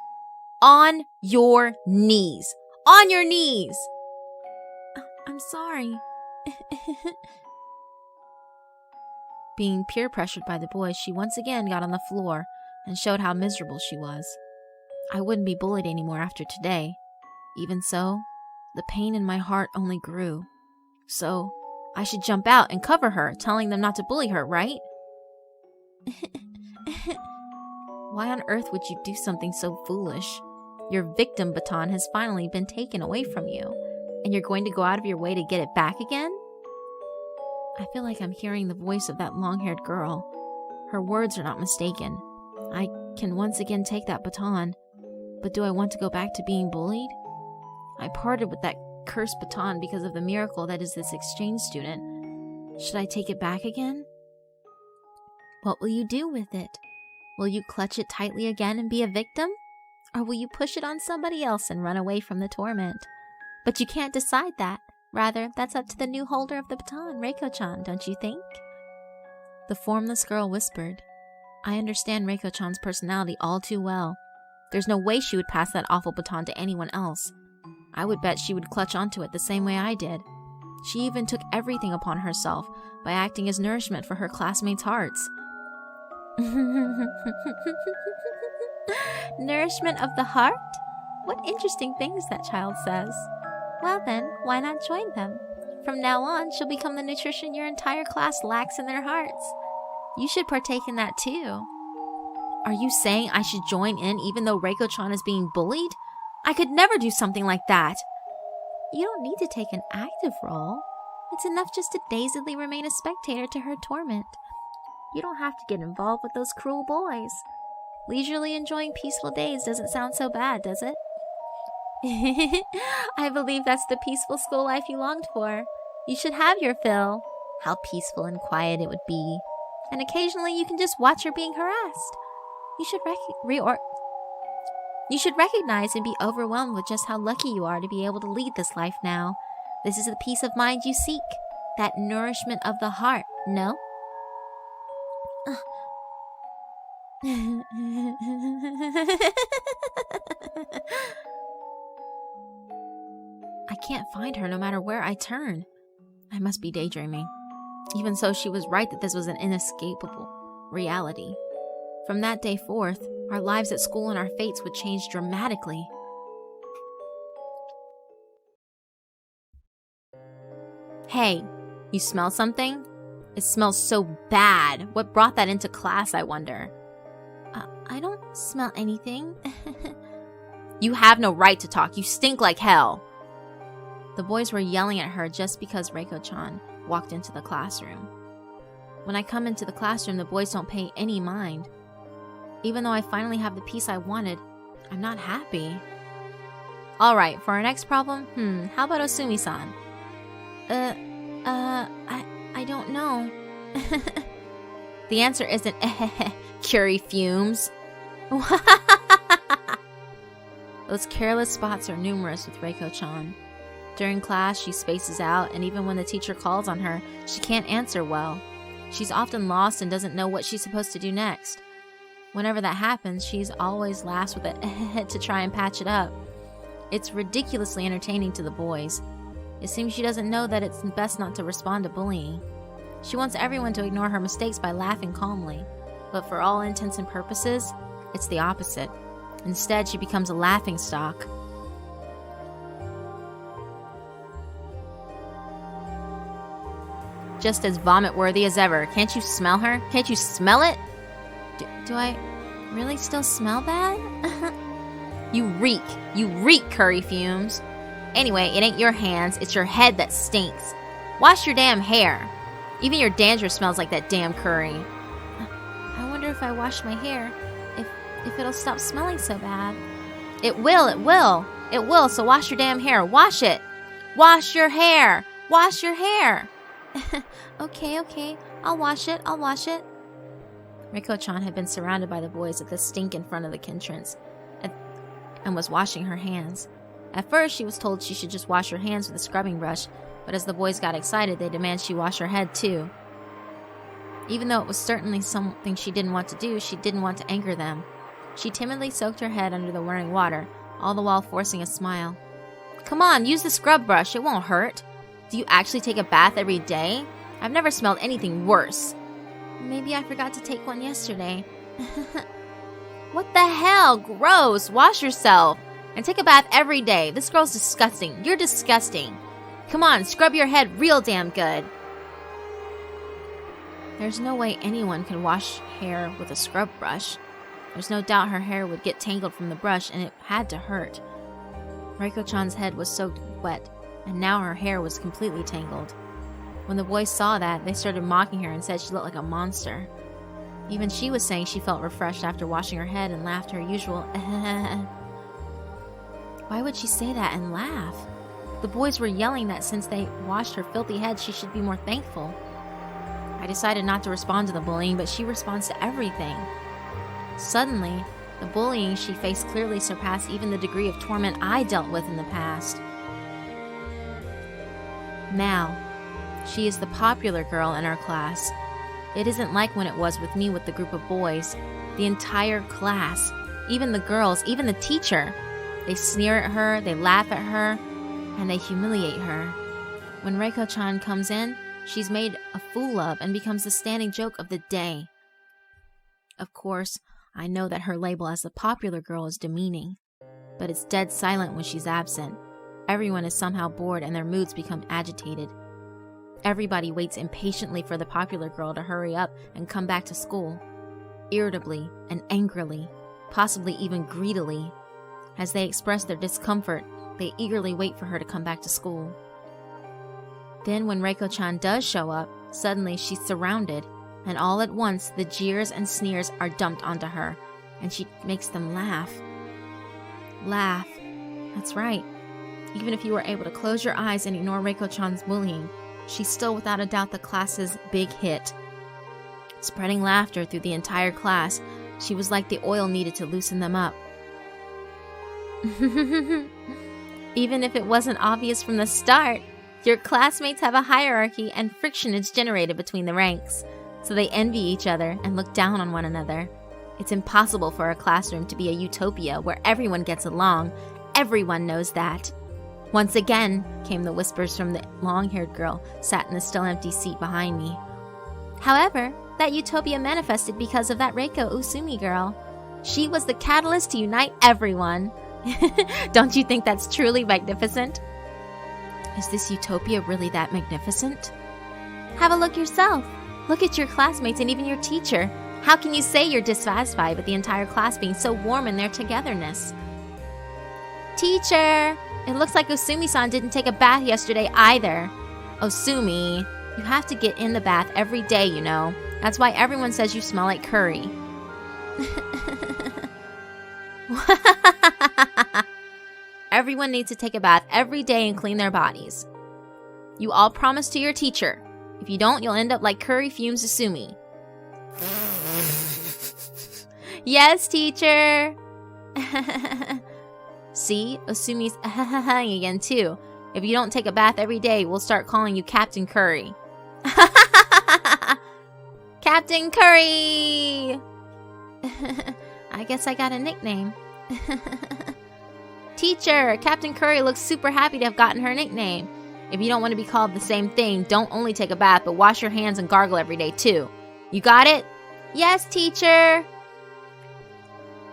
On your knees. On your knees! I'm sorry. Being peer pressured by the boys, she once again got on the floor and showed how miserable she was. I wouldn't be bullied anymore after today. Even so, the pain in my heart only grew. So, I should jump out and cover her, telling them not to bully her, right? Why on earth would you do something so foolish? Your victim baton has finally been taken away from you, and you're going to go out of your way to get it back again? I feel like I'm hearing the voice of that long-haired girl. Her words are not mistaken. I can once again take that baton, but do I want to go back to being bullied? I parted with that cursed baton because of the miracle that is this exchange student. Should I take it back again? What will you do with it? Will you clutch it tightly again and be a victim? Or will you push it on somebody else and run away from the torment? But you can't decide that. Rather, that's up to the new holder of the baton, Reiko-chan, don't you think? The formless girl whispered. I understand Reiko-chan's personality all too well. There's no way she would pass that awful baton to anyone else. I would bet she would clutch onto it the same way I did. She even took everything upon herself by acting as nourishment for her classmates' hearts. Nourishment of the heart? What interesting things that child says. Well then, why not join them? From now on, she'll become the nutrition your entire class lacks in their hearts. You should partake in that too. Are you saying I should join in even though Reiko-chan is being bullied? I could never do something like that. You don't need to take an active role. It's enough just to dazedly remain a spectator to her torment. You don't have to get involved with those cruel boys. Leisurely enjoying peaceful days doesn't sound so bad, does it? I believe that's the peaceful school life you longed for. You should have your fill. How peaceful and quiet it would be. And occasionally you can just watch her being harassed. You should recognize and be overwhelmed with just how lucky you are to be able to lead this life now. This is the peace of mind you seek. That nourishment of the heart, no? I can't find her no matter where I turn. I must be daydreaming. Even so, she was right that this was an inescapable reality. From that day forth, our lives at school and our fates would change dramatically. Hey, you smell something? It smells so bad. What brought that into class, I wonder? I don't smell anything. You have no right to talk. You stink like hell. The boys were yelling at her just because Reiko-chan walked into the classroom. When I come into the classroom, the boys don't pay any mind. Even though I finally have the peace I wanted, I'm not happy. Alright, for our next problem, how about Osumi-san? I don't know. The answer isn't curry fumes. Those careless spots are numerous with Reiko-chan. During class, she spaces out, and even when the teacher calls on her, she can't answer well. She's often lost and doesn't know what she's supposed to do next. Whenever that happens, she's always laughs with a to try and patch it up. It's ridiculously entertaining to the boys. It seems she doesn't know that it's best not to respond to bullying. She wants everyone to ignore her mistakes by laughing calmly, but for all intents and purposes, it's the opposite. Instead, she becomes a laughingstock. Just as vomit-worthy as ever. Can't you smell her? Can't you smell it? Do I really still smell bad? You reek. You reek, curry fumes. Anyway, it ain't your hands, it's your head that stinks. Wash your damn hair. Even your dandruff smells like that damn curry. I wonder if I wash my hair, if it'll stop smelling so bad. It will, so wash your damn hair. Wash it. Wash your hair. Wash your hair. Okay. I'll wash it. Reiko-chan had been surrounded by the boys at the stink in front of the entrance and was washing her hands. At first, she was told she should just wash her hands with a scrubbing brush, but as the boys got excited, they demanded she wash her head too. Even though it was certainly something she didn't want to do, she didn't want to anger them. She timidly soaked her head under the running water, all the while forcing a smile. Come on, use the scrub brush, it won't hurt. Do you actually take a bath every day? I've never smelled anything worse. Maybe I forgot to take one yesterday. What the hell? Gross! Wash yourself! And take a bath every day. This girl's disgusting. You're disgusting. Come on, scrub your head real damn good. There's no way anyone could wash hair with a scrub brush. There's no doubt her hair would get tangled from the brush, and it had to hurt. Reiko-chan's head was soaked wet, and now her hair was completely tangled. When the boys saw that, they started mocking her and said she looked like a monster. Even she was saying she felt refreshed after washing her head and laughed her usual Why would she say that and laugh? The boys were yelling that since they washed her filthy head, she should be more thankful. I decided not to respond to the bullying, but she responds to everything. Suddenly, the bullying she faced clearly surpassed even the degree of torment I dealt with in the past. Now, she is the popular girl in our class. It isn't like when it was with me with the group of boys. The entire class, even the girls, even the teacher. They sneer at her, they laugh at her, and they humiliate her. When Reiko-chan comes in, she's made a fool of and becomes the standing joke of the day. Of course, I know that her label as the popular girl is demeaning, but it's dead silent when she's absent. Everyone is somehow bored and their moods become agitated. Everybody waits impatiently for the popular girl to hurry up and come back to school, irritably and angrily, possibly even greedily. As they express their discomfort, they eagerly wait for her to come back to school. Then when Reiko-chan does show up, suddenly she's surrounded, and all at once the jeers and sneers are dumped onto her, and she makes them laugh. Laugh. That's right. Even if you were able to close your eyes and ignore Reiko-chan's bullying, she's still without a doubt the class's big hit. Spreading laughter through the entire class, she was like the oil needed to loosen them up. Even if it wasn't obvious from the start, your classmates have a hierarchy and friction is generated between the ranks, so they envy each other and look down on one another. It's impossible for a classroom to be a utopia where everyone gets along. Everyone knows that. Once again, came the whispers from the long-haired girl sat in the still empty seat behind me. However, that utopia manifested because of that Reiko Usumi girl. She was the catalyst to unite everyone. Don't you think that's truly magnificent? Is this utopia really that magnificent? Have a look yourself. Look at your classmates and even your teacher. How can you say you're dissatisfied with the entire class being so warm in their togetherness? Teacher! It looks like Usumi-san didn't take a bath yesterday either. Usumi, you have to get in the bath every day, you know. That's why everyone says you smell like curry. Everyone needs to take a bath every day and clean their bodies. You all promise to your teacher. If you don't, you'll end up like curry fumes Usumi. Yes, teacher. See, Usumi's again too. If you don't take a bath every day, we'll start calling you Captain Curry. Captain Curry! I guess I got a nickname. Teacher, Captain Curry looks super happy to have gotten her nickname. If you don't want to be called the same thing, don't only take a bath, but wash your hands and gargle every day too. You got it? Yes, teacher!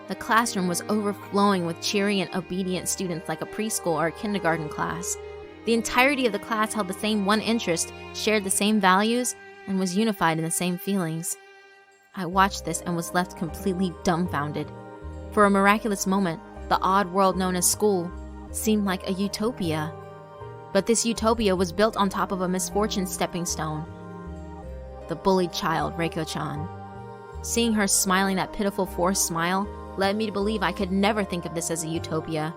The classroom was overflowing with cheery and obedient students like a preschool or a kindergarten class. The entirety of the class held the same one interest, shared the same values, and was unified in the same feelings. I watched this and was left completely dumbfounded. For a miraculous moment, the odd world known as school seemed like a utopia. But this utopia was built on top of a misfortune stepping stone. The bullied child, Reiko-chan. Seeing her smiling that pitiful forced smile led me to believe I could never think of this as a utopia.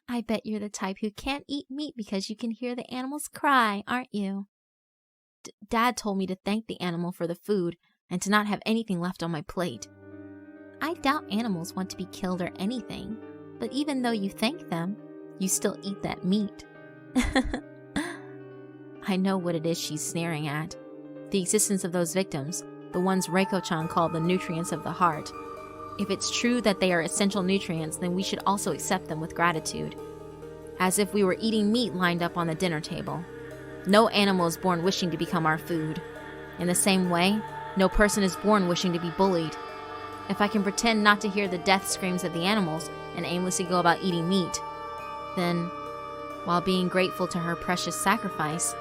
I bet you're the type who can't eat meat because you can hear the animals cry, aren't you? Dad told me to thank the animal for the food and to not have anything left on my plate. I doubt animals want to be killed or anything, but even though you thank them, you still eat that meat. I know what it is she's sneering at. The existence of those victims, the ones Reiko-chan called the nutrients of the heart. If it's true that they are essential nutrients, then we should also accept them with gratitude. As if we were eating meat lined up on the dinner table. No animal is born wishing to become our food. In the same way, no person is born wishing to be bullied. If I can pretend not to hear the death screams of the animals and aimlessly go about eating meat, then, while being grateful to her precious sacrifice,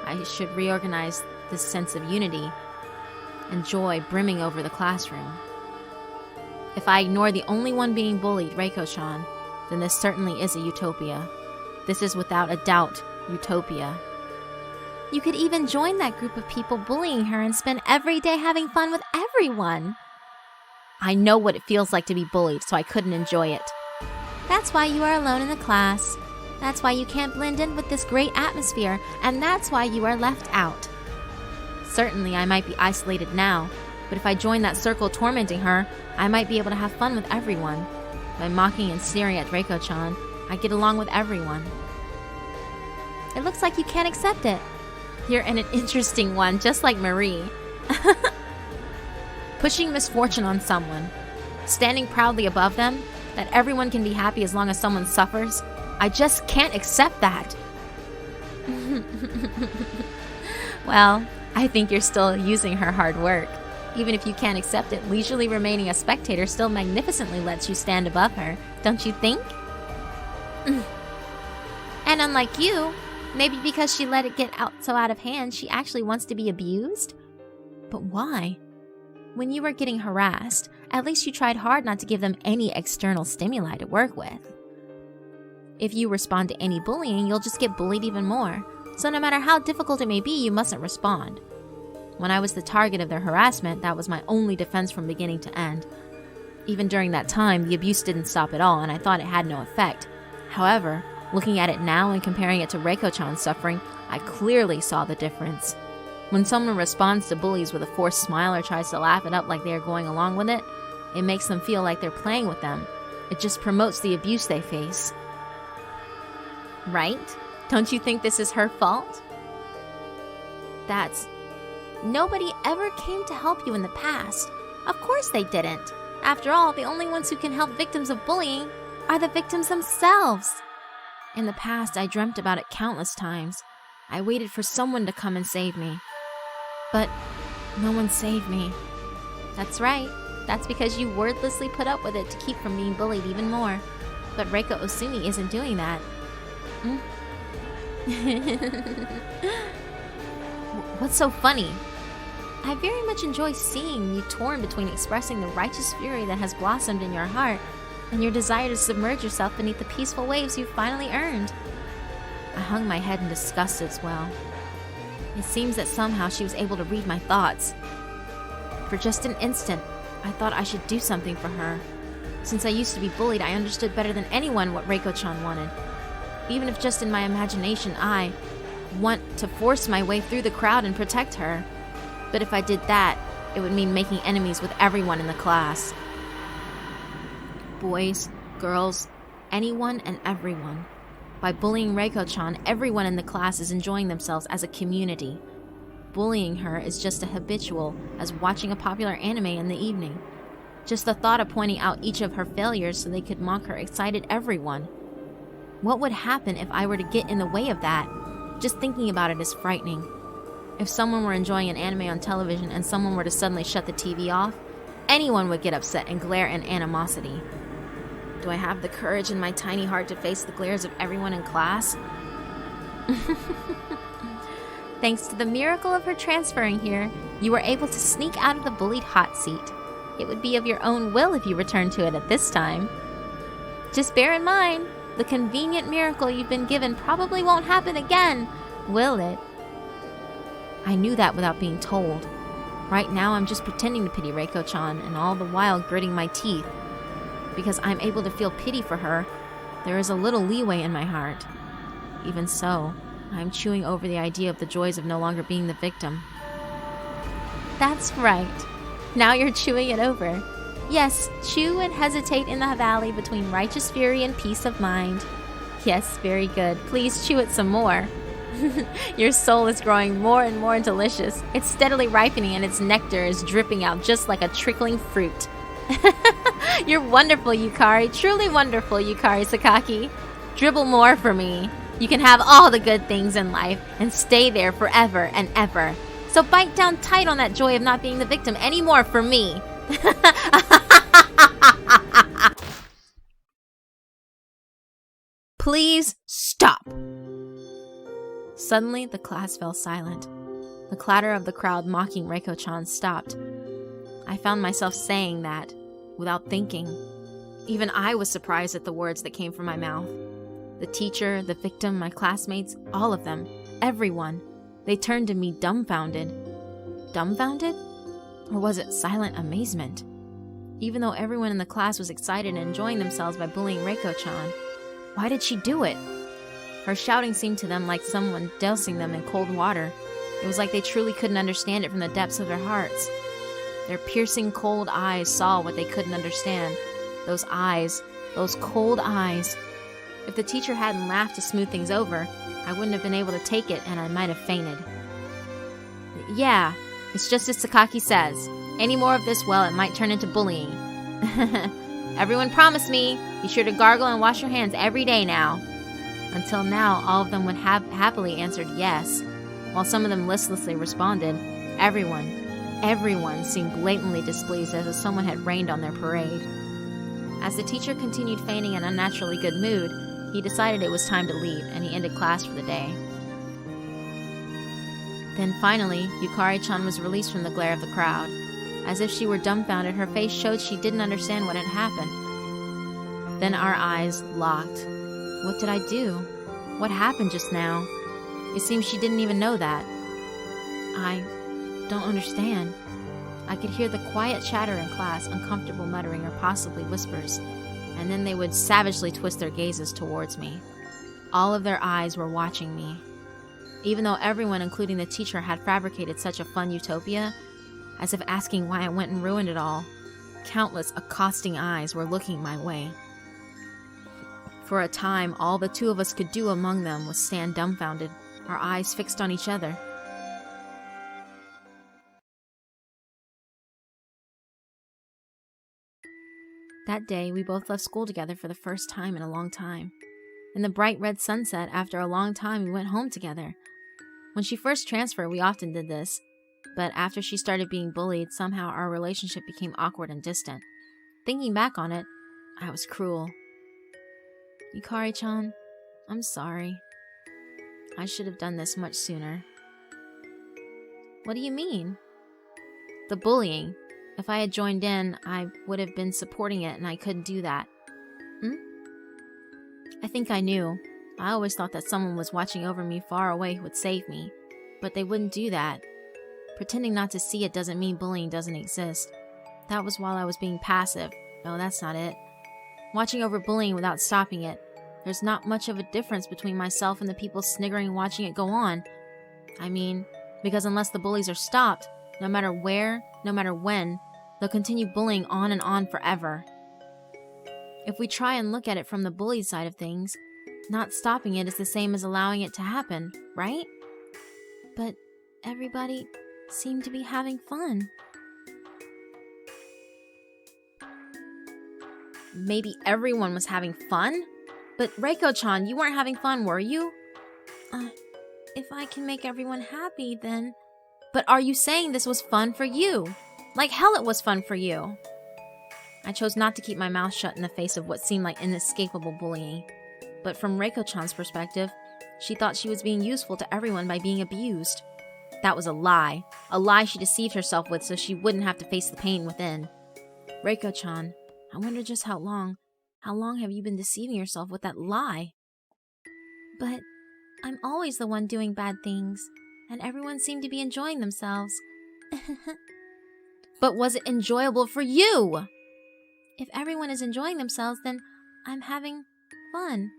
I should reorganize this sense of unity and joy brimming over the classroom. If I ignore the only one being bullied, Reiko-chan, then this certainly is a utopia. This is without a doubt Utopia. You could even join that group of people bullying her and spend every day having fun with everyone. I know what it feels like to be bullied, so I couldn't enjoy it. That's why you are alone in the class. That's why you can't blend in with this great atmosphere, and that's why you are left out. Certainly, I might be isolated now, but if I join that circle tormenting her, I might be able to have fun with everyone. By mocking and sneering at Reiko-chan, I get along with everyone. It looks like you can't accept it. You're an interesting one, just like Marie. Pushing misfortune on someone, standing proudly above them, that everyone can be happy as long as someone suffers. I just can't accept that. Well, I think you're still using her hard work. Even if you can't accept it, leisurely remaining a spectator still magnificently lets you stand above her, don't you think? And unlike you, maybe because she let it get out of hand, she actually wants to be abused? But why? When you were getting harassed, at least you tried hard not to give them any external stimuli to work with. If you respond to any bullying, you'll just get bullied even more. So no matter how difficult it may be, you mustn't respond. When I was the target of their harassment, that was my only defense from beginning to end. Even during that time, the abuse didn't stop at all, and I thought it had no effect. However, looking at it now and comparing it to Reiko-chan's suffering, I clearly saw the difference. When someone responds to bullies with a forced smile or tries to laugh it up like they are going along with it, it makes them feel like they're playing with them. It just promotes the abuse they face. Right? Don't you think this is her fault? Nobody ever came to help you in the past. Of course they didn't. After all, the only ones who can help victims of bullying are the victims themselves. In the past, I dreamt about it countless times. I waited for someone to come and save me. But no one saved me. That's right. That's because you wordlessly put up with it to keep from being bullied even more. But Reiko Osumi isn't doing that. What's so funny? I very much enjoy seeing you torn between expressing the righteous fury that has blossomed in your heart and your desire to submerge yourself beneath the peaceful waves you've finally earned. I hung my head in disgust as well. It seems that somehow she was able to read my thoughts. For just an instant, I thought I should do something for her. Since I used to be bullied, I understood better than anyone what Reiko-chan wanted. Even if just in my imagination I want to force my way through the crowd and protect her. But if I did that, it would mean making enemies with everyone in the class. Boys, girls, anyone and everyone. By bullying Reiko-chan, everyone in the class is enjoying themselves as a community. Bullying her is just as habitual as watching a popular anime in the evening. Just the thought of pointing out each of her failures so they could mock her excited everyone. What would happen if I were to get in the way of that? Just thinking about it is frightening. If someone were enjoying an anime on television and someone were to suddenly shut the TV off, anyone would get upset and glare in animosity. Do I have the courage in my tiny heart to face the glares of everyone in class? Thanks to the miracle of her transferring here, you were able to sneak out of the bullied hot seat. It would be of your own will if you returned to it at this time. Just bear in mind, the convenient miracle you've been given probably won't happen again, will it? I knew that without being told. Right now I'm just pretending to pity Reiko-chan and all the while gritting my teeth. Because I'm able to feel pity for her, there is a little leeway in my heart. Even so, I'm chewing over the idea of the joys of no longer being the victim. That's right. Now you're chewing it over. Yes, chew and hesitate in the valley between righteous fury and peace of mind. Yes, very good. Please chew it some more. Your soul is growing more and more delicious. It's steadily ripening and its nectar is dripping out just like a trickling fruit. You're wonderful, Yukari. Truly wonderful, Yukari Sakaki. Dribble more for me. You can have all the good things in life and stay there forever and ever. So bite down tight on that joy of not being the victim anymore for me. Please stop. Suddenly, the class fell silent. The clatter of the crowd mocking Reiko-chan stopped. I found myself saying that, without thinking. Even I was surprised at the words that came from my mouth. The teacher, the victim, my classmates, all of them, everyone, they turned to me dumbfounded. Dumbfounded? Or was it silent amazement? Even though everyone in the class was excited and enjoying themselves by bullying Reiko-chan, why did she do it? Her shouting seemed to them like someone dousing them in cold water. It was like they truly couldn't understand it from the depths of their hearts. Their piercing cold eyes saw what they couldn't understand. Those eyes, those cold eyes. If the teacher hadn't laughed to smooth things over, I wouldn't have been able to take it and I might have fainted. Yeah, it's just as Sakaki says. Any more of this, well, it might turn into bullying. Everyone promise me, be sure to gargle and wash your hands every day now. Until now, all of them would have happily answered yes, while some of them listlessly responded. Everyone seemed blatantly displeased as if someone had rained on their parade. As the teacher continued feigning an unnaturally good mood, he decided it was time to leave, and he ended class for the day. Then finally, Yukari-chan was released from the glare of the crowd. As if she were dumbfounded, her face showed she didn't understand what had happened. Then our eyes locked. What did I do? What happened just now? It seems she didn't even know that. I don't understand. I could hear the quiet chatter in class, uncomfortable muttering or possibly whispers, and then they would savagely twist their gazes towards me. All of their eyes were watching me. Even though everyone, including the teacher, had fabricated such a fun utopia, as if asking why I went and ruined it all, countless accosting eyes were looking my way. For a time, all the two of us could do among them was stand dumbfounded, our eyes fixed on each other. That day, we both left school together for the first time in a long time. In the bright red sunset, after a long time, we went home together. When she first transferred, we often did this, but after she started being bullied, somehow our relationship became awkward and distant. Thinking back on it, I was cruel. Yukari-chan, I'm sorry. I should have done this much sooner. What do you mean? The bullying. If I had joined in, I would have been supporting it, and I couldn't do that. I think I knew. I always thought that someone was watching over me far away who would save me. But they wouldn't do that. Pretending not to see it doesn't mean bullying doesn't exist. That was while I was being passive. No, that's not it. Watching over bullying without stopping it. There's not much of a difference between myself and the people sniggering watching it go on. I mean, because unless the bullies are stopped, no matter where, no matter when, they'll continue bullying on and on forever. If we try and look at it from the bully side of things, not stopping it is the same as allowing it to happen, right? But everybody seemed to be having fun. Maybe everyone was having fun? But Reiko-chan, you weren't having fun, were you? If I can make everyone happy, then... But are you saying this was fun for you? Like hell it was fun for you. I chose not to keep my mouth shut in the face of what seemed like inescapable bullying. But from Reiko-chan's perspective, she thought she was being useful to everyone by being abused. That was a lie. A lie she deceived herself with so she wouldn't have to face the pain within. Reiko-chan, I wonder just how long have you been deceiving yourself with that lie? But I'm always the one doing bad things, and everyone seemed to be enjoying themselves. But was it enjoyable for you? If everyone is enjoying themselves, then I'm having fun.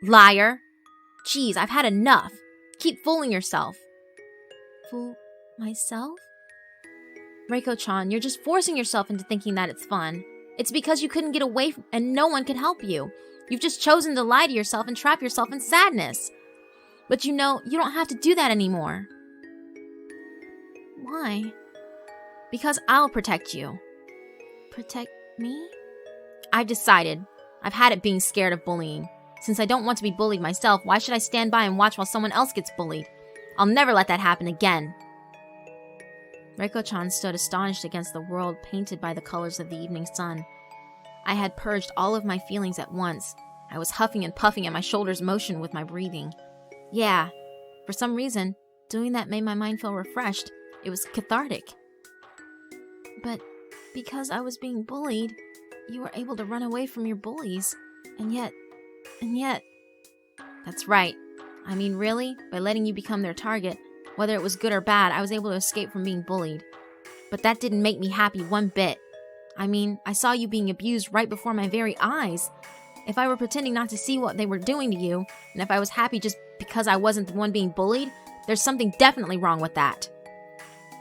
Liar! Jeez, I've had enough. Keep fooling yourself. Fool myself? Reiko-chan, you're just forcing yourself into thinking that it's fun. It's because you couldn't get away and no one could help you. You've just chosen to lie to yourself and trap yourself in sadness. But you know, you don't have to do that anymore. Why? Because I'll protect you. Protect me? I've decided. I've had it being scared of bullying. Since I don't want to be bullied myself, why should I stand by and watch while someone else gets bullied? I'll never let that happen again. Reiko-chan stood astonished against the world painted by the colors of the evening sun. I had purged all of my feelings at once. I was huffing and puffing and my shoulders motioned with my breathing. Yeah, For some reason, doing that made my mind feel refreshed. It was cathartic. But because I was being bullied, you were able to run away from your bullies. And yet... That's right. I mean, really? By letting you become their target, whether it was good or bad, I was able to escape from being bullied. But that didn't make me happy one bit. I mean, I saw you being abused right before my very eyes. If I were pretending not to see what they were doing to you, and if I was happy just because I wasn't the one being bullied, there's something definitely wrong with that.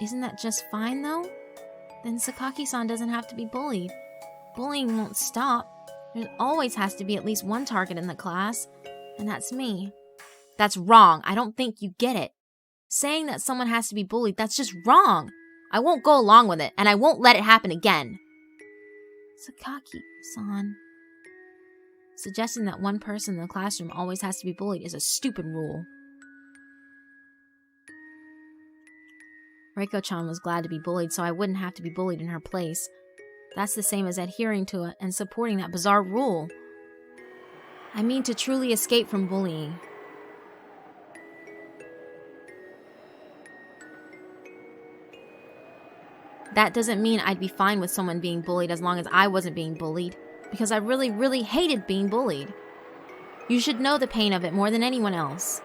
Isn't that just fine, though? Then Sakaki-san doesn't have to be bullied. Bullying won't stop. There always has to be at least one target in the class, and that's me. That's wrong. I don't think you get it. Saying that someone has to be bullied, that's just wrong. I won't go along with it, and I won't let it happen again. Sakaki-san. Suggesting that one person in the classroom always has to be bullied is a stupid rule. Reiko-chan was glad to be bullied so I wouldn't have to be bullied in her place. That's the same as adhering to it and supporting that bizarre rule. I mean to truly escape from bullying. That doesn't mean I'd be fine with someone being bullied as long as I wasn't being bullied, because I really, really hated being bullied. You should know the pain of it more than anyone else.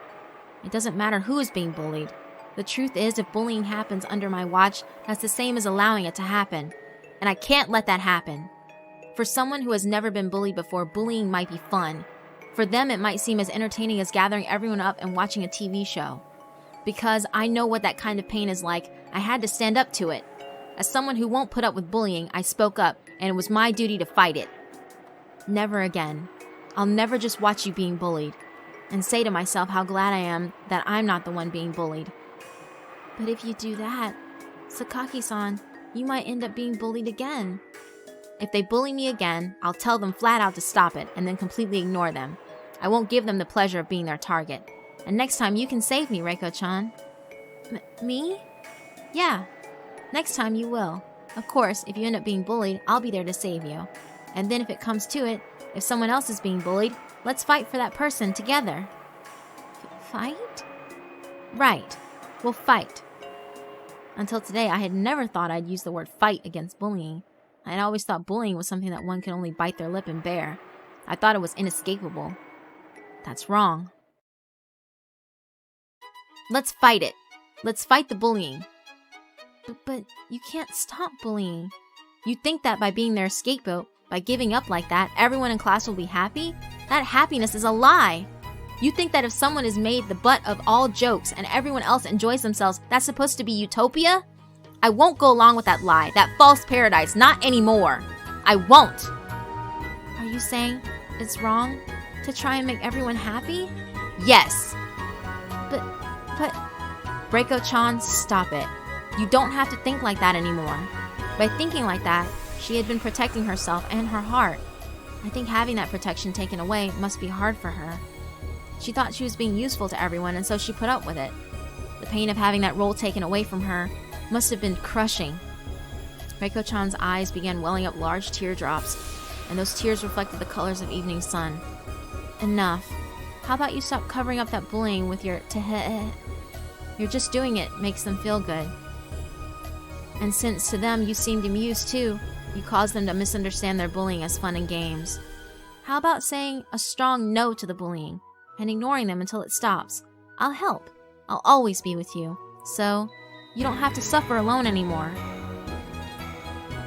It doesn't matter who is being bullied. The truth is, if bullying happens under my watch, that's the same as allowing it to happen. And I can't let that happen. For someone who has never been bullied before, bullying might be fun. For them, it might seem as entertaining as gathering everyone up and watching a TV show. Because I know what that kind of pain is like, I had to stand up to it. As someone who won't put up with bullying, I spoke up, and it was my duty to fight it. Never again. I'll never just watch you being bullied, and say to myself how glad I am that I'm not the one being bullied. But if you do that, Sakaki-san, you might end up being bullied again. If they bully me again, I'll tell them flat out to stop it, and then completely ignore them. I won't give them the pleasure of being their target. And next time you can save me, Reiko-chan. Me? Yeah. Next time you will. Of course, if you end up being bullied, I'll be there to save you. And then if it comes to it, if someone else is being bullied, let's fight for that person together. Fight? Right. We'll fight. Until today, I had never thought I'd use the word fight against bullying. I'd always thought bullying was something that one could only bite their lip and bear. I thought it was inescapable. That's wrong. Let's fight it. Let's fight the bullying. But you can't stop bullying. You think that by being their scapegoat, by giving up like that, everyone in class will be happy? That happiness is a lie. You think that if someone is made the butt of all jokes and everyone else enjoys themselves, that's supposed to be utopia? I won't go along with that lie, that false paradise, not anymore. I won't. Are you saying it's wrong to try and make everyone happy? Yes. But, Reiko-chan, stop it. You don't have to think like that anymore. By thinking like that, she had been protecting herself and her heart. I think having that protection taken away must be hard for her. She thought she was being useful to everyone, and so she put up with it. The pain of having that role taken away from her must have been crushing. Reiko-chan's eyes began welling up large teardrops, and those tears reflected the colors of evening sun. Enough. How about you stop covering up that bullying with your tehe? You're just doing it makes them feel good. And since to them you seemed amused too, you caused them to misunderstand their bullying as fun and games. How about saying a strong no to the bullying, and ignoring them until it stops? I'll help. I'll always be with you. So, you don't have to suffer alone anymore.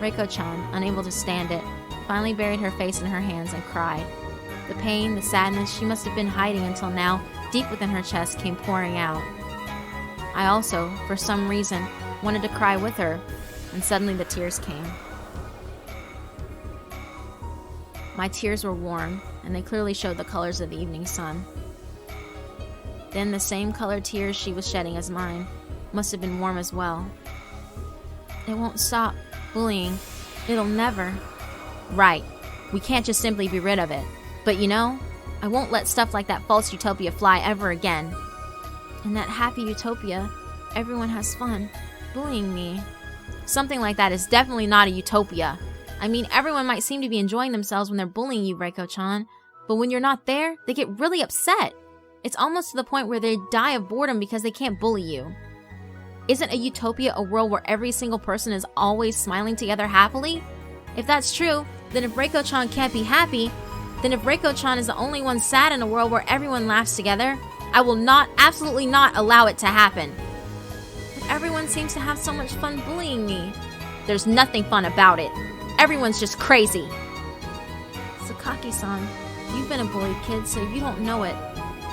Reiko-chan, unable to stand it, finally buried her face in her hands and cried. The pain, the sadness she must have been hiding until now, deep within her chest, came pouring out. I also, for some reason, wanted to cry with her, and suddenly the tears came. My tears were warm, and they clearly showed the colors of the evening sun. Then the same colored tears she was shedding as mine must have been warm as well. It won't stop bullying. It'll never. Right. We can't just simply be rid of it. But you know, I won't let stuff like that false utopia fly ever again. In that happy utopia, everyone has fun. Bullying me. Something like that is definitely not a utopia. I mean, everyone might seem to be enjoying themselves when they're bullying you, Reiko-chan, but when you're not there, they get really upset. It's almost to the point where they die of boredom because they can't bully you. Isn't a utopia a world where every single person is always smiling together happily? If that's true, then if Reiko-chan can't be happy, then if Reiko-chan is the only one sad in a world where everyone laughs together, I will absolutely not allow it to happen. But everyone seems to have so much fun bullying me. There's nothing fun about it. Everyone's just crazy. Sakaki-san, you've been a bullied kid, so you don't know it.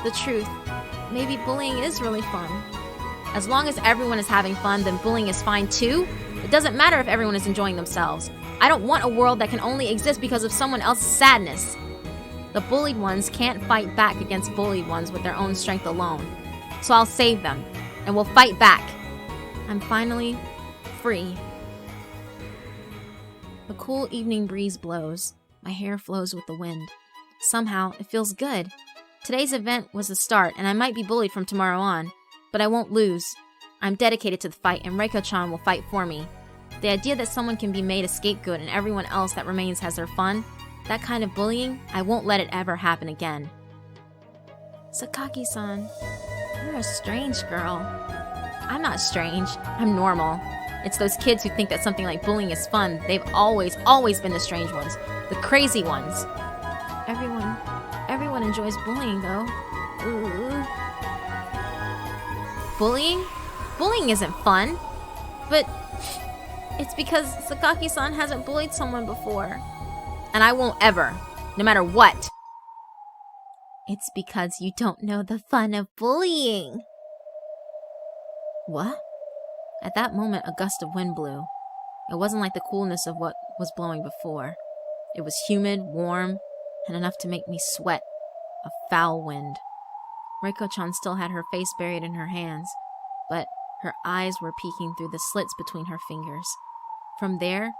The truth, maybe bullying is really fun. As long as everyone is having fun, then bullying is fine too. It doesn't matter if everyone is enjoying themselves. I don't want a world that can only exist because of someone else's sadness. The bullied ones can't fight back against bullied ones with their own strength alone. So I'll save them, and we'll fight back. I'm finally free. The cool evening breeze blows. My hair flows with the wind. Somehow, it feels good. Today's event was the start, and I might be bullied from tomorrow on. But I won't lose. I'm dedicated to the fight, and Reiko-chan will fight for me. The idea that someone can be made a scapegoat and everyone else that remains has their fun, that kind of bullying, I won't let it ever happen again. Sakaki-san, you're a strange girl. I'm not strange. I'm normal. It's those kids who think that something like bullying is fun. They've always been the strange ones. The crazy ones. Everyone enjoys bullying, though. Ooh. Bullying? Bullying isn't fun. But it's because Sakaki-san hasn't bullied someone before. And I won't ever, no matter what. It's because you don't know the fun of bullying. What? At that moment, a gust of wind blew. It wasn't like the coolness of what was blowing before. It was humid, warm, and enough to make me sweat. A foul wind. Reiko-chan still had her face buried in her hands, but her eyes were peeking through the slits between her fingers. From there,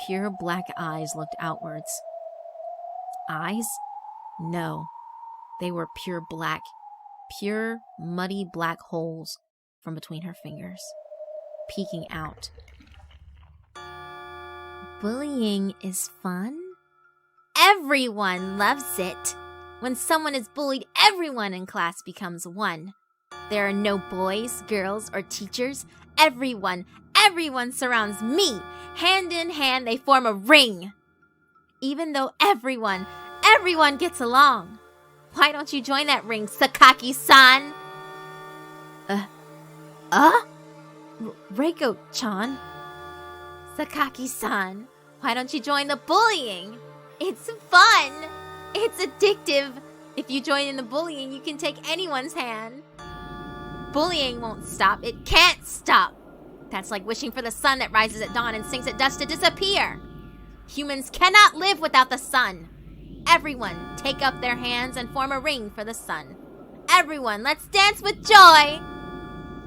pure black eyes looked outwards. Eyes? No. They were pure black. Pure, muddy black holes from between her fingers, peeking out. Bullying is fun? Everyone loves it. When someone is bullied, everyone in class becomes one. There are no boys, girls, or teachers. Everyone surrounds me. Hand in hand, they form a ring. Even though everyone gets along. Why don't you join that ring, Sakaki-san? Reiko-chan? Sakaki-san, why don't you join the bullying? It's fun. It's addictive. If you join in the bullying, you can take anyone's hand. Bullying won't stop. It can't stop. That's like wishing for the sun that rises at dawn and sinks at dusk to disappear. Humans cannot live without the sun. Everyone, take up their hands and form a ring for the sun. Everyone, let's dance with joy.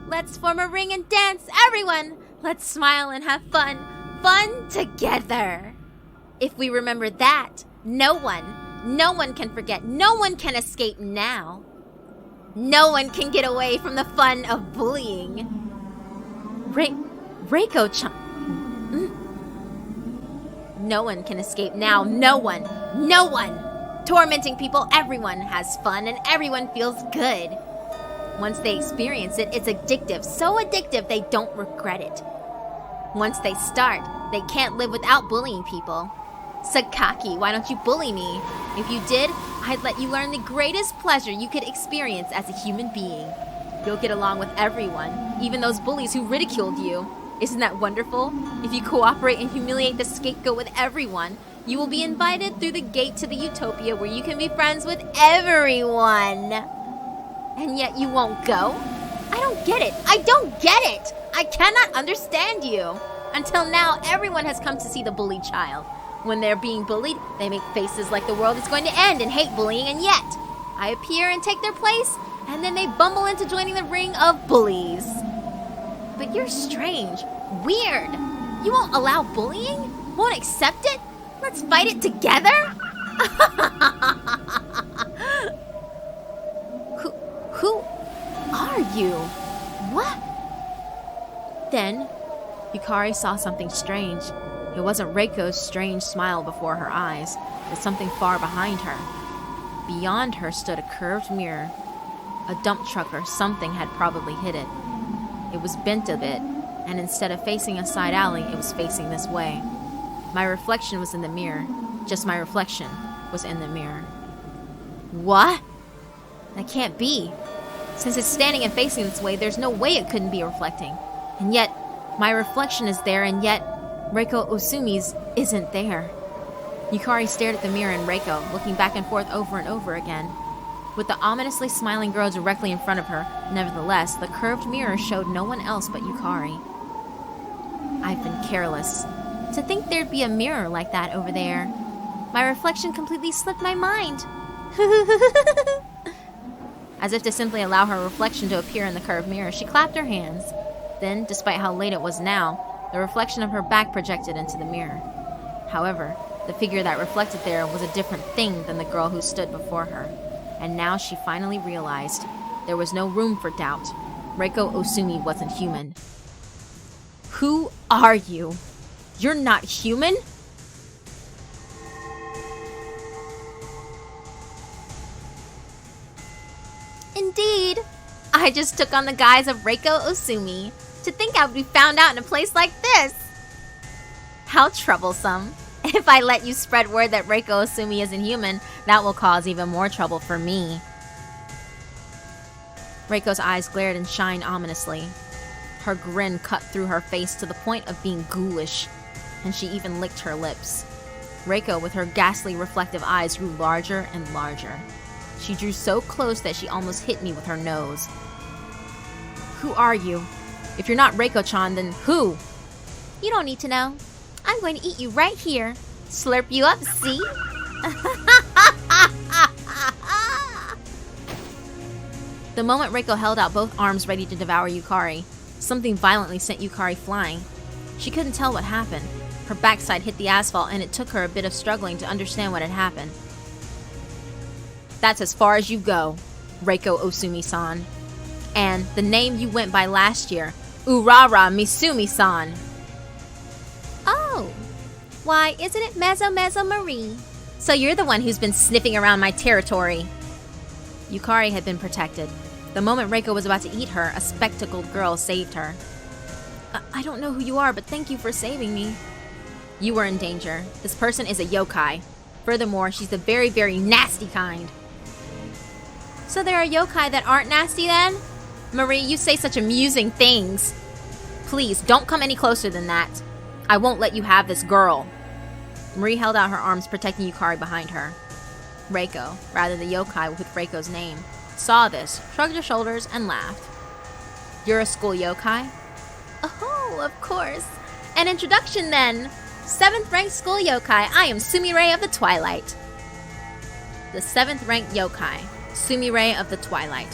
Let's form a ring and dance, everyone. Let's smile and have fun. Fun together. If we remember that, no one can forget. No one can escape now. No one can get away from the fun of bullying. Reiko-chan. No one can escape now. No one. Tormenting people, everyone has fun and everyone feels good. Once they experience it, it's addictive. So addictive, they don't regret it. Once they start, they can't live without bullying people. Sakaki, why don't you bully me? If you did, I'd let you learn the greatest pleasure you could experience as a human being. You'll get along with everyone, even those bullies who ridiculed you. Isn't that wonderful? If you cooperate and humiliate the scapegoat with everyone, you will be invited through the gate to the Utopia where you can be friends with everyone. And yet you won't go? I don't get it. I cannot understand you. Until now, everyone has come to see the bullied child. When they're being bullied, they make faces like the world is going to end and hate bullying, and yet I appear and take their place, and then they bumble into joining the ring of bullies. But you're strange, weird. You won't allow bullying? Won't accept it? Let's fight it together? Who are you? What? Then, Yukari saw something strange. It wasn't Reiko's strange smile before her eyes, but something far behind her. Beyond her stood a curved mirror. A dump truck or something had probably hit it. It was bent a bit, and instead of facing a side alley, it was facing this way. My reflection was in the mirror. Just my reflection was in the mirror. What? That can't be. Since it's standing and facing this way, there's no way it couldn't be reflecting. And yet, my reflection is there, and yet, Reiko Osumi's isn't there. Yukari stared at the mirror and Reiko, looking back and forth over and over again. With the ominously smiling girl directly in front of her, nevertheless, the curved mirror showed no one else but Yukari. I've been careless. To think there'd be a mirror like that over there. My reflection completely slipped my mind. As if to simply allow her reflection to appear in the curved mirror, she clapped her hands. Then, despite how late it was now, the reflection of her back projected into the mirror. However, the figure that reflected there was a different thing than the girl who stood before her. And now she finally realized there was no room for doubt. Reiko Osumi wasn't human. Who are you? You're not human? Indeed. I just took on the guise of Reiko Osumi. To think I would be found out in a place like this. How troublesome. If I let you spread word that Reiko Osumi isn't human, that will cause even more trouble for me. Reiko's eyes glared and shined ominously. Her grin cut through her face to the point of being ghoulish, and she even licked her lips. Reiko, with her ghastly reflective eyes, grew larger and larger. She drew so close that she almost hit me with her nose. Who are you? If you're not Reiko-chan, then who? You don't need to know. I'm going to eat you right here. Slurp you up, see? The moment Reiko held out both arms ready to devour Yukari, something violently sent Yukari flying. She couldn't tell what happened. Her backside hit the asphalt, and it took her a bit of struggling to understand what had happened. That's as far as you go, Reiko Osumi-san. And the name you went by last year, Urara Misumi-san. Oh, why, isn't it Mezzo Marie? So you're the one who's been sniffing around my territory. Yukari had been protected. The moment Reiko was about to eat her, a spectacled girl saved her. I don't know who you are, but thank you for saving me. You were in danger. This person is a yokai. Furthermore, she's the very, very nasty kind. So there are yokai that aren't nasty then? Marie, you say such amusing things. Please, don't come any closer than that. I won't let you have this girl. Marie held out her arms, protecting Yukari behind her. Reiko, rather the yokai with Reiko's name, saw this, shrugged her shoulders, and laughed. You're a school yokai? Oh, of course. An introduction then. 7th ranked school yokai, I am Sumire of the Twilight. The 7th ranked yokai, Sumire of the Twilight.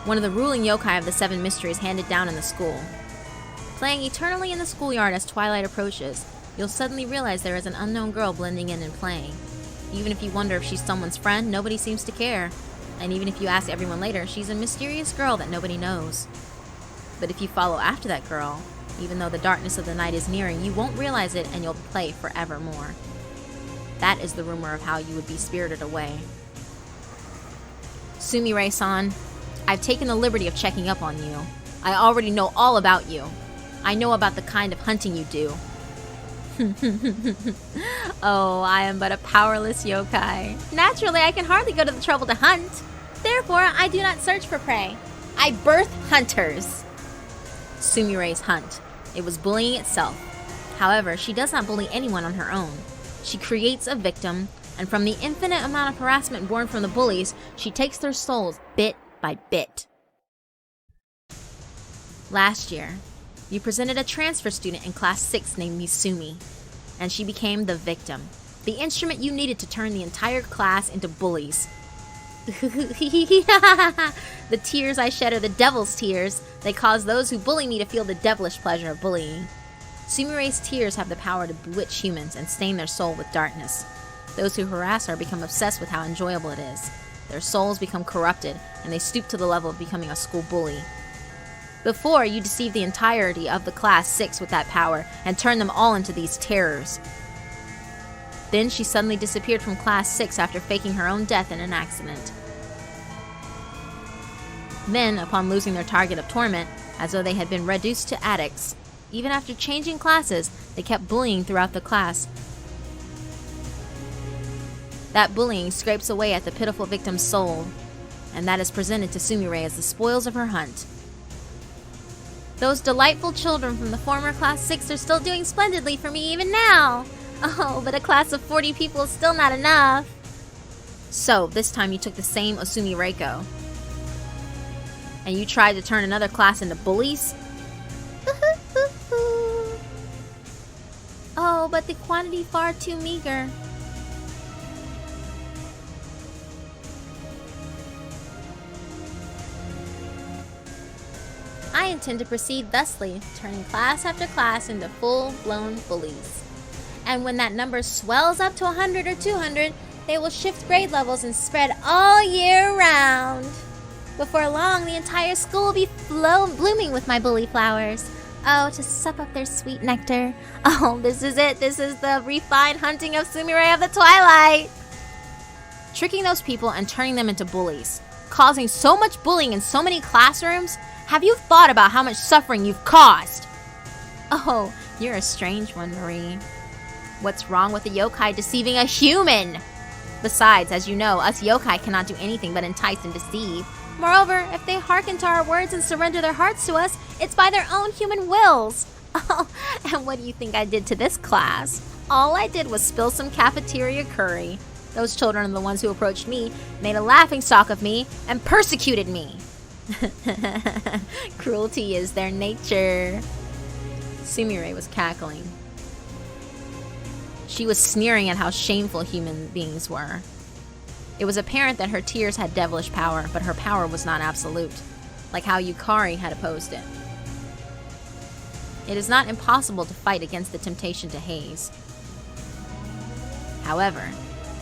One of the ruling yokai of the 7 mysteries handed down in the school. Playing eternally in the schoolyard as twilight approaches, you'll suddenly realize there is an unknown girl blending in and playing. Even if you wonder if she's someone's friend, nobody seems to care. And even if you ask everyone later, she's a mysterious girl that nobody knows. But if you follow after that girl, even though the darkness of the night is nearing, you won't realize it and you'll play forevermore. That is the rumor of how you would be spirited away. Sumire-san, I've taken the liberty of checking up on you. I already know all about you. I know about the kind of hunting you do. Oh, I am but a powerless yokai. Naturally, I can hardly go to the trouble to hunt. Therefore, I do not search for prey. I birth hunters. Sumire's hunt. It was bullying itself. However, she does not bully anyone on her own. She creates a victim, and from the infinite amount of harassment born from the bullies, she takes their souls bit by bit. Last year, you presented a transfer student in class 6 named Misumi, and she became the victim, the instrument you needed to turn the entire class into bullies. The tears I shed are the devil's tears. They cause those who bully me to feel the devilish pleasure of bullying. Sumire's tears have the power to bewitch humans and stain their soul with darkness. Those who harass her become obsessed with how enjoyable it is. Their souls become corrupted, and they stoop to the level of becoming a school bully. Before, you deceived the entirety of the class 6 with that power and turned them all into these terrors. Then she suddenly disappeared from class 6 after faking her own death in an accident. Then, upon losing their target of torment, as though they had been reduced to addicts, even after changing classes, they kept bullying throughout the class. That bullying scrapes away at the pitiful victim's soul, and that is presented to Sumire as the spoils of her hunt. Those delightful children from the former Class 6 are still doing splendidly for me even now. Oh, but a class of 40 people is still not enough. So, this time you took the same Osumi Reiko. And you tried to turn another class into bullies? Oh, but the quantity far too meager. I intend to proceed thusly, turning class after class into full-blown bullies. And when that number swells up to 100 or 200, they will shift grade levels and spread all year round. Before long, the entire school will be blooming with my bully flowers. Oh, to suck up their sweet nectar. Oh, this is it. This is the refined hunting of Sumire of the Twilight. Tricking those people and turning them into bullies. Causing so much bullying in so many classrooms. Have you thought about how much suffering you've caused? Oh, you're a strange one, Marie. What's wrong with a yokai deceiving a human? Besides, as you know, us yokai cannot do anything but entice and deceive. Moreover, if they hearken to our words and surrender their hearts to us, it's by their own human wills. Oh, and what do you think I did to this class? All I did was spill some cafeteria curry. Those children are the ones who approached me, made a laughingstock of me, and persecuted me. Cruelty is their nature. Sumire was cackling. She was sneering at how shameful human beings were. It was apparent that her tears had devilish power, but her power was not absolute, like how Yukari had opposed it. It is not impossible to fight against the temptation to haze. However,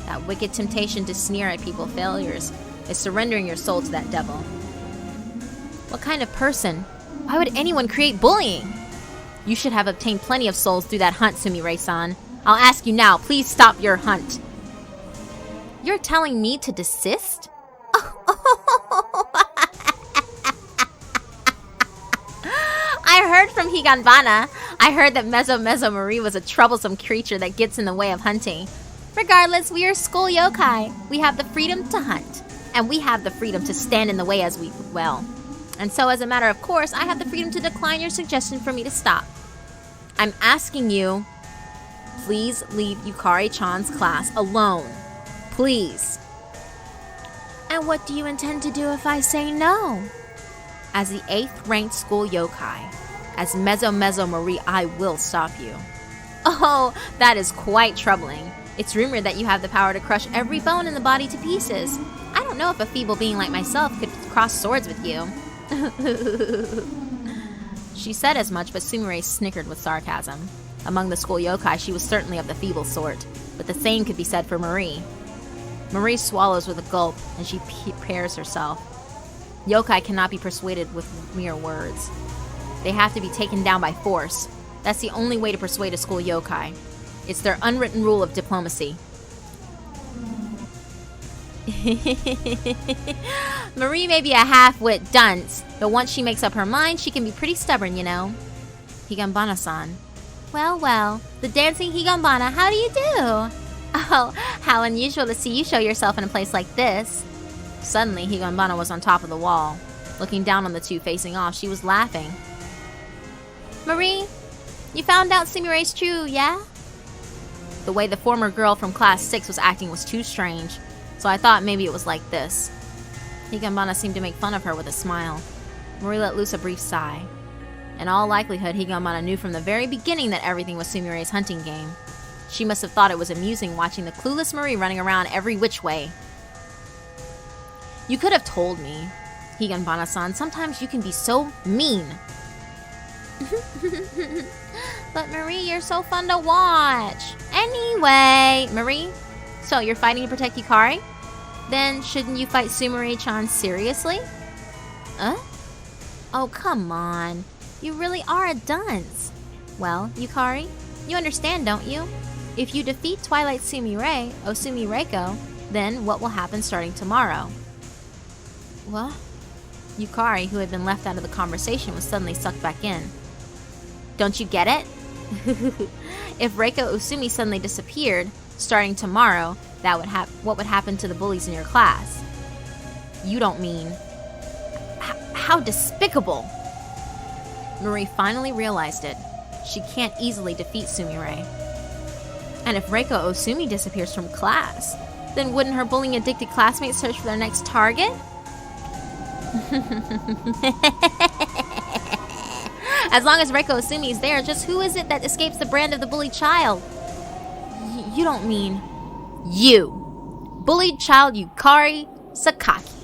that wicked temptation to sneer at people's failures is surrendering your soul to that devil. What kind of person? Why would anyone create bullying? You should have obtained plenty of souls through that hunt, Sumire-san. I'll ask you now, please stop your hunt. You're telling me to desist? I heard from Higanbana. I heard that Mezo Marie was a troublesome creature that gets in the way of hunting. Regardless, we are school yokai. We have the freedom to hunt. And we have the freedom to stand in the way as we will. And so, as a matter of course, I have the freedom to decline your suggestion for me to stop. I'm asking you, please leave Yukari-chan's class alone. Please. And what do you intend to do if I say no? As the 8th ranked school yokai, as Mezo Marie, I will stop you. Oh, that is quite troubling. It's rumored that you have the power to crush every bone in the body to pieces. I don't know if a feeble being like myself could cross swords with you. She said as much, but Sumire snickered with sarcasm. Among the school yokai, she was certainly of the feeble sort, but the same could be said for Marie. Marie swallows with a gulp, and she prepares herself. Yokai cannot be persuaded with mere words. They have to be taken down by force. That's the only way to persuade a school yokai. It's their unwritten rule of diplomacy. Marie may be a half-wit dunce, but once she makes up her mind, she can be pretty stubborn, you know. Higanbana-san. Well, the dancing Higanbana, how do you do? Oh, how unusual to see you show yourself in a place like this. Suddenly, Higanbana was on top of the wall. Looking down on the two facing off, she was laughing. Marie, you found out Sumire's true, yeah? The way the former girl from class 6 was acting was too strange, so I thought maybe it was like this. Higanbana seemed to make fun of her with a smile. Marie let loose a brief sigh. In all likelihood, Higanbana knew from the very beginning that everything was Sumire's hunting game. She must have thought it was amusing watching the clueless Marie running around every which way. You could have told me. Higanbana-san, sometimes you can be so mean. But Marie, you're so fun to watch. Anyway, Marie, so you're fighting to protect Yukari? Then shouldn't you fight Sumire-chan seriously? Oh, come on. You really are a dunce. Well, Yukari, you understand, don't you? If you defeat Twilight Sumire, Osumi Reiko, then what will happen starting tomorrow? What? Yukari, who had been left out of the conversation, was suddenly sucked back in. Don't you get it? If Reiko Usumi suddenly disappeared, starting tomorrow, what would happen to the bullies in your class? You don't mean... How despicable! Marie finally realized it. She can't easily defeat Sumire. And if Reiko Usumi disappears from class, then wouldn't her bullying-addicted classmates search for their next target? As long as Reiko Usumi is there, just who is it that escapes the brand of the bullied child? You don't mean... You! Bullied child Yukari Sakaki.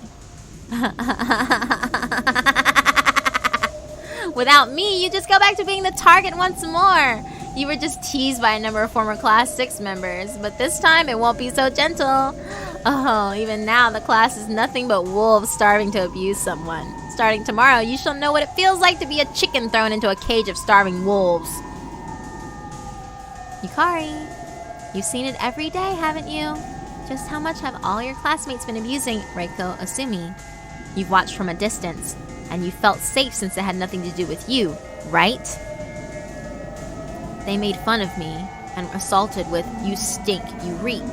Without me, you just go back to being the target once more. You were just teased by a number of former Class 6 members, but this time it won't be so gentle. Oh, even now the class is nothing but wolves starving to abuse someone. Starting tomorrow, you shall know what it feels like to be a chicken thrown into a cage of starving wolves. Yukari, you've seen it every day, haven't you? Just how much have all your classmates been abusing Reiko Usumi? You've watched from a distance, and you felt safe since it had nothing to do with you, right? They made fun of me and assaulted with, "You stink, you reek."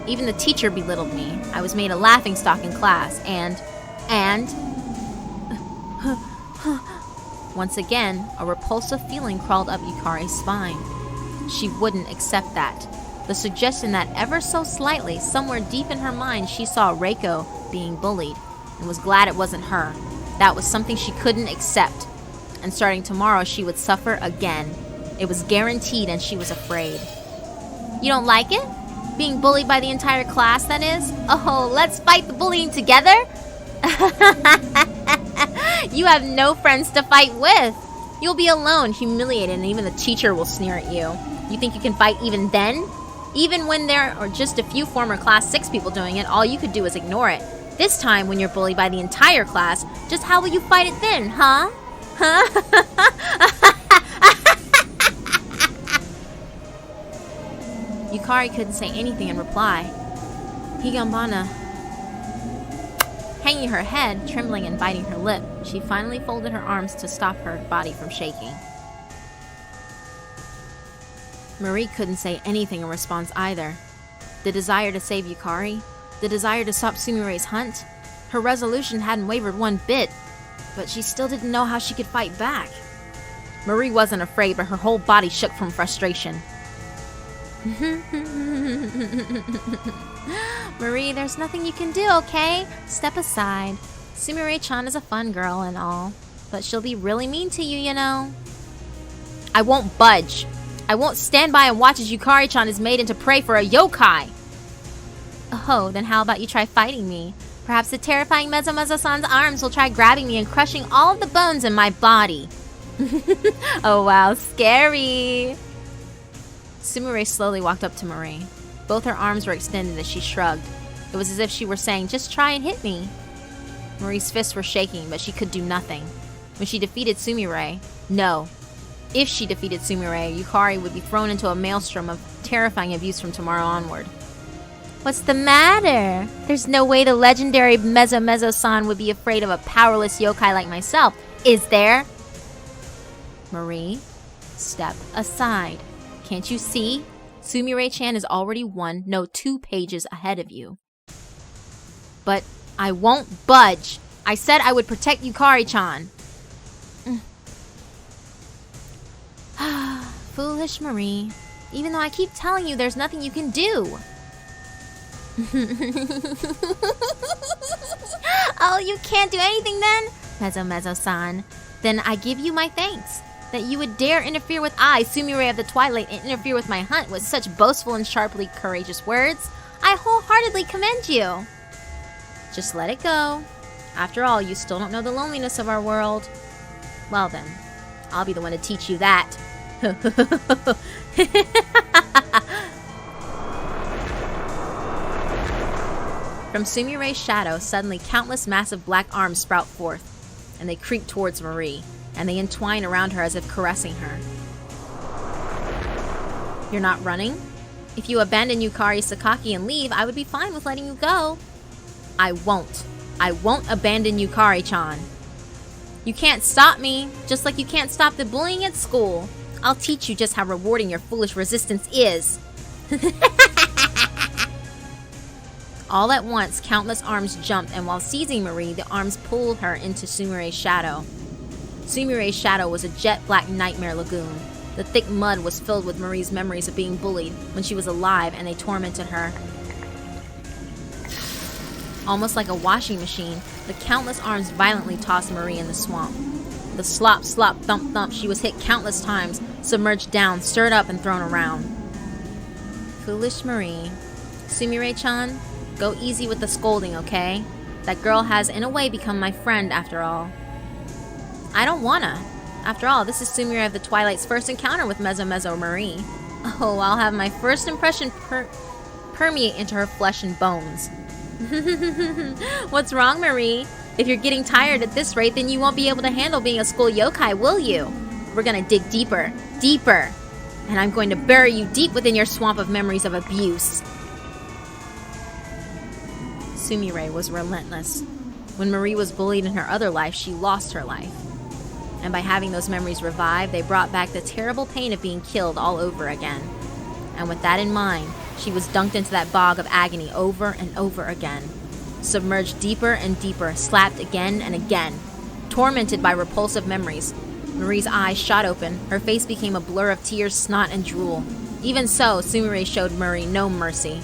Even the teacher belittled me. I was made a laughingstock in class, and... Once again, a repulsive feeling crawled up Yukari's spine. She wouldn't accept that. The suggestion that ever so slightly, somewhere deep in her mind, she saw Reiko being bullied, and was glad it wasn't her. That was something she couldn't accept. And starting tomorrow, she would suffer again. It was guaranteed, and she was afraid. You don't like it? Being bullied by the entire class, that is? Oh, let's fight the bullying together? You have no friends to fight with. You'll be alone, humiliated, and even the teacher will sneer at you. You think you can fight even then? Even when there are just a few former Class 6 people doing it, all you could do is ignore it. This time, when you're bullied by the entire class, just how will you fight it then, huh? Yukari couldn't say anything in reply. Higanbana. Hanging her head, trembling and biting her lip, she finally folded her arms to stop her body from shaking. Marie couldn't say anything in response either. The desire to save Yukari, the desire to stop Sumire's hunt, her resolution hadn't wavered one bit, but she still didn't know how she could fight back. Marie wasn't afraid, but her whole body shook from frustration. Marie, there's nothing you can do, okay? Step aside. Sumire-chan is a fun girl and all, but she'll be really mean to you, you know. I won't budge. I won't stand by and watch as Yukari-chan is made into prey for a yokai. Oh, then how about you try fighting me? Perhaps the terrifying Mezo-Mezo-san's arms will try grabbing me and crushing all of the bones in my body. Oh wow, scary. Sumire slowly walked up to Marie. Both her arms were extended as she shrugged. It was as if she were saying, just try and hit me. Marie's fists were shaking, but she could do nothing. When she defeated Sumire, no. If she defeated Sumire, Yukari would be thrown into a maelstrom of terrifying abuse from tomorrow onward. What's the matter? There's no way the legendary Mezo-Mezo-san would be afraid of a powerless yokai like myself, is there? Marie, step aside. Can't you see? Sumire-chan is already 2 pages ahead of you. But I won't budge. I said I would protect Yukari-chan. Foolish Marie. Even though I keep telling you there's nothing you can do. Oh, you can't do anything then? Mezo-Mezo-san. Then I give you my thanks. That you would dare interfere with I, Sumire of the Twilight, and interfere with my hunt with such boastful and sharply courageous words. I wholeheartedly commend you. Just let it go. After all, you still don't know the loneliness of our world. Well then, I'll be the one to teach you that. From Sumire's shadow, suddenly countless massive black arms sprout forth, and they creep towards Marie, and they entwine around her as if caressing her. You're not running? If you abandon Yukari Sakaki and leave, I would be fine with letting you go. I won't. I won't abandon Yukari-chan. You can't stop me, just like you can't stop the bullying at school. I'll teach you just how rewarding your foolish resistance is. All at once, countless arms jumped, and while seizing Marie, the arms pulled her into Sumire's shadow. Sumire's shadow was a jet-black nightmare lagoon. The thick mud was filled with Marie's memories of being bullied when she was alive, and they tormented her. Almost like a washing machine, the countless arms violently tossed Marie in the swamp. The slop, slop, thump, thump, she was hit countless times, submerged down, stirred up, and thrown around. Foolish Marie. Sumire-chan, go easy with the scolding, okay? That girl has, in a way, become my friend after all. I don't wanna. After all, this is Sumire of the Twilight's first encounter with Mezo Marie. Oh, I'll have my first impression permeate into her flesh and bones. What's wrong, Marie? If you're getting tired at this rate, then you won't be able to handle being a school yokai, will you? We're gonna dig deeper, deeper. And I'm going to bury you deep within your swamp of memories of abuse. Sumire was relentless. When Marie was bullied in her other life, she lost her life. And by having those memories revive, they brought back the terrible pain of being killed all over again. And with that in mind, she was dunked into that bog of agony over and over again. Submerged deeper and deeper, slapped again and again. Tormented by repulsive memories, Marie's eyes shot open, her face became a blur of tears, snot, and drool. Even so, Sumire showed Marie no mercy.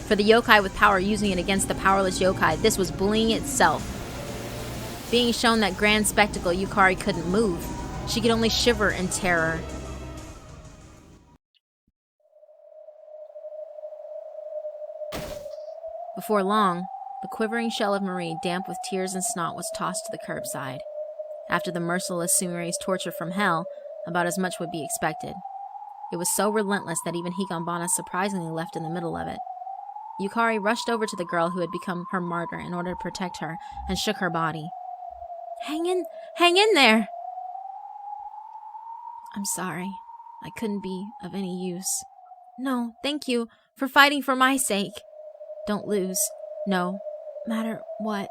For the yokai with power using it against the powerless yokai, this was bullying itself. Being shown that grand spectacle, Yukari couldn't move. She could only shiver in terror. Before long, the quivering shell of Marie, damp with tears and snot, was tossed to the curbside. After the merciless Sumire's torture from hell, about as much would be expected. It was so relentless that even Higanbana surprisingly left in the middle of it. Yukari rushed over to the girl who had become her martyr in order to protect her, and shook her body. Hang in there! I'm sorry. I couldn't be of any use. No, thank you for fighting for my sake. Don't lose. No matter what.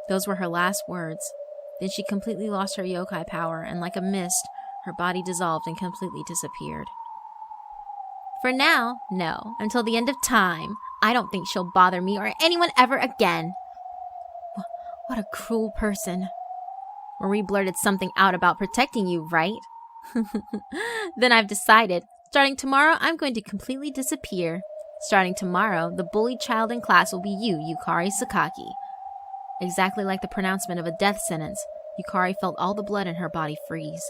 Those were her last words. Then she completely lost her yokai power, and like a mist, her body dissolved and completely disappeared. For now, no. Until the end of time. I don't think she'll bother me or anyone ever again. What a cruel person. Marie blurted something out about protecting you, right? Then I've decided. Starting tomorrow, I'm going to completely disappear. Starting tomorrow, the bullied child in class will be you, Yukari Sakaki. Exactly like the pronouncement of a death sentence, Yukari felt all the blood in her body freeze.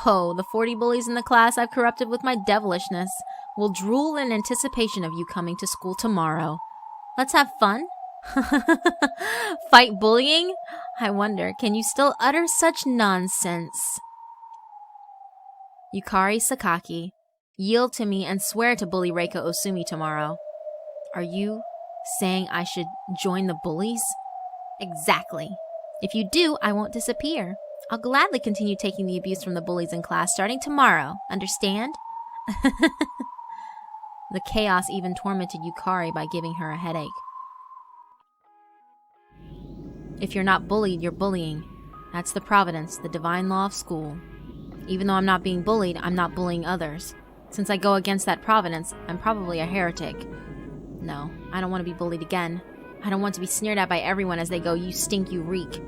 Oh, the 40 bullies in the class I've corrupted with my devilishness will drool in anticipation of you coming to school tomorrow. Let's have fun? Fight bullying? I wonder, can you still utter such nonsense? Yukari Sakaki, yield to me and swear to bully Reika Osumi tomorrow. Are you saying I should join the bullies? Exactly. If you do, I won't disappear. I'll gladly continue taking the abuse from the bullies in class starting tomorrow. Understand? The chaos even tormented Yukari by giving her a headache. If you're not bullied, you're bullying. That's the providence, the divine law of school. Even though I'm not being bullied, I'm not bullying others. Since I go against that providence, I'm probably a heretic. No, I don't want to be bullied again. I don't want to be sneered at by everyone as they go, you stink, you reek.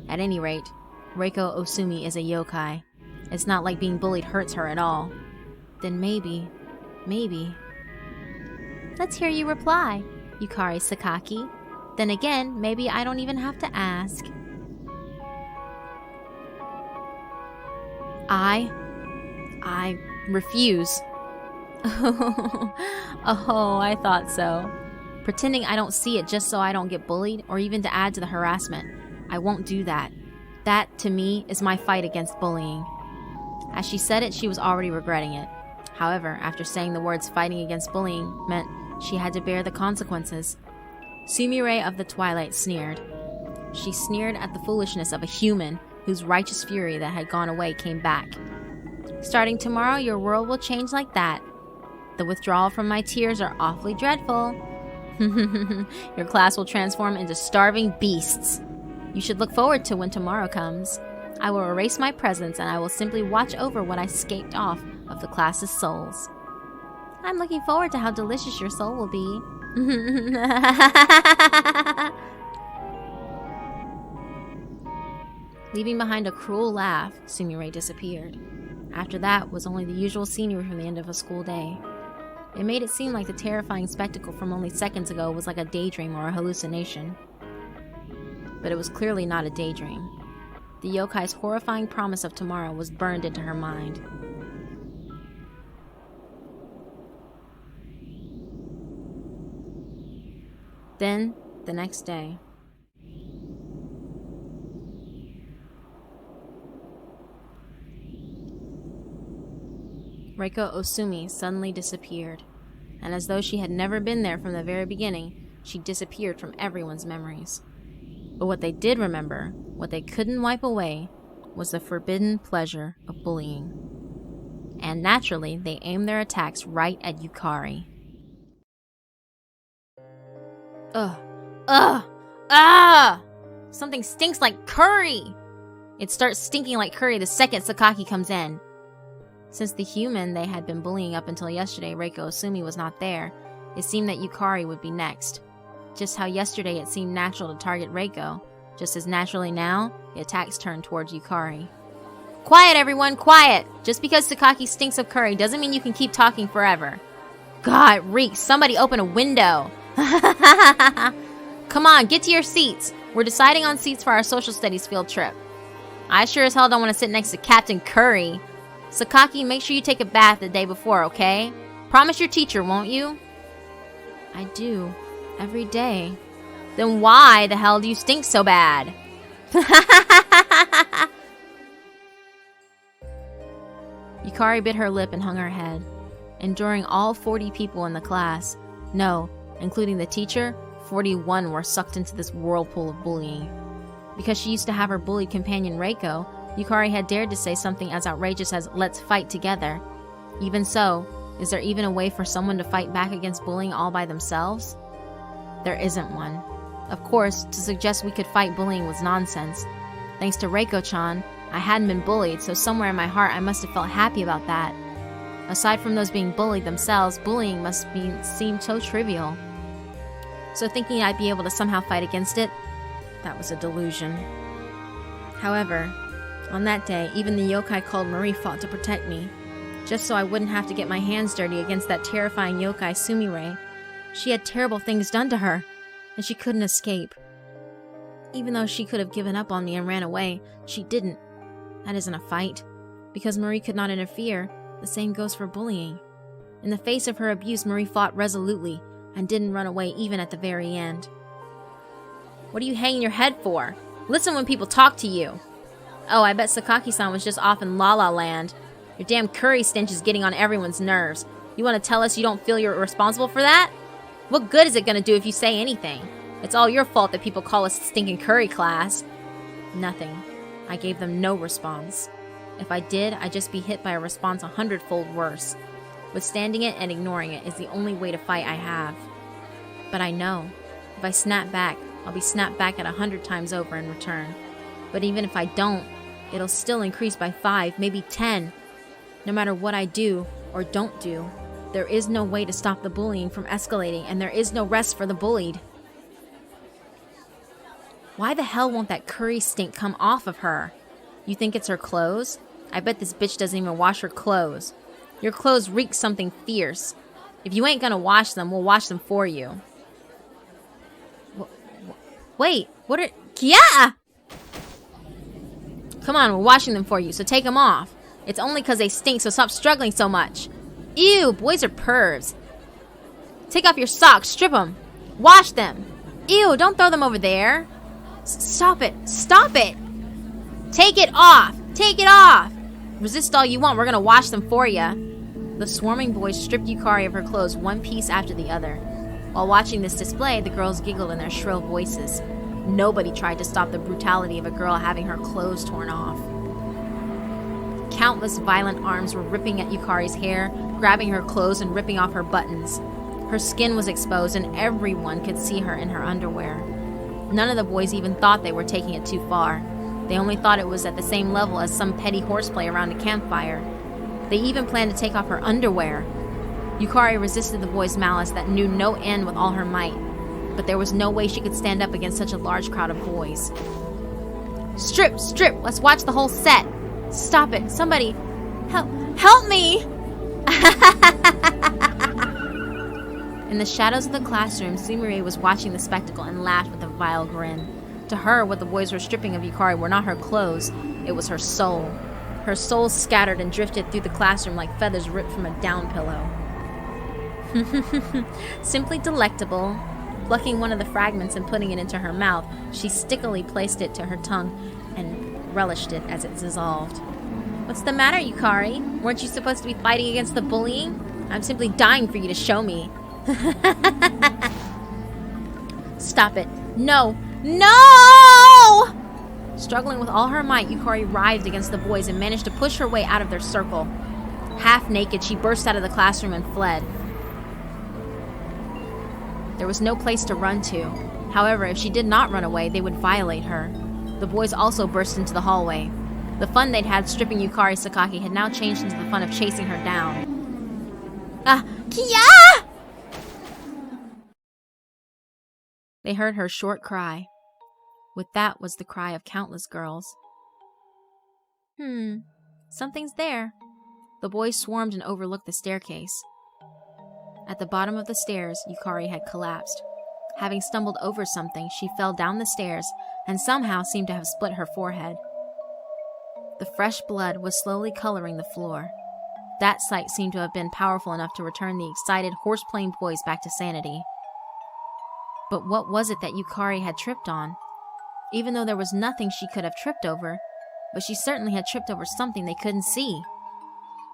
At any rate, Reiko Osumi is a yokai. It's not like being bullied hurts her at all. Then maybe... Let's hear you reply, Yukari Sakaki. Then again, maybe I don't even have to ask. I refuse. Oh, I thought so. Pretending I don't see it just so I don't get bullied, or even to add to the harassment. I won't do that. That, to me, is my fight against bullying. As she said it, she was already regretting it. However, after saying the words fighting against bullying meant she had to bear the consequences. Sumire of the Twilight sneered. She sneered at the foolishness of a human whose righteous fury that had gone away came back. Starting tomorrow, your world will change like that. The withdrawal from my tears are awfully dreadful. Your class will transform into starving beasts. You should look forward to when tomorrow comes. I will erase my presence and I will simply watch over what I scaped off of the class's souls. I'm looking forward to how delicious your soul will be. Leaving behind a cruel laugh, Sumire disappeared. After that was only the usual scenery from the end of a school day. It made it seem like the terrifying spectacle from only seconds ago was like a daydream or a hallucination. But it was clearly not a daydream. The yokai's horrifying promise of tomorrow was burned into her mind. Then, the next day. Reiko Osumi suddenly disappeared, and as though she had never been there from the very beginning, she disappeared from everyone's memories. But what they did remember, what they couldn't wipe away, was the forbidden pleasure of bullying. And naturally, they aimed their attacks right at Yukari. Something stinks like curry! It starts stinking like curry the second Sakaki comes in. Since the human they had been bullying up until yesterday, Reiko Osumi, was not there, it seemed that Yukari would be next. Just how yesterday it seemed natural to target Reiko, just as naturally now, the attacks turned towards Yukari. Quiet, everyone, quiet! Just because Sakaki stinks of curry doesn't mean you can keep talking forever. God, it reeks. Somebody open a window. Come on, get to your seats. We're deciding on seats for our social studies field trip. I sure as hell don't want to sit next to Captain Curry. Sakaki, make sure you take a bath the day before, okay? Promise your teacher, won't you? I do. Every day. Then why the hell do you stink so bad? Yukari bit her lip and hung her head. Enduring all 40 people in the class, no, including the teacher, 41 were sucked into this whirlpool of bullying. Because she used to have her bullied companion Reiko, Yukari had dared to say something as outrageous as, "Let's fight together." Even so, is there even a way for someone to fight back against bullying all by themselves? There isn't one. Of course, to suggest we could fight bullying was nonsense. Thanks to Reiko-chan, I hadn't been bullied, so somewhere in my heart I must have felt happy about that. Aside from those being bullied themselves, bullying must seem so trivial. So thinking I'd be able to somehow fight against it, that was a delusion. However, on that day, even the yokai called Marie fought to protect me, just so I wouldn't have to get my hands dirty against that terrifying yokai Sumire. She had terrible things done to her, and she couldn't escape. Even though she could have given up on me and ran away, she didn't. That isn't a fight. Because Marie could not interfere, the same goes for bullying. In the face of her abuse, Marie fought resolutely, and didn't run away even at the very end. What are you hanging your head for? Listen when people talk to you. Oh, I bet Sakaki-san was just off in La La Land. Your damn curry stench is getting on everyone's nerves. You want to tell us you don't feel you're responsible for that? What good is it going to do if you say anything? It's all your fault that people call us the stinking curry class. Nothing. I gave them no response. If I did, I'd just be hit by a response 100-fold worse. Withstanding it and ignoring it is the only way to fight I have. But I know, if I snap back, I'll be snapped back at 100 times over in return. But even if I don't, it'll still increase by 5, maybe 10. No matter what I do or don't do, there is no way to stop the bullying from escalating, and there is no rest for the bullied. Why the hell won't that curry stink come off of her? You think it's her clothes? I bet this bitch doesn't even wash her clothes. Your clothes reek something fierce. If you ain't gonna wash them, we'll wash them for you. Wait, what are... Yeah! Come on, we're washing them for you, so take them off. It's only because they stink, so stop struggling so much. Ew, boys are pervs. Take off your socks, strip them. Wash them. Ew, don't throw them over there. Stop it, stop it. Take it off, take it off. Resist all you want, we're gonna wash them for you. The swarming boys stripped Yukari of her clothes one piece after the other. While watching this display, the girls giggled in their shrill voices. Nobody tried to stop the brutality of a girl having her clothes torn off. Countless violent arms were ripping at Yukari's hair, grabbing her clothes and ripping off her buttons. Her skin was exposed and everyone could see her in her underwear. None of the boys even thought they were taking it too far. They only thought it was at the same level as some petty horseplay around a campfire. They even planned to take off her underwear. Yukari resisted the boys' malice that knew no end with all her might, but there was no way she could stand up against such a large crowd of boys. Strip! Strip! Let's watch the whole set! Stop it! Somebody! Help me! In the shadows of the classroom, Sumire was watching the spectacle and laughed with a vile grin. To her, what the boys were stripping of Yukari were not her clothes, it was her soul. Her soul scattered and drifted through the classroom like feathers ripped from a down pillow. Simply delectable. Plucking one of the fragments and putting it into her mouth, she stickily placed it to her tongue and relished it as it dissolved. What's the matter, Yukari? Weren't you supposed to be fighting against the bullying? I'm simply dying for you to show me. Stop it. No! No! Struggling with all her might, Yukari writhed against the boys and managed to push her way out of their circle. Half naked, she burst out of the classroom and fled. There was no place to run to. However, if she did not run away, they would violate her. The boys also burst into the hallway. The fun they'd had stripping Yukari Sakaki had now changed into the fun of chasing her down. Kia! They heard her short cry. With that was the cry of countless girls. Something's there. The boys swarmed and overlooked the staircase. At the bottom of the stairs, Yukari had collapsed. Having stumbled over something, she fell down the stairs and somehow seemed to have split her forehead. The fresh blood was slowly coloring the floor. That sight seemed to have been powerful enough to return the excited, horse-playing boys back to sanity. But what was it that Yukari had tripped on? Even though there was nothing she could have tripped over, but she certainly had tripped over something they couldn't see.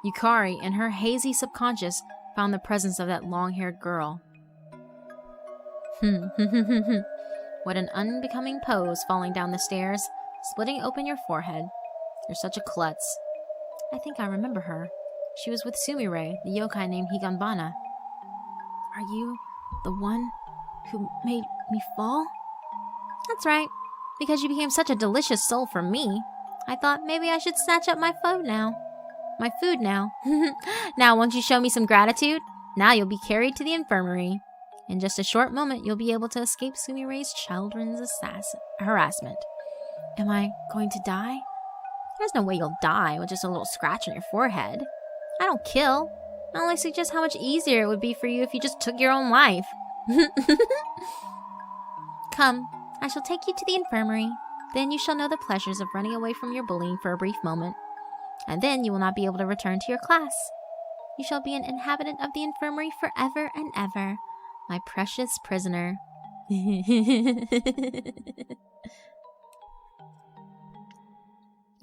Yukari, in her hazy subconscious, found the presence of that long-haired girl. What an unbecoming pose, falling down the stairs, splitting open your forehead. You're such a klutz. I think I remember her. She was with Sumire, the yokai named Higanbana. Are you the one who made me fall? That's right. Because you became such a delicious soul for me, I thought maybe I should snatch up my food now. Now, won't you show me some gratitude? Now you'll be carried to the infirmary. In just a short moment, you'll be able to escape Sumire's children's harassment. Am I going to die? There's no way you'll die with just a little scratch on your forehead. I don't kill. I only suggest how much easier it would be for you if you just took your own life. Come, I shall take you to the infirmary. Then you shall know the pleasures of running away from your bullying for a brief moment. And then you will not be able to return to your class. You shall be an inhabitant of the infirmary forever and ever, my precious prisoner.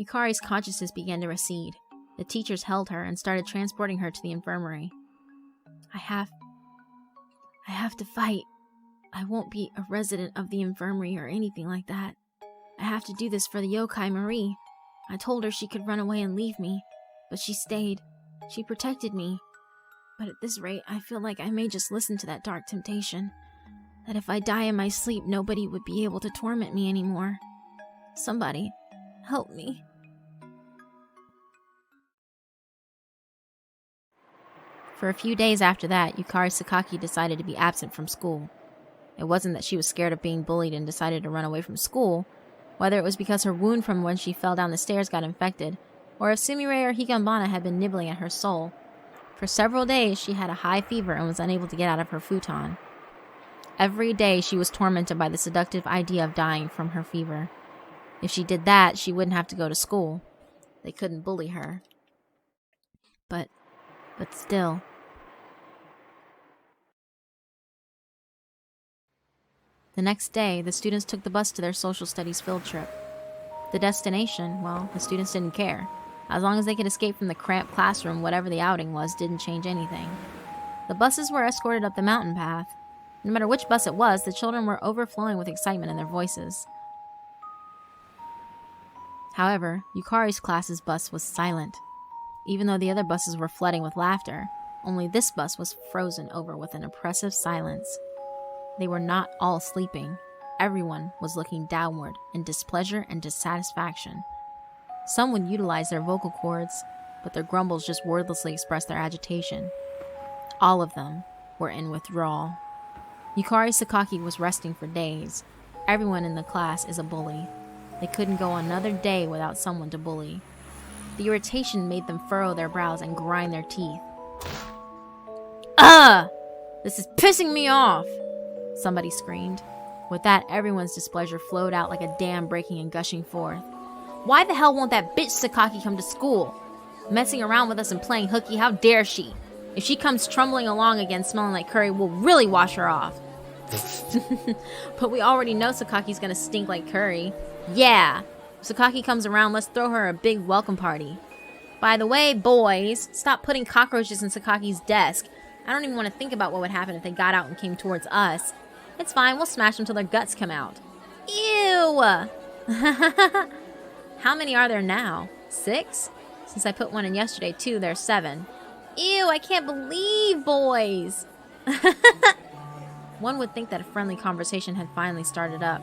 Yukari's consciousness began to recede. The teachers held her and started transporting her to the infirmary. I have to fight. I won't be a resident of the infirmary or anything like that. I have to do this for the yokai Marie. I told her she could run away and leave me, but she stayed. She protected me. But at this rate, I feel like I may just listen to that dark temptation. That if I die in my sleep, nobody would be able to torment me anymore. Somebody, help me. For a few days after that, Yukari Sakaki decided to be absent from school. It wasn't that she was scared of being bullied and decided to run away from school, whether it was because her wound from when she fell down the stairs got infected, or if Sumire or Higanbana had been nibbling at her soul. For several days, she had a high fever and was unable to get out of her futon. Every day, she was tormented by the seductive idea of dying from her fever. If she did that, she wouldn't have to go to school. They couldn't bully her. But still. The next day, the students took the bus to their social studies field trip. The destination, well, the students didn't care. As long as they could escape from the cramped classroom, whatever the outing was didn't change anything. The buses were escorted up the mountain path. No matter which bus it was, the children were overflowing with excitement in their voices. However, Yukari's class's bus was silent. Even though the other buses were flooding with laughter, only this bus was frozen over with an oppressive silence. They were not all sleeping. Everyone was looking downward in displeasure and dissatisfaction. Some would utilize their vocal cords, but their grumbles just wordlessly expressed their agitation. All of them were in withdrawal. Yukari Sakaki was resting for days. Everyone in the class is a bully. They couldn't go another day without someone to bully. The irritation made them furrow their brows and grind their teeth. Ugh! This is pissing me off! Somebody screamed. With that, everyone's displeasure flowed out like a dam breaking and gushing forth. Why the hell won't that bitch Sakaki come to school? Messing around with us and playing hooky, how dare she? If she comes trundling along again smelling like curry, we'll really wash her off. But we already know Sakaki's gonna stink like curry. Yeah! If Sakaki comes around, let's throw her a big welcome party. By the way, boys, stop putting cockroaches in Sakaki's desk. I don't even want to think about what would happen if they got out and came towards us. It's fine, we'll smash them till their guts come out. Ew! How many are there now? 6? Since I put one in yesterday too, there's 7. Ew, I can't believe boys! One would think that a friendly conversation had finally started up.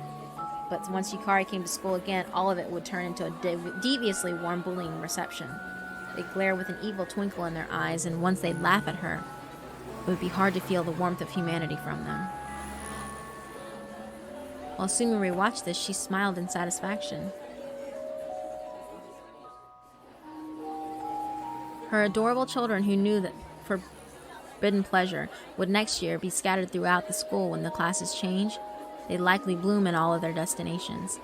But once Yukari came to school again, all of it would turn into a deviously warm bullying reception. They'd glare with an evil twinkle in their eyes, and once they'd laugh at her, it would be hard to feel the warmth of humanity from them. While Sumire watched this, she smiled in satisfaction. Her adorable children, who knew that forbidden pleasure would next year be scattered throughout the school when the classes change, they'd likely bloom in all of their destinations,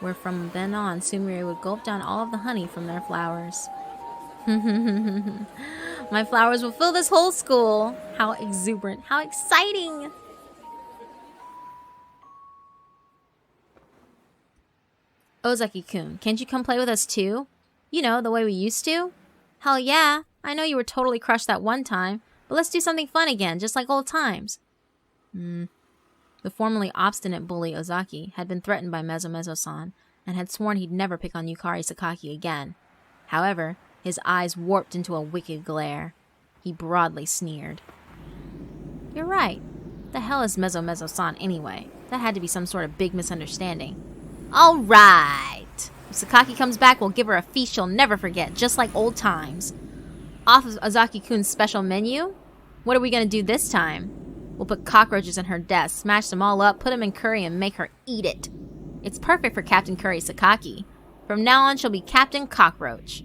where from then on Sumire would gulp down all of the honey from their flowers. My flowers will fill this whole school! How exuberant! How exciting! Ozaki-kun, can't you come play with us too? You know, the way we used to? Hell yeah! I know you were totally crushed that one time, but let's do something fun again, just like old times. The formerly obstinate bully Ozaki had been threatened by Mezo-Mezo-san and had sworn he'd never pick on Yukari Sakaki again. However, his eyes warped into a wicked glare. He broadly sneered. You're right. The hell is Mezo-Mezo-san anyway? That had to be some sort of big misunderstanding. All right. If Sakaki comes back, we'll give her a feast she'll never forget, just like old times. Off of Ozaki-kun's special menu? What are we going to do this time? We'll put cockroaches in her desk, smash them all up, put them in curry, and make her eat it. It's perfect for Captain Curry Sakaki. From now on, she'll be Captain Cockroach.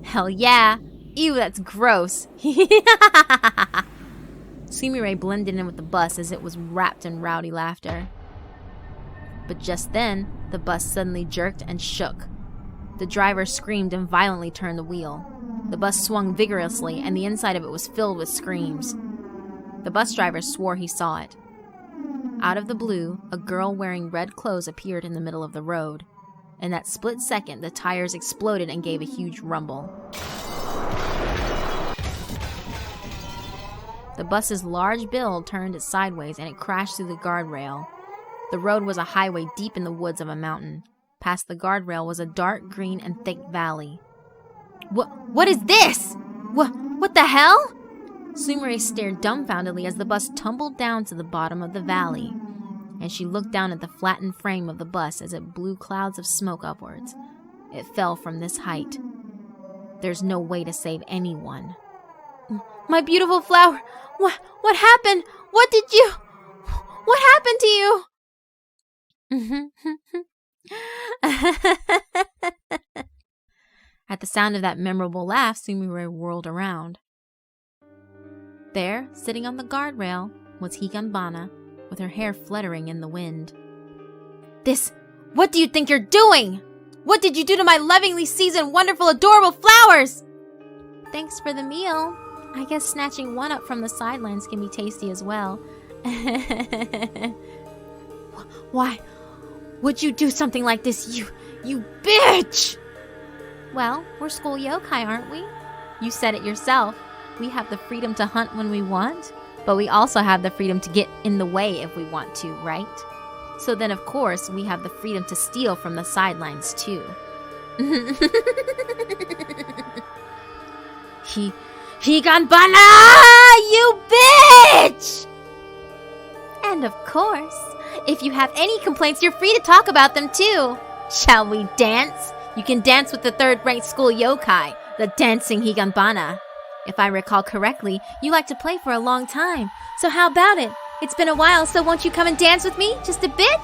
Hell yeah. Ew, that's gross. Sumire blended in with the bus as it was wrapped in rowdy laughter. But just then, the bus suddenly jerked and shook. The driver screamed and violently turned the wheel. The bus swung vigorously, and the inside of it was filled with screams. The bus driver swore he saw it. Out of the blue, a girl wearing red clothes appeared in the middle of the road. In that split second, the tires exploded and gave a huge rumble. The bus's large build turned sideways and it crashed through the guardrail. The road was a highway deep in the woods of a mountain. Past the guardrail was a dark green and thick valley. What is this? What the hell? Sumire stared dumbfoundedly as the bus tumbled down to the bottom of the valley, and she looked down at the flattened frame of the bus as it blew clouds of smoke upwards. It fell from this height. There's no way to save anyone. My beautiful flower! What happened? What happened to you? At the sound of that memorable laugh, Sumire whirled around. There, sitting on the guardrail, was Higanbana, with her hair fluttering in the wind. What do you think you're doing? What did you do to my lovingly seasoned, wonderful, adorable flowers? Thanks for the meal. I guess snatching one up from the sidelines can be tasty as well. Why would you do something like this, you bitch? Well, we're school yokai, aren't we? You said it yourself. We have the freedom to hunt when we want, but we also have the freedom to get in the way if we want to, right? So then, of course, we have the freedom to steal from the sidelines, too. Higanbana, you bitch! And of course, if you have any complaints, you're free to talk about them too. Shall we dance? You can dance with the third-ranked school yokai, the dancing Higanbana. If I recall correctly, you like to play for a long time. So how about it? It's been a while, so won't you come and dance with me? Just a bit?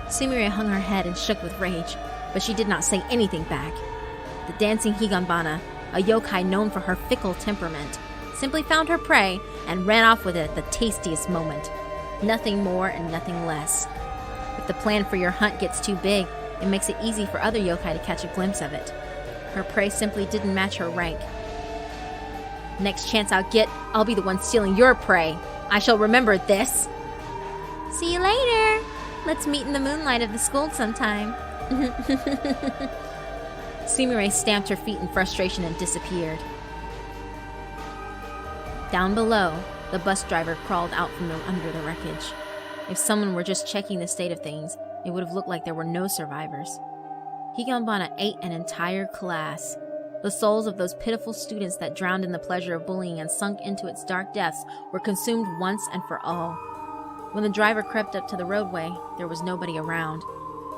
Sumire hung her head and shook with rage, but she did not say anything back. The dancing Higanbana, a yokai known for her fickle temperament, simply found her prey and ran off with it at the tastiest moment. Nothing more and nothing less. If the plan for your hunt gets too big, it makes it easy for other yokai to catch a glimpse of it. Her prey simply didn't match her rank. Next chance I'll get, I'll be the one stealing your prey. I shall remember this. See you later. Let's meet in the moonlight of the school sometime. Sumire stamped her feet in frustration and disappeared. Down below, the bus driver crawled out from under the wreckage. If someone were just checking the state of things, it would have looked like there were no survivors. Higanbana ate an entire class. The souls of those pitiful students that drowned in the pleasure of bullying and sunk into its dark depths were consumed once and for all. When the driver crept up to the roadway, there was nobody around,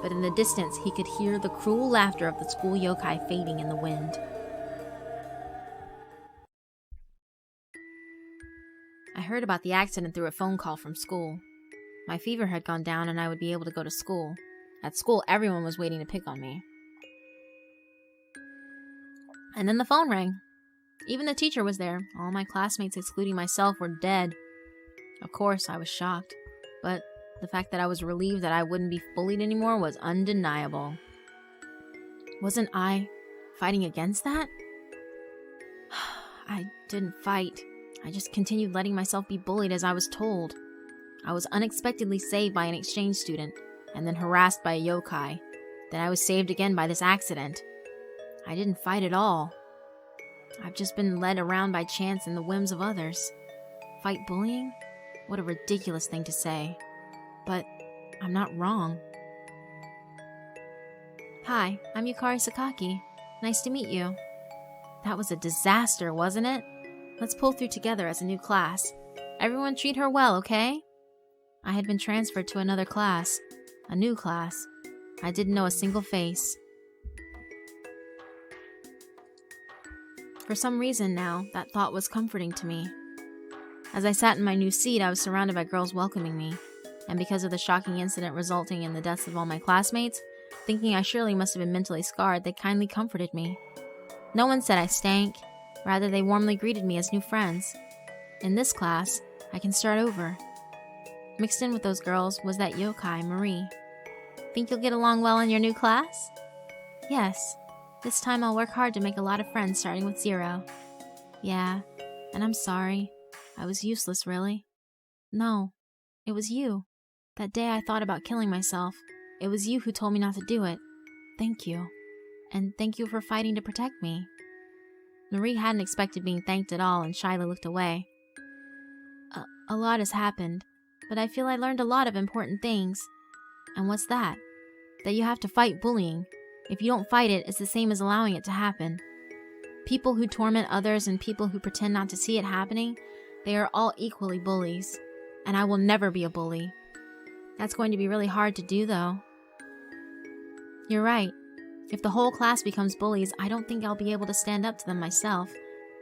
but in the distance he could hear the cruel laughter of the school yokai fading in the wind. I heard about the accident through a phone call from school. My fever had gone down and I would be able to go to school. At school, everyone was waiting to pick on me. And then the phone rang. Even the teacher was there. All my classmates, excluding myself, were dead. Of course, I was shocked. But the fact that I was relieved that I wouldn't be bullied anymore was undeniable. Wasn't I fighting against that? I didn't fight. I just continued letting myself be bullied as I was told. I was unexpectedly saved by an exchange student, and then harassed by a yokai. Then I was saved again by this accident. I didn't fight at all. I've just been led around by chance and the whims of others. Fight bullying? What a ridiculous thing to say. But I'm not wrong. Hi, I'm Yukari Sakaki. Nice to meet you. That was a disaster, wasn't it? Let's pull through together as a new class. Everyone treat her well, okay? I had been transferred to another class. A new class. I didn't know a single face. For some reason now, that thought was comforting to me. As I sat in my new seat, I was surrounded by girls welcoming me, and because of the shocking incident resulting in the deaths of all my classmates, thinking I surely must have been mentally scarred, they kindly comforted me. No one said I stank. Rather, they warmly greeted me as new friends. In this class, I can start over. Mixed in with those girls was that yokai, Marie. Think you'll get along well in your new class? Yes. This time I'll work hard to make a lot of friends starting with 0. Yeah, and I'm sorry. I was useless, really. No, it was you. That day I thought about killing myself. It was you who told me not to do it. Thank you. And thank you for fighting to protect me. Marie hadn't expected being thanked at all and shyly looked away. A lot has happened, but I feel I learned a lot of important things. And what's that? That you have to fight bullying. If you don't fight it, it's the same as allowing it to happen. People who torment others and people who pretend not to see it happening, they are all equally bullies. And I will never be a bully. That's going to be really hard to do, though. You're right. If the whole class becomes bullies, I don't think I'll be able to stand up to them myself.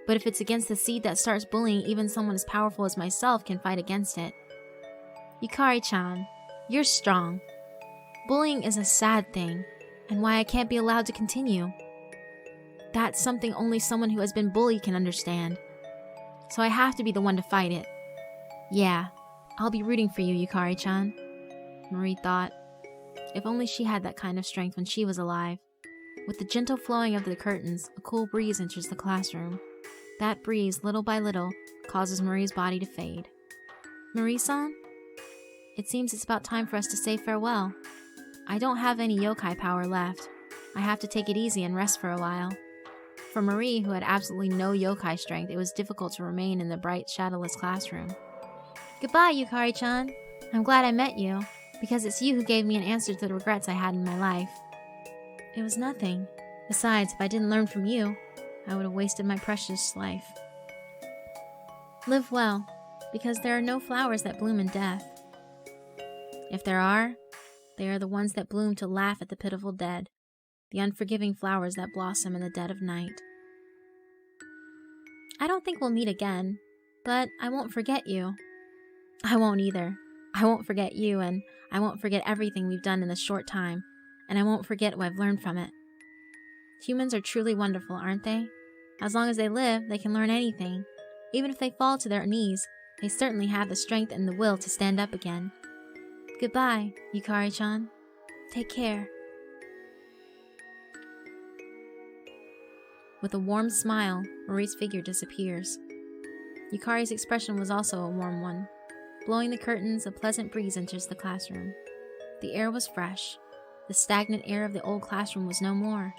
But if it's against the seed that starts bullying, even someone as powerful as myself can fight against it. Yukari-chan, you're strong. Bullying is a sad thing, and why I can't be allowed to continue. That's something only someone who has been bullied can understand. So I have to be the one to fight it. Yeah, I'll be rooting for you, Yukari-chan. Marie thought. If only she had that kind of strength when she was alive. With the gentle flowing of the curtains, a cool breeze enters the classroom. That breeze, little by little, causes Marie's body to fade. Marie-san? It seems it's about time for us to say farewell. I don't have any yokai power left. I have to take it easy and rest for a while. For Marie, who had absolutely no yokai strength, it was difficult to remain in the bright, shadowless classroom. Goodbye, Yukari-chan. I'm glad I met you. Because it's you who gave me an answer to the regrets I had in my life. It was nothing. Besides, if I didn't learn from you, I would have wasted my precious life. Live well, because there are no flowers that bloom in death. If there are, they are the ones that bloom to laugh at the pitiful dead, the unforgiving flowers that blossom in the dead of night. I don't think we'll meet again, but I won't forget you. I won't either. I won't forget you, and I won't forget everything we've done in this short time, and I won't forget what I've learned from it. Humans are truly wonderful, aren't they? As long as they live, they can learn anything. Even if they fall to their knees, they certainly have the strength and the will to stand up again. Goodbye, Yukari-chan. Take care. With a warm smile, Marie's figure disappears. Yukari's expression was also a warm one. Blowing the curtains, a pleasant breeze enters the classroom. The air was fresh. The stagnant air of the old classroom was no more.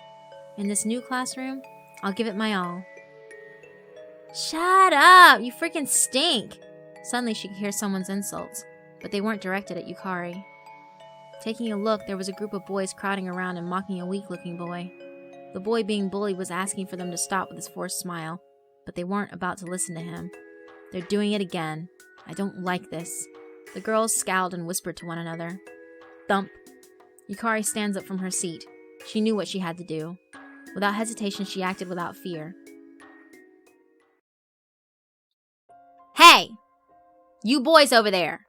In this new classroom, I'll give it my all. Shut up! You freaking stink! Suddenly she could hear someone's insults, but they weren't directed at Yukari. Taking a look, there was a group of boys crowding around and mocking a weak-looking boy. The boy being bullied was asking for them to stop with his forced smile, but they weren't about to listen to him. They're doing it again. I don't like this. The girls scowled and whispered to one another. Thump. Yukari stands up from her seat. She knew what she had to do. Without hesitation, she acted without fear. Hey! You boys over there!